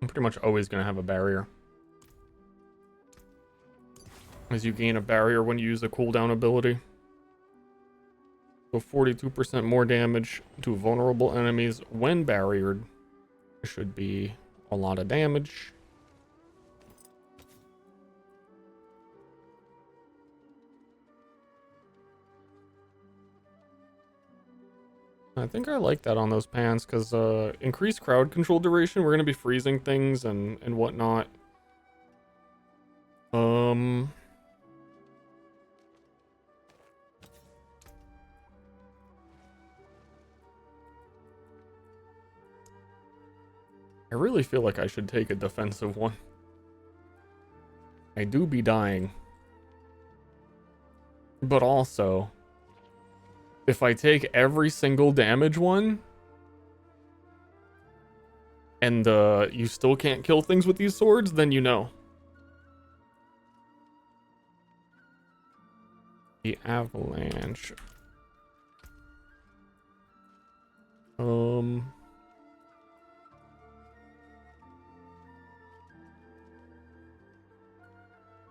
A: I'm pretty much always going to have a barrier, as you gain a barrier when you use a cooldown ability. So 42% more damage to vulnerable enemies when barriered. Should be a lot of damage. I think I like that on those pants, because increased crowd control duration, we're going to be freezing things and whatnot. I really feel like I should take a defensive one. I do be dying. But also, if I take every single damage one, and you still can't kill things with these swords, then you know. The avalanche.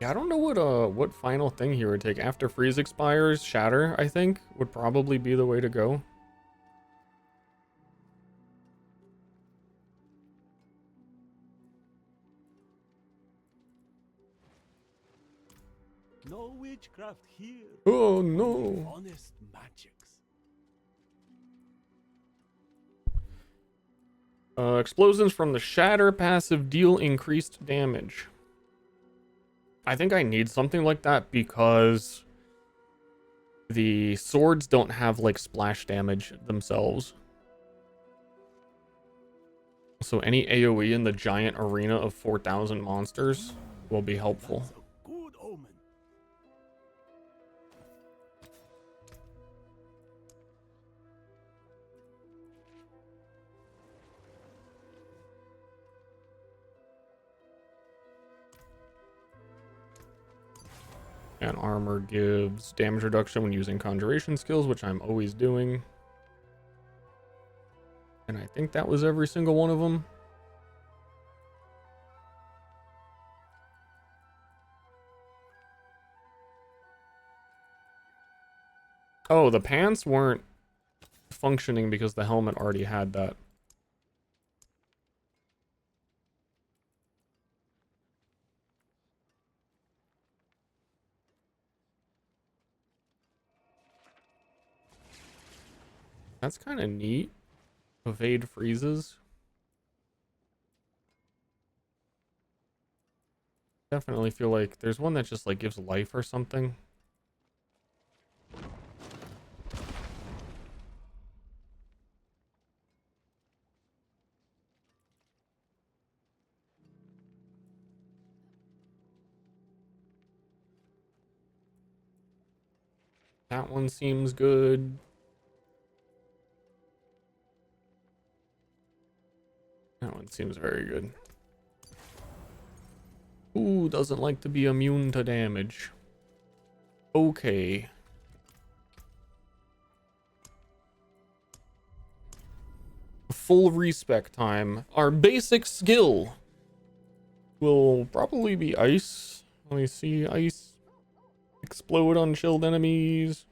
A: Yeah, I don't know what final thing here would take. After freeze expires, shatter, I think, would probably be the way to go.
D: No witchcraft here.
A: Oh
D: Only
A: no.
D: honest magics.
A: Explosions from the shatter passive deal increased damage. I think I need something like that because the swords don't have like splash damage themselves. So any AoE in the giant arena of 4,000 monsters will be helpful.
D: That's a good omen.
A: And armor gives damage reduction when using conjuration skills, which I'm always doing. And I think that was every single one of them. Oh, the pants weren't functioning because the helmet already had that. That's kind of neat. Evade freezes. Definitely feel like there's one that just like gives life or something. That one seems good. That one seems very good. Ooh, doesn't like to be immune to damage. Okay. Full respec time. Our basic skill will probably be ice. Let me see. Ice. Explode on chilled enemies.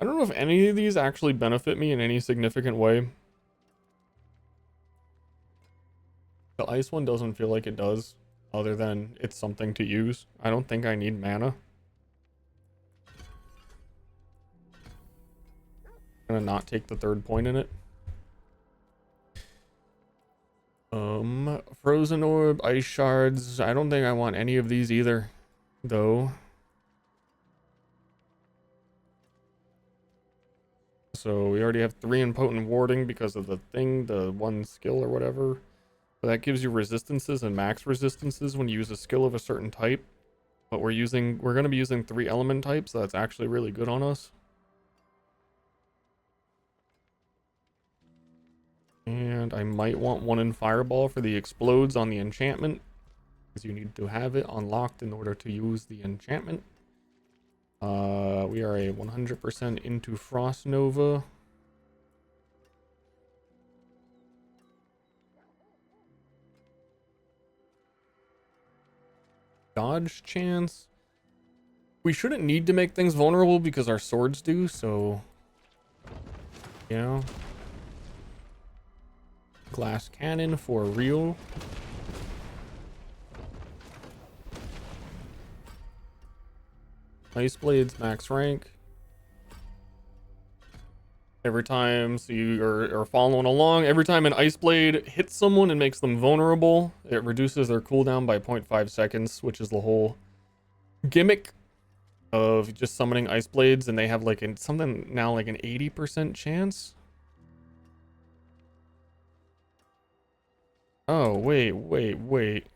A: I don't know if any of these actually benefit me in any significant way. The ice one doesn't feel like it does, other than it's something to use. I don't think I need mana. I'm gonna not take the third point in it. Frozen orb, ice shards. I don't think I want any of these either, though. So we already have 3 in potent warding because of the thing, the one skill or whatever. But that gives you resistances and max resistances when you use a skill of a certain type. But we're gonna be using 3 element types, so that's actually really good on us. And I might want 1 in fireball for the explodes on the enchantment, because you need to have it unlocked in order to use the enchantment. We are a 100% into Frost Nova. Dodge chance. We shouldn't need to make things vulnerable because our swords do, so... You know. Glass cannon for real. Ice blades max rank. Every time, so you are following along, every time an ice blade hits someone and makes them vulnerable, it reduces their cooldown by 0.5 seconds, which is the whole gimmick of just summoning ice blades, and they have like something now like an 80% chance. Oh, wait.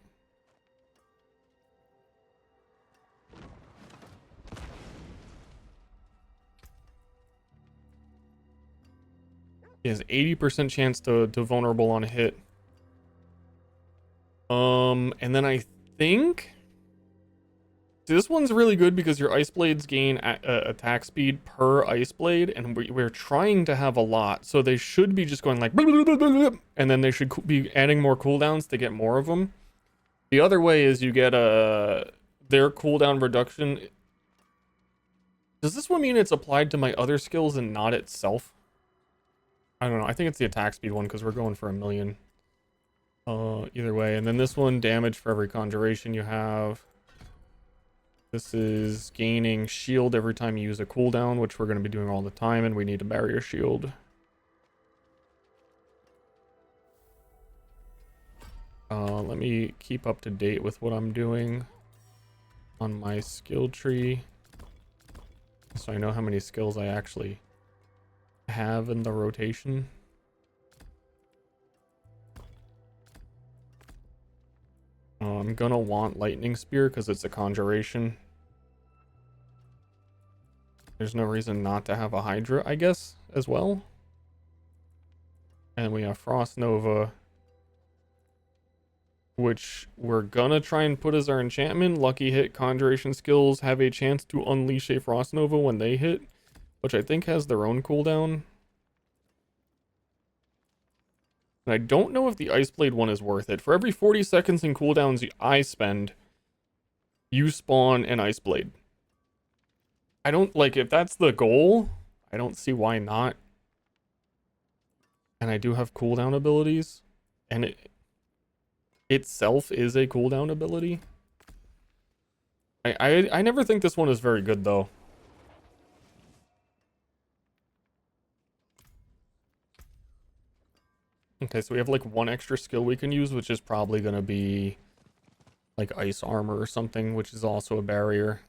A: He has 80% chance to vulnerable on a hit. And then I think... See, this one's really good because your ice blades gain attack speed per ice blade, and we're trying to have a lot, so they should be just going like... And then they should be adding more cooldowns to get more of them. The other way is you get their cooldown reduction. Does this one mean it's applied to my other skills and not itself? I don't know. I think it's the attack speed one because we're going for 1,000,000. Either way. And then this one, damage for every conjuration you have. This is gaining shield every time you use a cooldown, which we're going to be doing all the time, and we need a barrier shield. Let me keep up to date with what I'm doing on my skill tree, so I know how many skills I actually have in the rotation. I'm gonna want lightning spear because it's a conjuration. There's no reason not to have a hydra, I guess, as well. And we have Frost Nova, which we're gonna try and put as our enchantment. Lucky hit conjuration skills have a chance to unleash a Frost Nova when they hit, which I think has their own cooldown. And I don't know if the Ice Blade one is worth it. For every 40 seconds in cooldowns I spend, you spawn an Ice Blade. I don't, like, if that's the goal, I don't see why not. And I do have cooldown abilities, and it itself is a cooldown ability. I never think this one is very good, though. Okay, so we have like 1 extra skill we can use, which is probably going to be like ice armor or something, which is also a barrier.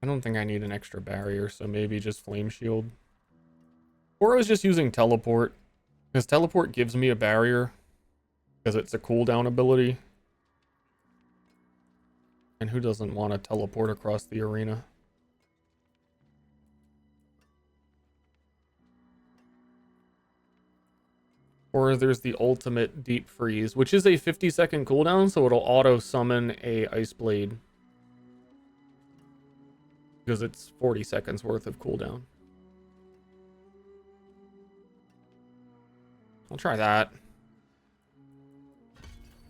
A: I don't think I need an extra barrier, so maybe just flame shield. Or I was just using teleport, because teleport gives me a barrier, because it's a cooldown ability. And who doesn't want to teleport across the arena? Or there's the ultimate deep freeze, which is a 50-second cooldown, so it'll auto summon a ice blade. Because it's 40 seconds worth of cooldown. I'll try that.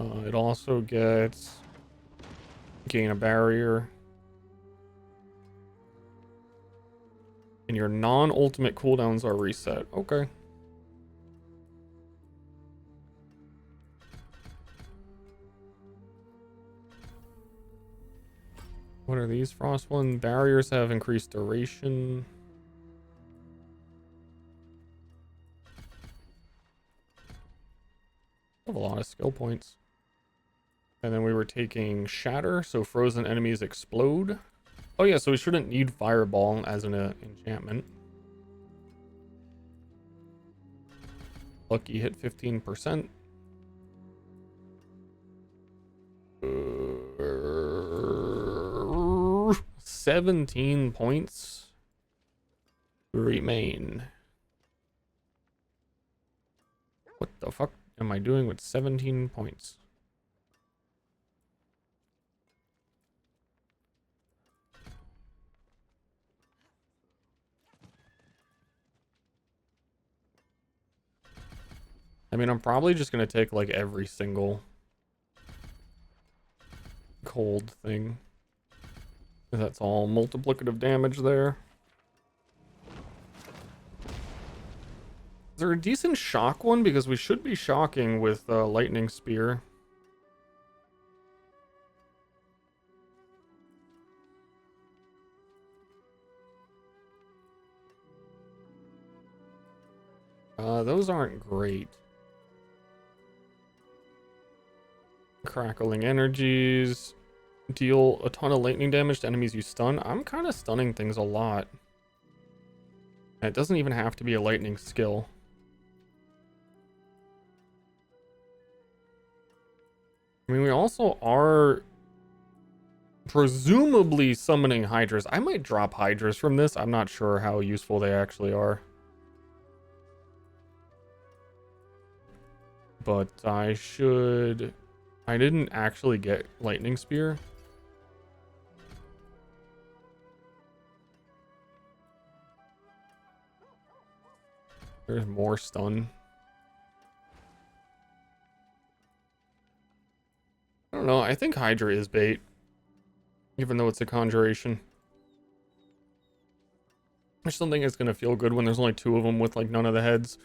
A: It also gets gain a barrier. and your non-ultimate cooldowns are reset. Okay. What are these frost one? Barriers have increased duration. Have a lot of skill points. And then we were taking shatter, so frozen enemies explode. Oh yeah, so we shouldn't need fireball as an enchantment. Lucky hit 15%. 17 points remain. What the fuck am I doing with 17 points? I mean, I'm probably just gonna take like every single cold thing. That's all multiplicative damage there. Is there a decent shock one? Because we should be shocking with lightning spear. Those aren't great. Crackling energies. Deal a ton of lightning damage to enemies you stun. I'm kind of stunning things a lot. And it doesn't even have to be a lightning skill. I mean, we also are presumably summoning hydras. I might drop hydras from this. I'm not sure how useful they actually are. But I should... I didn't actually get lightning spear. There's more stun. I don't know. I think Hydra is bait. Even though it's a conjuration. I just don't think it's going to feel good when there's only 2 of them with like none of the heads.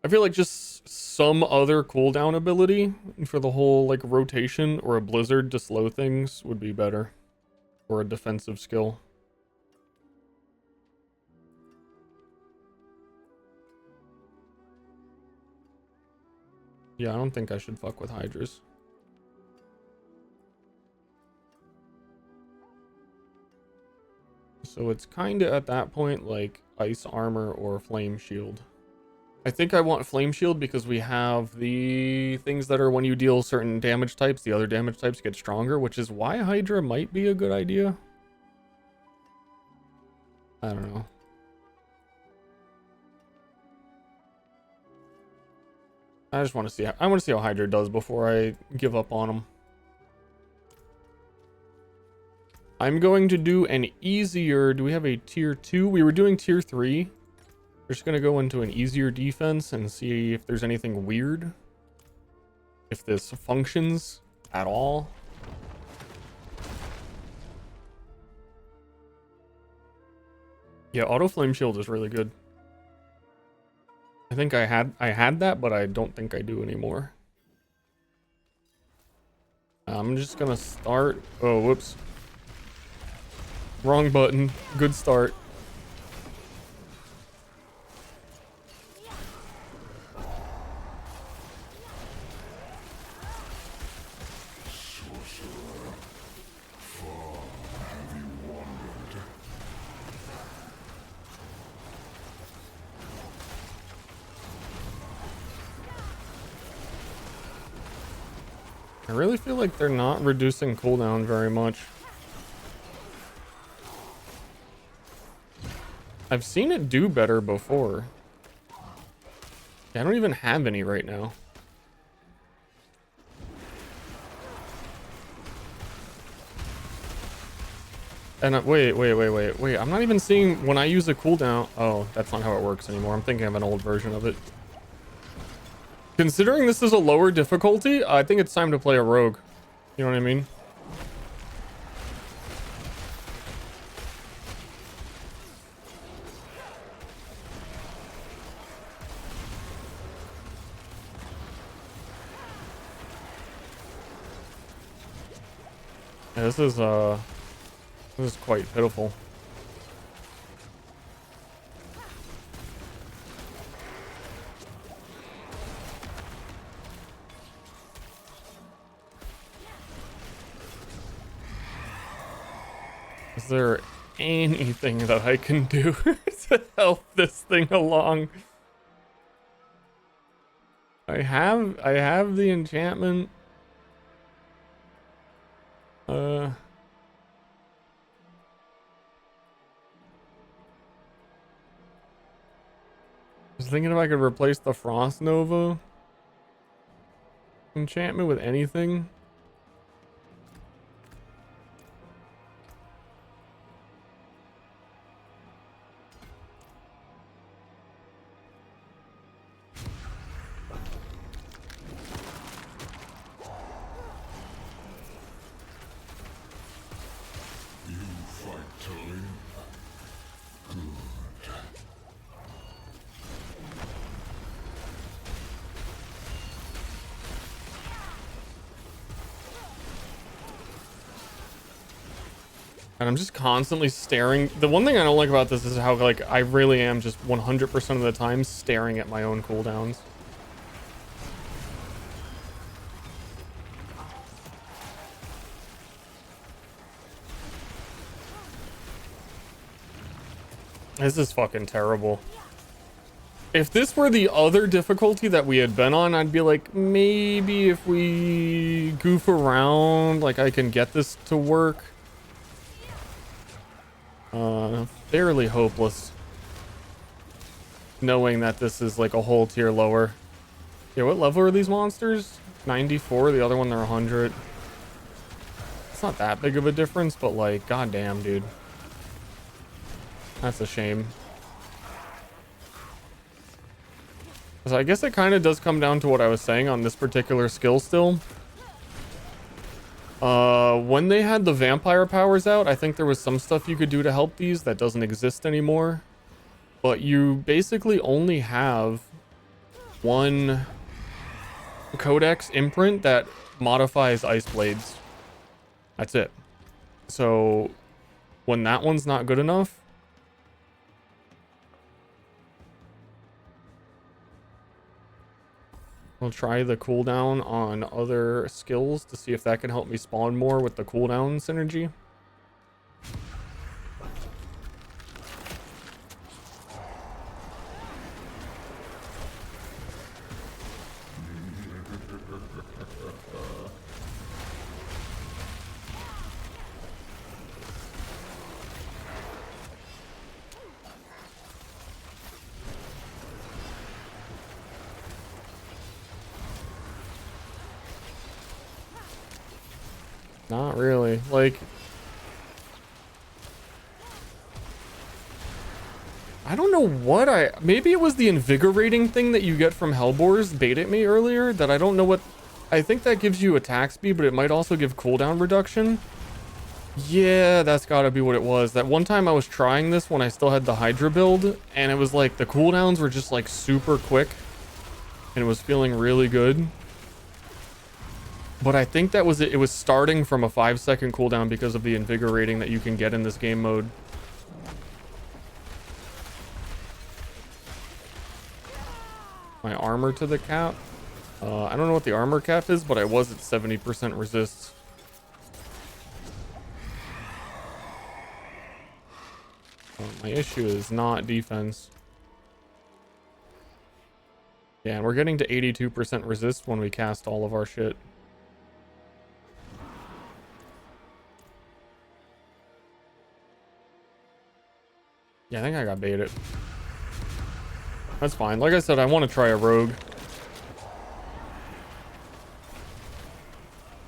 A: I feel like just some other cooldown ability for the whole like rotation or a blizzard to slow things would be better. Or a defensive skill. Yeah, I don't think I should fuck with hydras. So it's kind of at that point like ice armor or flame shield. I think I want flame shield because we have the things that are when you deal certain damage types, the other damage types get stronger, which is why Hydra might be a good idea. I don't know. I just want to see. I want to see how Hydra does before I give up on him. I'm going to do an easier. Do we have a tier 2? We were doing tier 3. We're just gonna go into an easier defense and see if there's anything weird. If this functions at all. Yeah, auto flame shield is really good. I think I had that, but I don't think I do anymore. I'm just gonna start. Oh, whoops. Wrong button. Good start. I really feel like they're not reducing cooldown very much. I've seen it do better before. Yeah, I don't even have any right now. And wait, I'm not even seeing when I use a cooldown. Oh, that's not how it works anymore. I'm thinking of an old version of it. Considering this is a lower difficulty, I think it's time to play a rogue. You know what I mean? Yeah, this is quite pitiful. Is there anything that I can do to help this thing along? I have the enchantment. I was thinking if I could replace the Frost Nova enchantment with anything. And I'm just constantly staring. The one thing I don't like about this is how, like, I really am just 100% of the time staring at my own cooldowns. This is fucking terrible. If this were the other difficulty that we had been on, I'd be like, maybe if we goof around, like, I can get this to work. Fairly hopeless. Knowing that this is like a whole tier lower. Yeah, what level are these monsters? 94, the other one they're 100. It's not that big of a difference, but like, goddamn, dude. That's a shame. So I guess it kind of does come down to what I was saying on this particular skill still. When they had the vampire powers out, I think there was some stuff you could do to help these that doesn't exist anymore. But you basically only have one codex imprint that modifies ice blades. That's it. So when that one's not good enough, I'll try the cooldown on other skills to see if that can help me spawn more with the cooldown synergy. Not really. Like, I don't know what maybe it was the invigorating thing that you get from Hellboars baited me earlier that I don't know what. I think that gives you attack speed, but it might also give cooldown reduction. Yeah, that's gotta be what it was. That one time I was trying this when I still had the Hydra build, and it was like the cooldowns were just like super quick, and it was feeling really good. But I think that was it. It was starting from a 5-second cooldown because of the invigorating that you can get in this game mode. My armor to the cap. I don't know what the armor cap is, but I was at 70% resists. My issue is not defense. Yeah, and we're getting to 82% resist when we cast all of our shit. Yeah, I think I got baited. That's fine. Like I said, I want to try a rogue.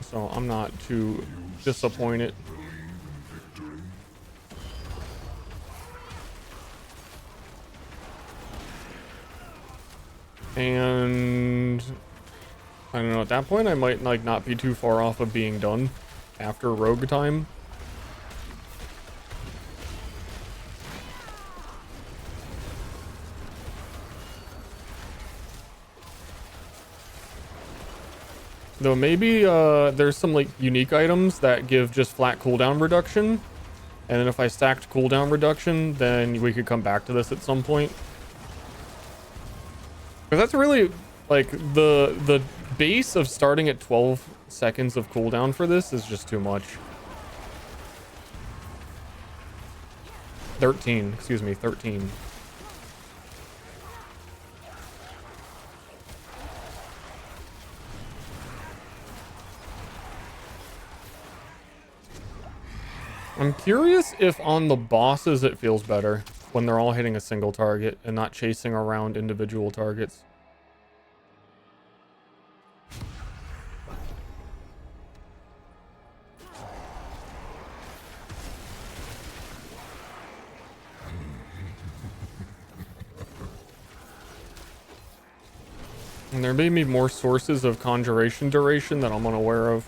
A: So I'm not too disappointed. And I don't know, at that point I might like not be too far off of being done after rogue time. Though maybe there's some like unique items that give just flat cooldown reduction. And then if I stacked cooldown reduction, then we could come back to this at some point. Because that's really like the base of starting at 12 seconds of cooldown for this is just too much. 13, excuse me, 13. I'm curious if on the bosses it feels better when they're all hitting a single target and not chasing around individual targets. And there may be more sources of conjuration duration that I'm unaware of.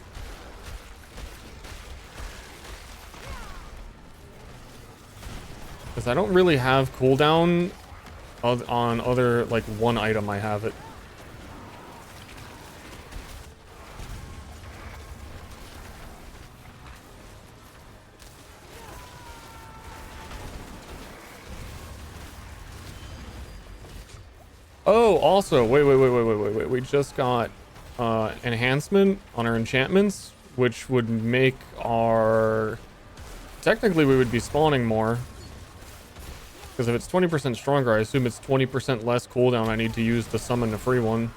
A: Because I don't really have cooldown on other, like, one item I have it. Oh, also, wait. We just got enhancement on our enchantments, which would make our... Technically, we would be spawning more. Because if it's 20% stronger, I assume it's 20% less cooldown I need to use to summon the free one.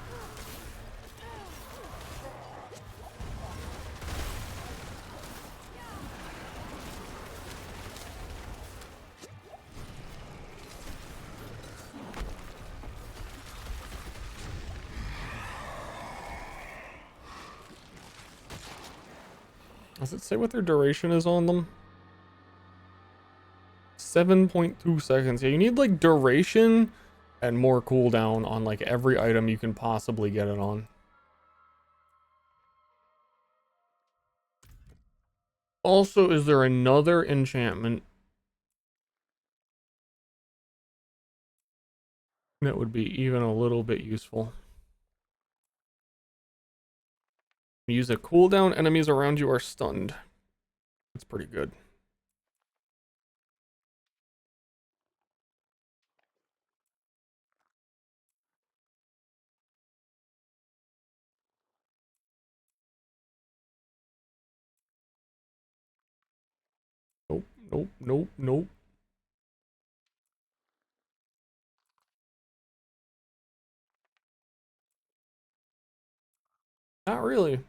A: Does it say what their duration is on them? 7.2 seconds. Yeah, you need like duration and more cooldown on like every item you can possibly get it on. Also, is there another enchantment that would be even a little bit useful? Use a cooldown, enemies around you are stunned. That's pretty good. Nope. Not really.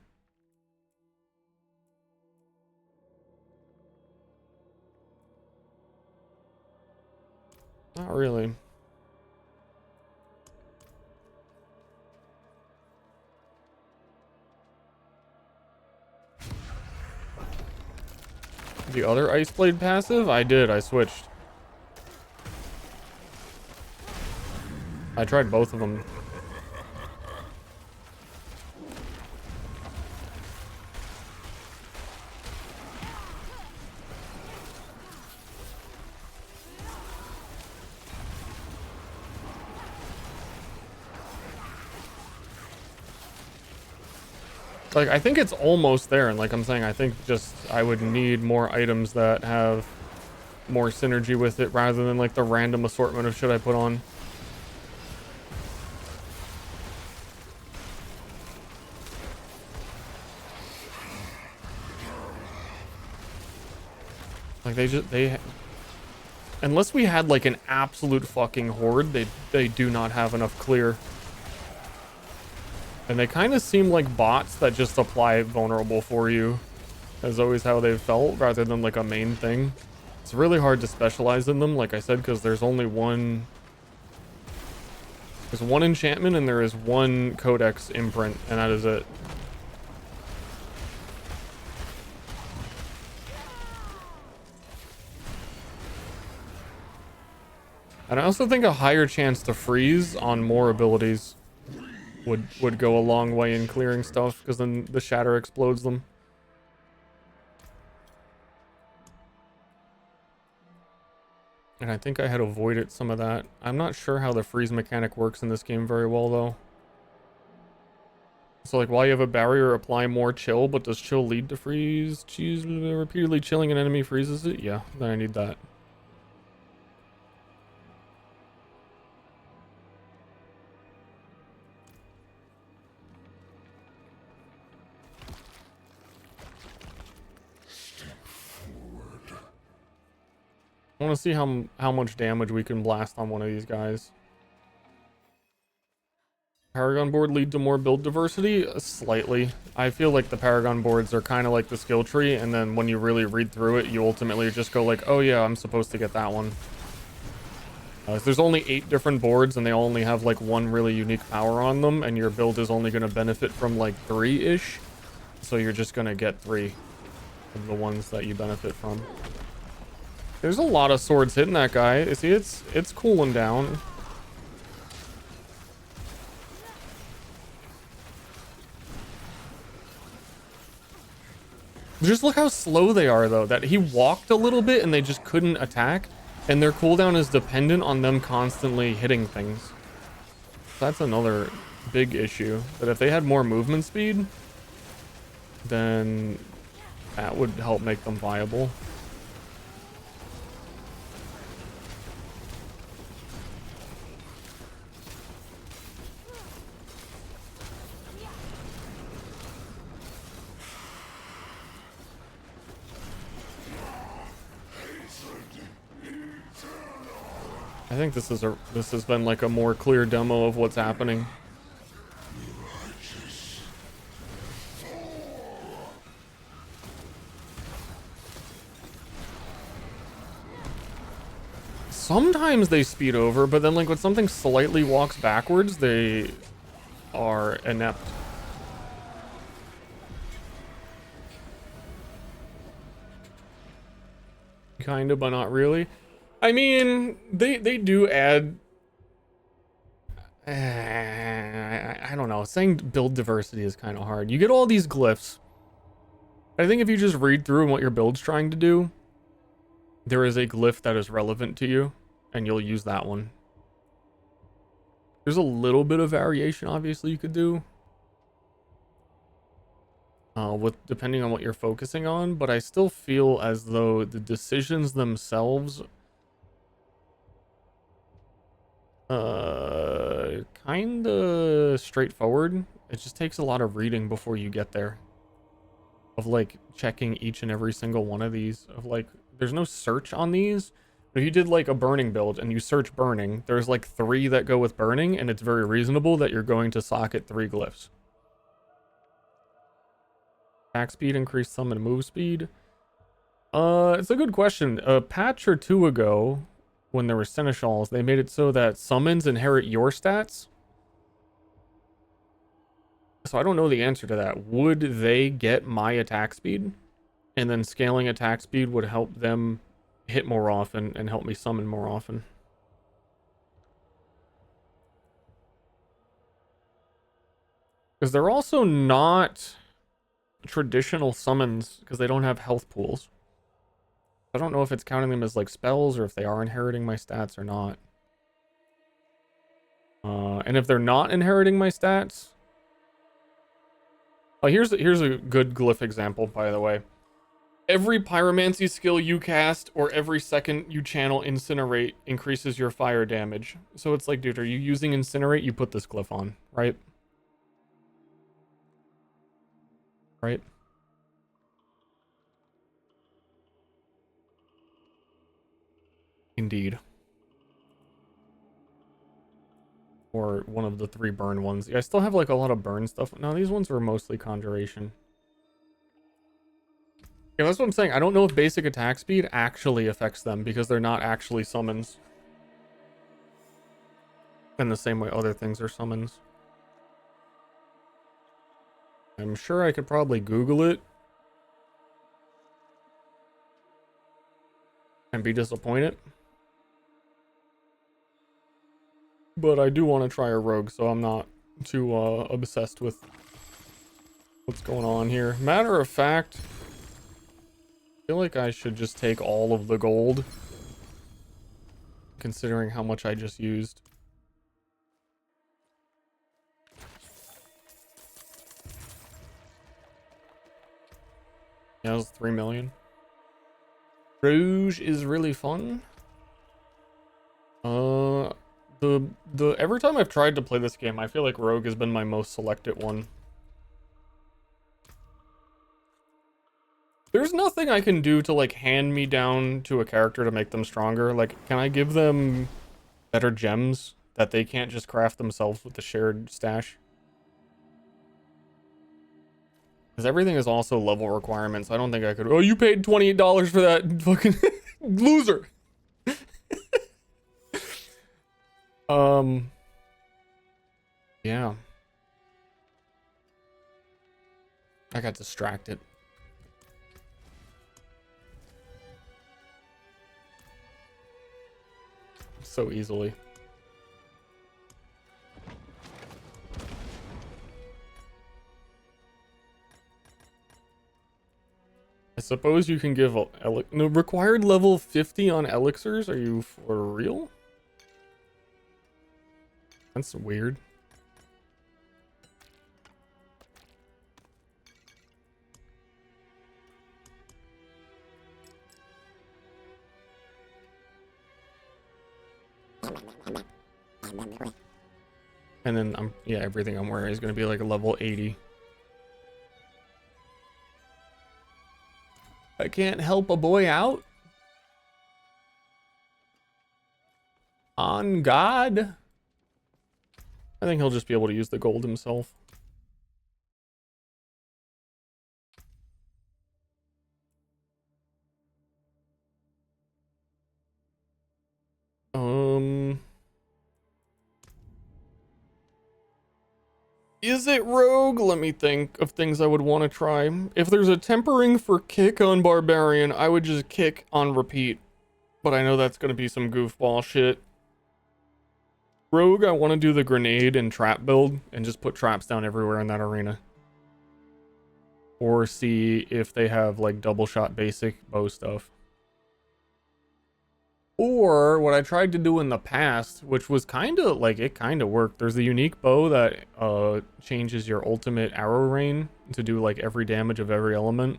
A: Not really. The other Ice Blade passive? I did, I switched. I tried both of them. Like, I think it's almost there, and like I'm saying, I think just I would need more items that have more synergy with it rather than like the random assortment of shit I put on. Like unless we had like an absolute fucking horde, they do not have enough clear. And they kind of seem like bots that just apply vulnerable for you. Is always how they've felt, rather than like a main thing. It's really hard to specialize in them, like I said, because there's only one... There's one enchantment and there is one codex imprint, and that is it. And I also think a higher chance to freeze on more abilities would go a long way in clearing stuff, because then the shatter explodes them. And I think I had avoided some of that. I'm not sure how the freeze mechanic works in this game very well, though. So like while you have a barrier, apply more chill, but does chill lead to freeze? Choose repeatedly chilling an enemy freezes it? Yeah, then I need that. I want to see how much damage we can blast on one of these guys. Paragon board lead to more build diversity? Slightly. I feel like the Paragon boards are kind of like the skill tree, and then when you really read through it, you ultimately just go like, oh yeah, I'm supposed to get that one. There's only 8 different boards, and they only have like one really unique power on them, and your build is only going to benefit from like 3-ish. So you're just going to get 3 of the ones that you benefit from. There's a lot of swords hitting that guy. See, it's cooling down. Just look how slow they are, though. That he walked a little bit and they just couldn't attack. And their cooldown is dependent on them constantly hitting things. That's another big issue. But if they had more movement speed, then that would help make them viable. I think this has been like a more clear demo of what's happening. Sometimes they speed over, but then like when something slightly walks backwards, they are inept. Kinda, but not really. I mean, they do add... I don't know. Saying build diversity is kind of hard. You get all these glyphs. I think if you just read through what your build's trying to do, there is a glyph that is relevant to you, and you'll use that one. There's a little bit of variation, obviously, you could do. With depending on what you're focusing on, but I still feel as though the decisions themselves kind of straightforward. It just takes a lot of reading before you get there, of like checking each and every single one of these, of like there's no search on these. But if you did like a burning build and you search burning, there's like 3 that go with burning, and it's very reasonable that you're going to socket 3 glyphs. Attack speed, increase summon move speed. It's a good question. A patch or 2 ago, when there were seneschals, they made it so that summons inherit your stats. So I don't know the answer to that. Would they get my attack speed? And then scaling attack speed would help them hit more often and help me summon more often. Because they're also not traditional summons because they don't have health pools. I don't know if it's counting them as like spells or if they are inheriting my stats or not. And if they're not inheriting my stats... Oh, here's a good glyph example, by the way. Every pyromancy skill you cast or every second you channel incinerate increases your fire damage. So it's like, dude, are you using incinerate? You put this glyph on, right? Right? Indeed. Or one of the 3 burn ones. Yeah, I still have like a lot of burn stuff. No, these ones were mostly conjuration. Yeah, that's what I'm saying. I don't know if basic attack speed actually affects them because they're not actually summons. In the same way other things are summons. I'm sure I could probably Google it and be disappointed. But I do want to try a rogue, so I'm not too obsessed with what's going on here. Matter of fact, I feel like I should just take all of the gold, considering how much I just used. That was 3 million. Rouge is really fun. The every time I've tried to play this game, I feel like Rogue has been my most selected one. There's nothing I can do to like hand me down to a character to make them stronger. Like, can I give them better gems that they can't just craft themselves with the shared stash? Because everything is also level requirements. I don't think I could. Oh, you paid $28 for that fucking loser. Yeah. I got distracted. So easily. I suppose you can give no, required level 50 on elixirs? Are you for real? That's weird. And then yeah, everything I'm wearing is gonna be like a level 80. I can't help a boy out. On God. I think he'll just be able to use the gold himself. Is it rogue? Let me think of things I would want to try. If there's a tempering for kick on barbarian, I would just kick on repeat. But I know that's going to be some goofball shit. Rogue, I want to do the grenade and trap build and just put traps down everywhere in that arena. Or see if they have like double shot basic bow stuff. Or what I tried to do in the past, which was kind of like, it kind of worked. There's a unique bow that changes your ultimate arrow rain to do like every damage of every element.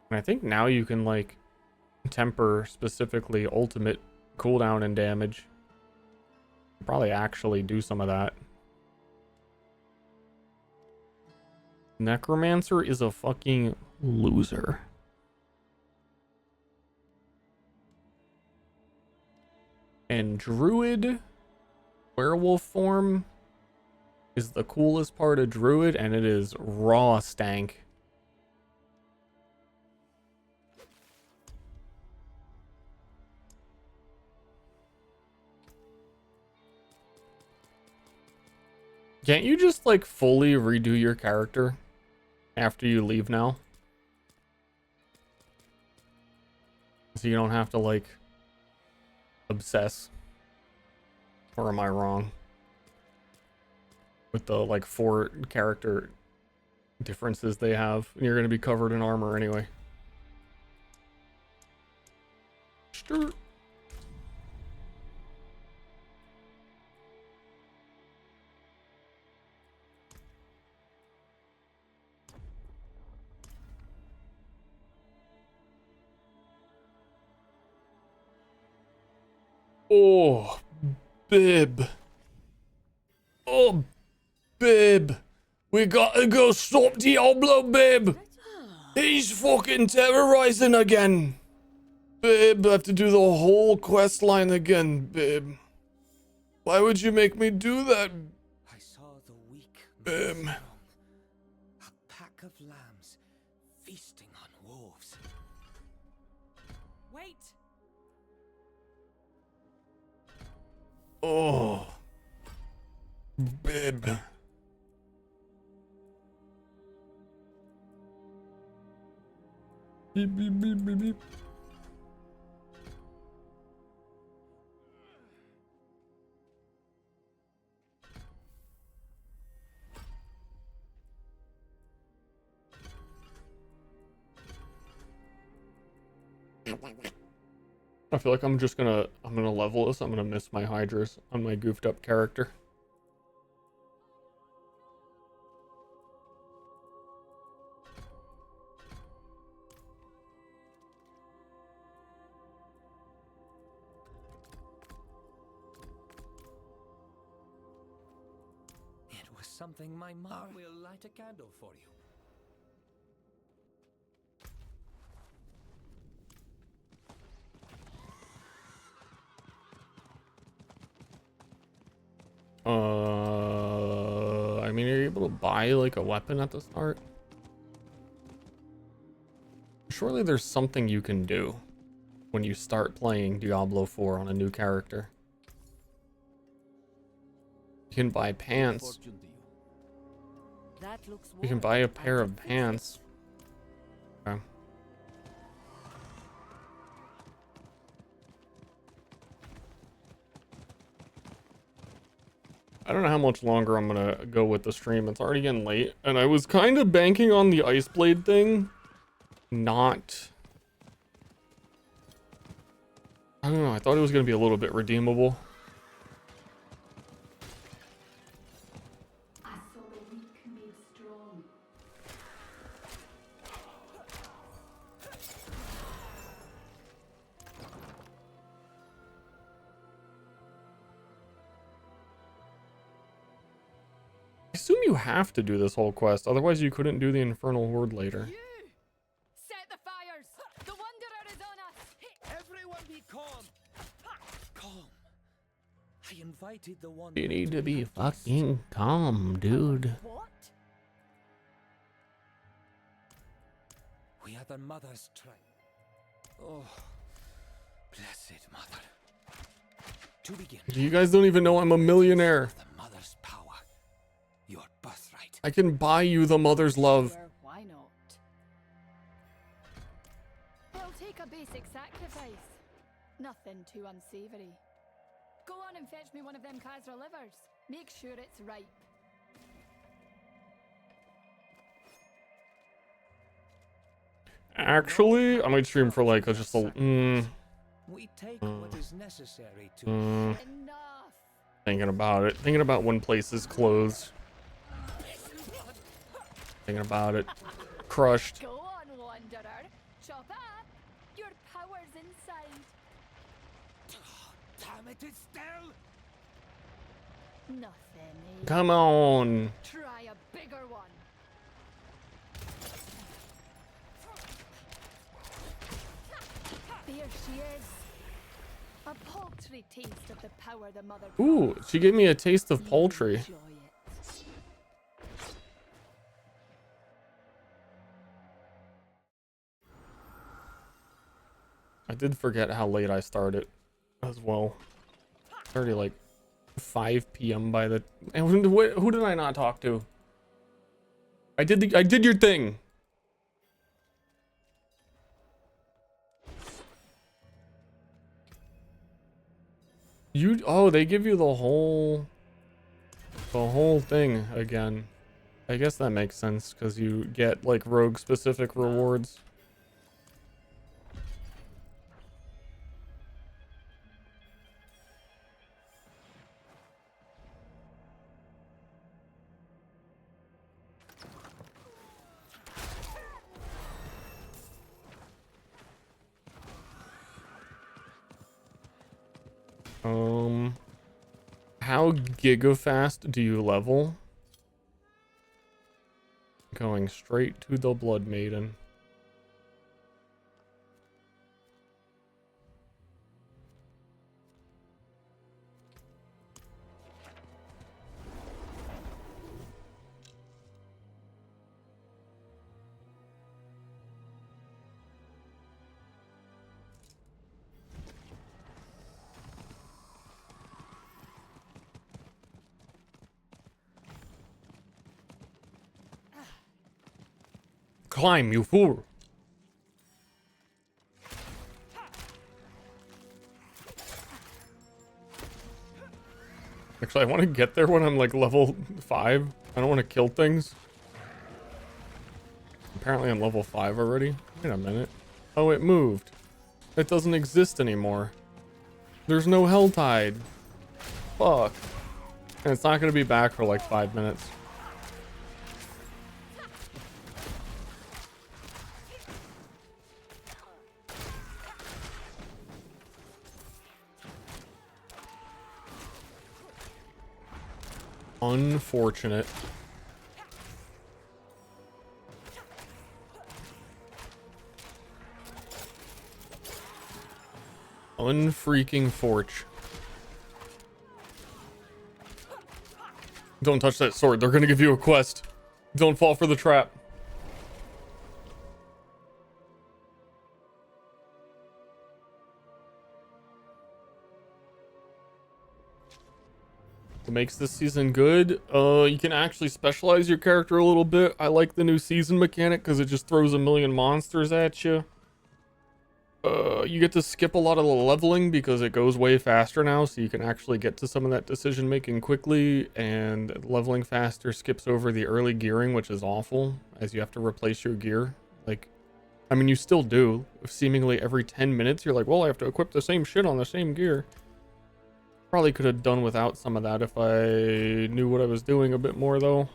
A: And I think now you can like temper specifically ultimate cooldown and damage. Probably actually do some of that. Necromancer is a fucking loser. And Druid werewolf form is the coolest part of Druid, and it is raw stank. Can't you just like fully redo your character after you leave now? So you don't have to like obsess. Or am I wrong? With the like 4 character differences they have. You're gonna be covered in armor anyway. Sure. Oh, Bib. Oh, Bib. We gotta go stop Diablo, Bib. He's fucking terrorizing again. Bib, I have to do the whole quest line again, Bib. Why would you make me do that,
E: I saw the weak
A: Bib?
E: a pack of lambs feasting on wolves.
B: Wait!
A: Oh, Bib. Beep, beep, beep, beep, beep. I feel like I'm gonna level this. I'm gonna miss my Hydras on my goofed up character.
E: something my mother will light a candle for you.
A: I mean, are you able to buy like a weapon at the start? Surely there's something you can do when you start playing Diablo 4 on a new character. You can buy pants.
B: That looks
A: You can buy a pair of pants. Okay. I don't know how much longer I'm gonna go with the stream. It's already getting late, and I was kind of banking on the ice blade thing. Not. I don't know. I thought it was gonna be a little bit redeemable.
F: I saw the weak made strong.
A: I assume you have to do this whole quest, otherwise you couldn't do the Infernal Horde later.
G: You! Set the fires! The Wanderer is on us!
E: Everyone be calm. Calm. I invited the one.
A: You need to be fucking calm, dude.
G: What?
E: We are the mother's tribe. Oh, blessed mother. To begin.
A: You guys don't even know I'm a millionaire.
E: The mother's power. Your birthright.
A: I can buy you the mother's love.
G: Sure, why not? It'll take a basic sacrifice. Nothing too unsavory. Go on and fetch me one of them Khazra livers. Make sure it's ripe.
A: Actually, I might stream for like just a
E: We take what is necessary to
G: Enough!
A: thinking about it. Thinking about when places close. Thinking about it. Crushed.
G: Go on, Wanderer. Chop up! Your power's inside.
E: Damn it, it's still.
G: Nothing, eh?
A: Come on.
G: Try a bigger one. There she is. A paltry taste of the power the mother.
A: Ooh, she gave me a taste of poultry.
G: Enjoy it.
A: I did forget how late I started as well. It's already like 5 p.m. by the. And who did I not talk to? I did your thing. Oh, they give you the whole thing again. I guess that makes sense because you get like rogue specific rewards. How gigafast do you level? Going straight to the Blood Maiden. Climb, you fool! Actually, I want to get there when I'm like level 5. I don't want to kill things. Apparently I'm level 5 already. Wait a minute. Oh, it moved. It doesn't exist anymore. There's no Helltide. Fuck. And it's not going to be back for like 5 minutes. Unfortunate. Unfreaking forch. Don't touch that sword. They're gonna give you a quest. Don't fall for the trap. What makes this season good? You can actually specialize your character a little bit. I like the new season mechanic because it just throws a million monsters at you. You get to skip a lot of the leveling because it goes way faster now, so you can actually get to some of that decision making quickly, and leveling faster skips over the early gearing, which is awful, as you have to replace your gear. Like, I mean, you still do. Seemingly every 10 minutes, you're like, well, I have to equip the same shit on the same gear. Probably could have done without some of that if I knew what I was doing a bit more, though.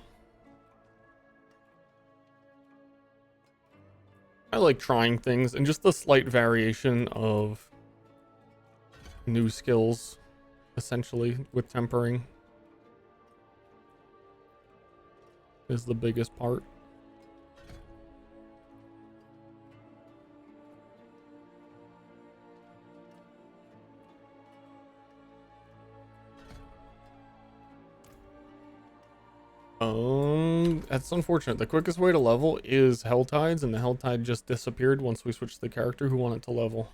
A: I like trying things, and just the slight variation of new skills, essentially, with tempering is the biggest part. That's unfortunate. The quickest way to level is Hell Tides, and the Hell Tide just disappeared once we switched the character who wanted to level.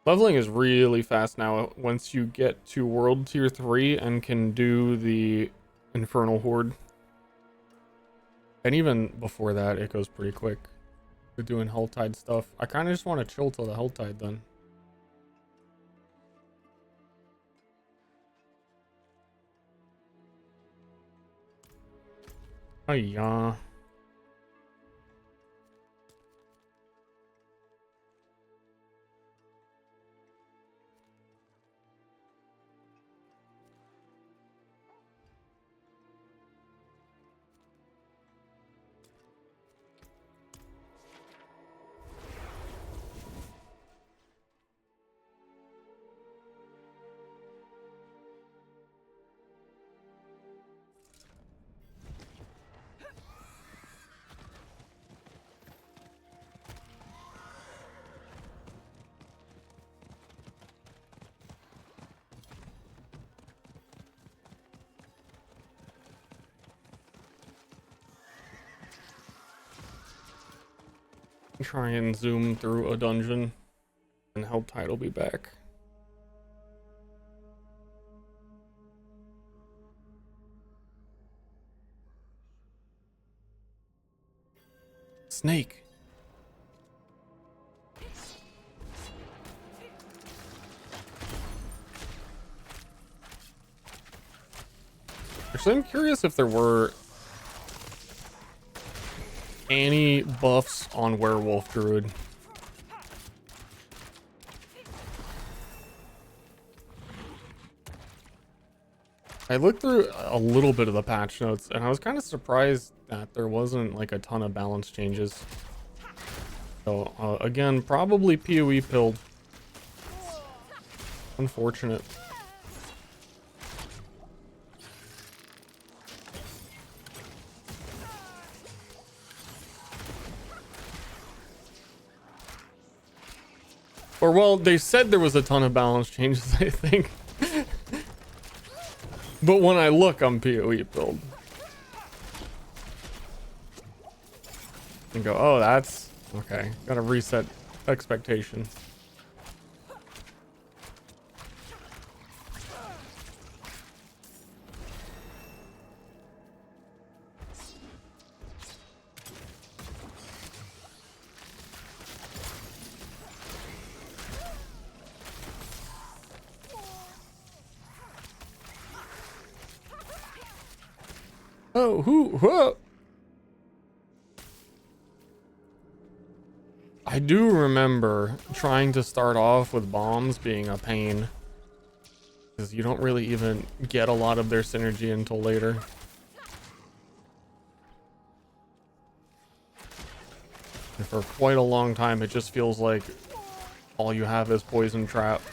A: Leveling is really fast now once you get to World Tier 3 and can do the Infernal Horde. And even before that, it goes pretty quick. We're doing Hell Tide stuff. I kind of just want to chill till the Hell Tide then. Oh yeah. Try and zoom through a dungeon, and Hell Tide will be back. Snake. Actually, I'm curious if there were any buffs on Werewolf Druid. I looked through a little bit of the patch notes, and I was kind of surprised that there wasn't like a ton of balance changes. So again, probably PoE pilled. Unfortunate. Or, well, they said there was a ton of balance changes, I think. But when I look, I'm PoE build. And go, oh, that's... Okay, gotta reset expectations. Oh, whoa. I do remember trying to start off with bombs being a pain, because you don't really even get a lot of their synergy until later. And for quite a long time, it just feels like all you have is poison trap.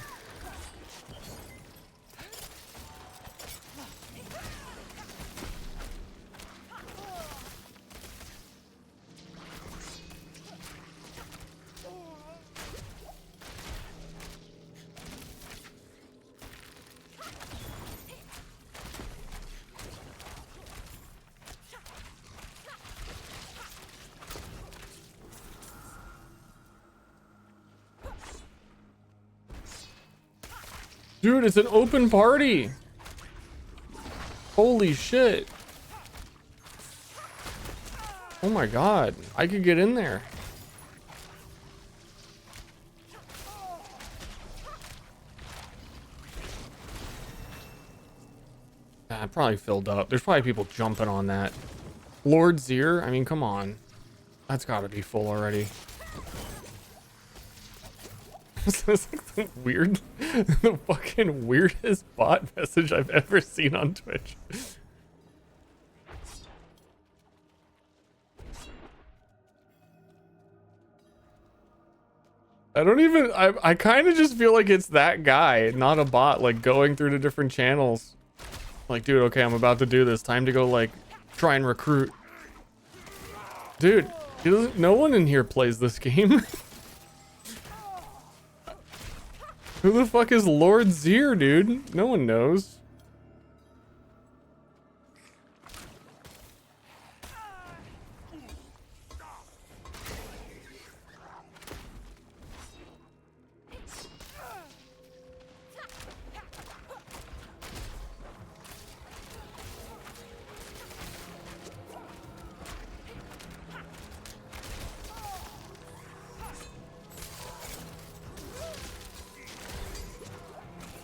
A: Dude, it's an open party. Holy shit. Oh my god, I could get in there. Ah, probably filled up. There's probably people jumping on that. Lord Zier? I mean, come on. That's gotta be full already. This is like the fucking weirdest bot message I've ever seen on Twitch. I kind of just feel like it's that guy, not a bot, like going through the different channels. Like, dude, okay, I'm about to do this. Time to go, like, try and recruit. Dude, no one in here plays this game. Who the fuck is Lord Zier, dude? No one knows.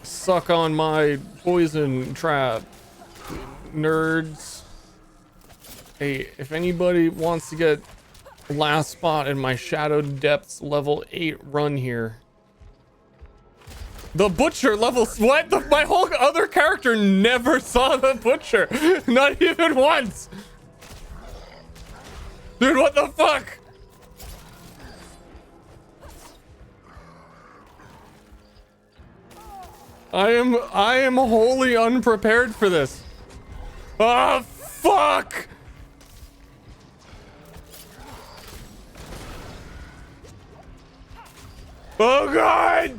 A: Suck on my poison trap, nerds. Hey, if anybody wants to get last spot in my Shadow Depths level 8 run here. The Butcher level, what? My whole other character never saw the Butcher. Not even once. Dude, what the fuck? I am wholly unprepared for this. Ah, fuck! Oh god!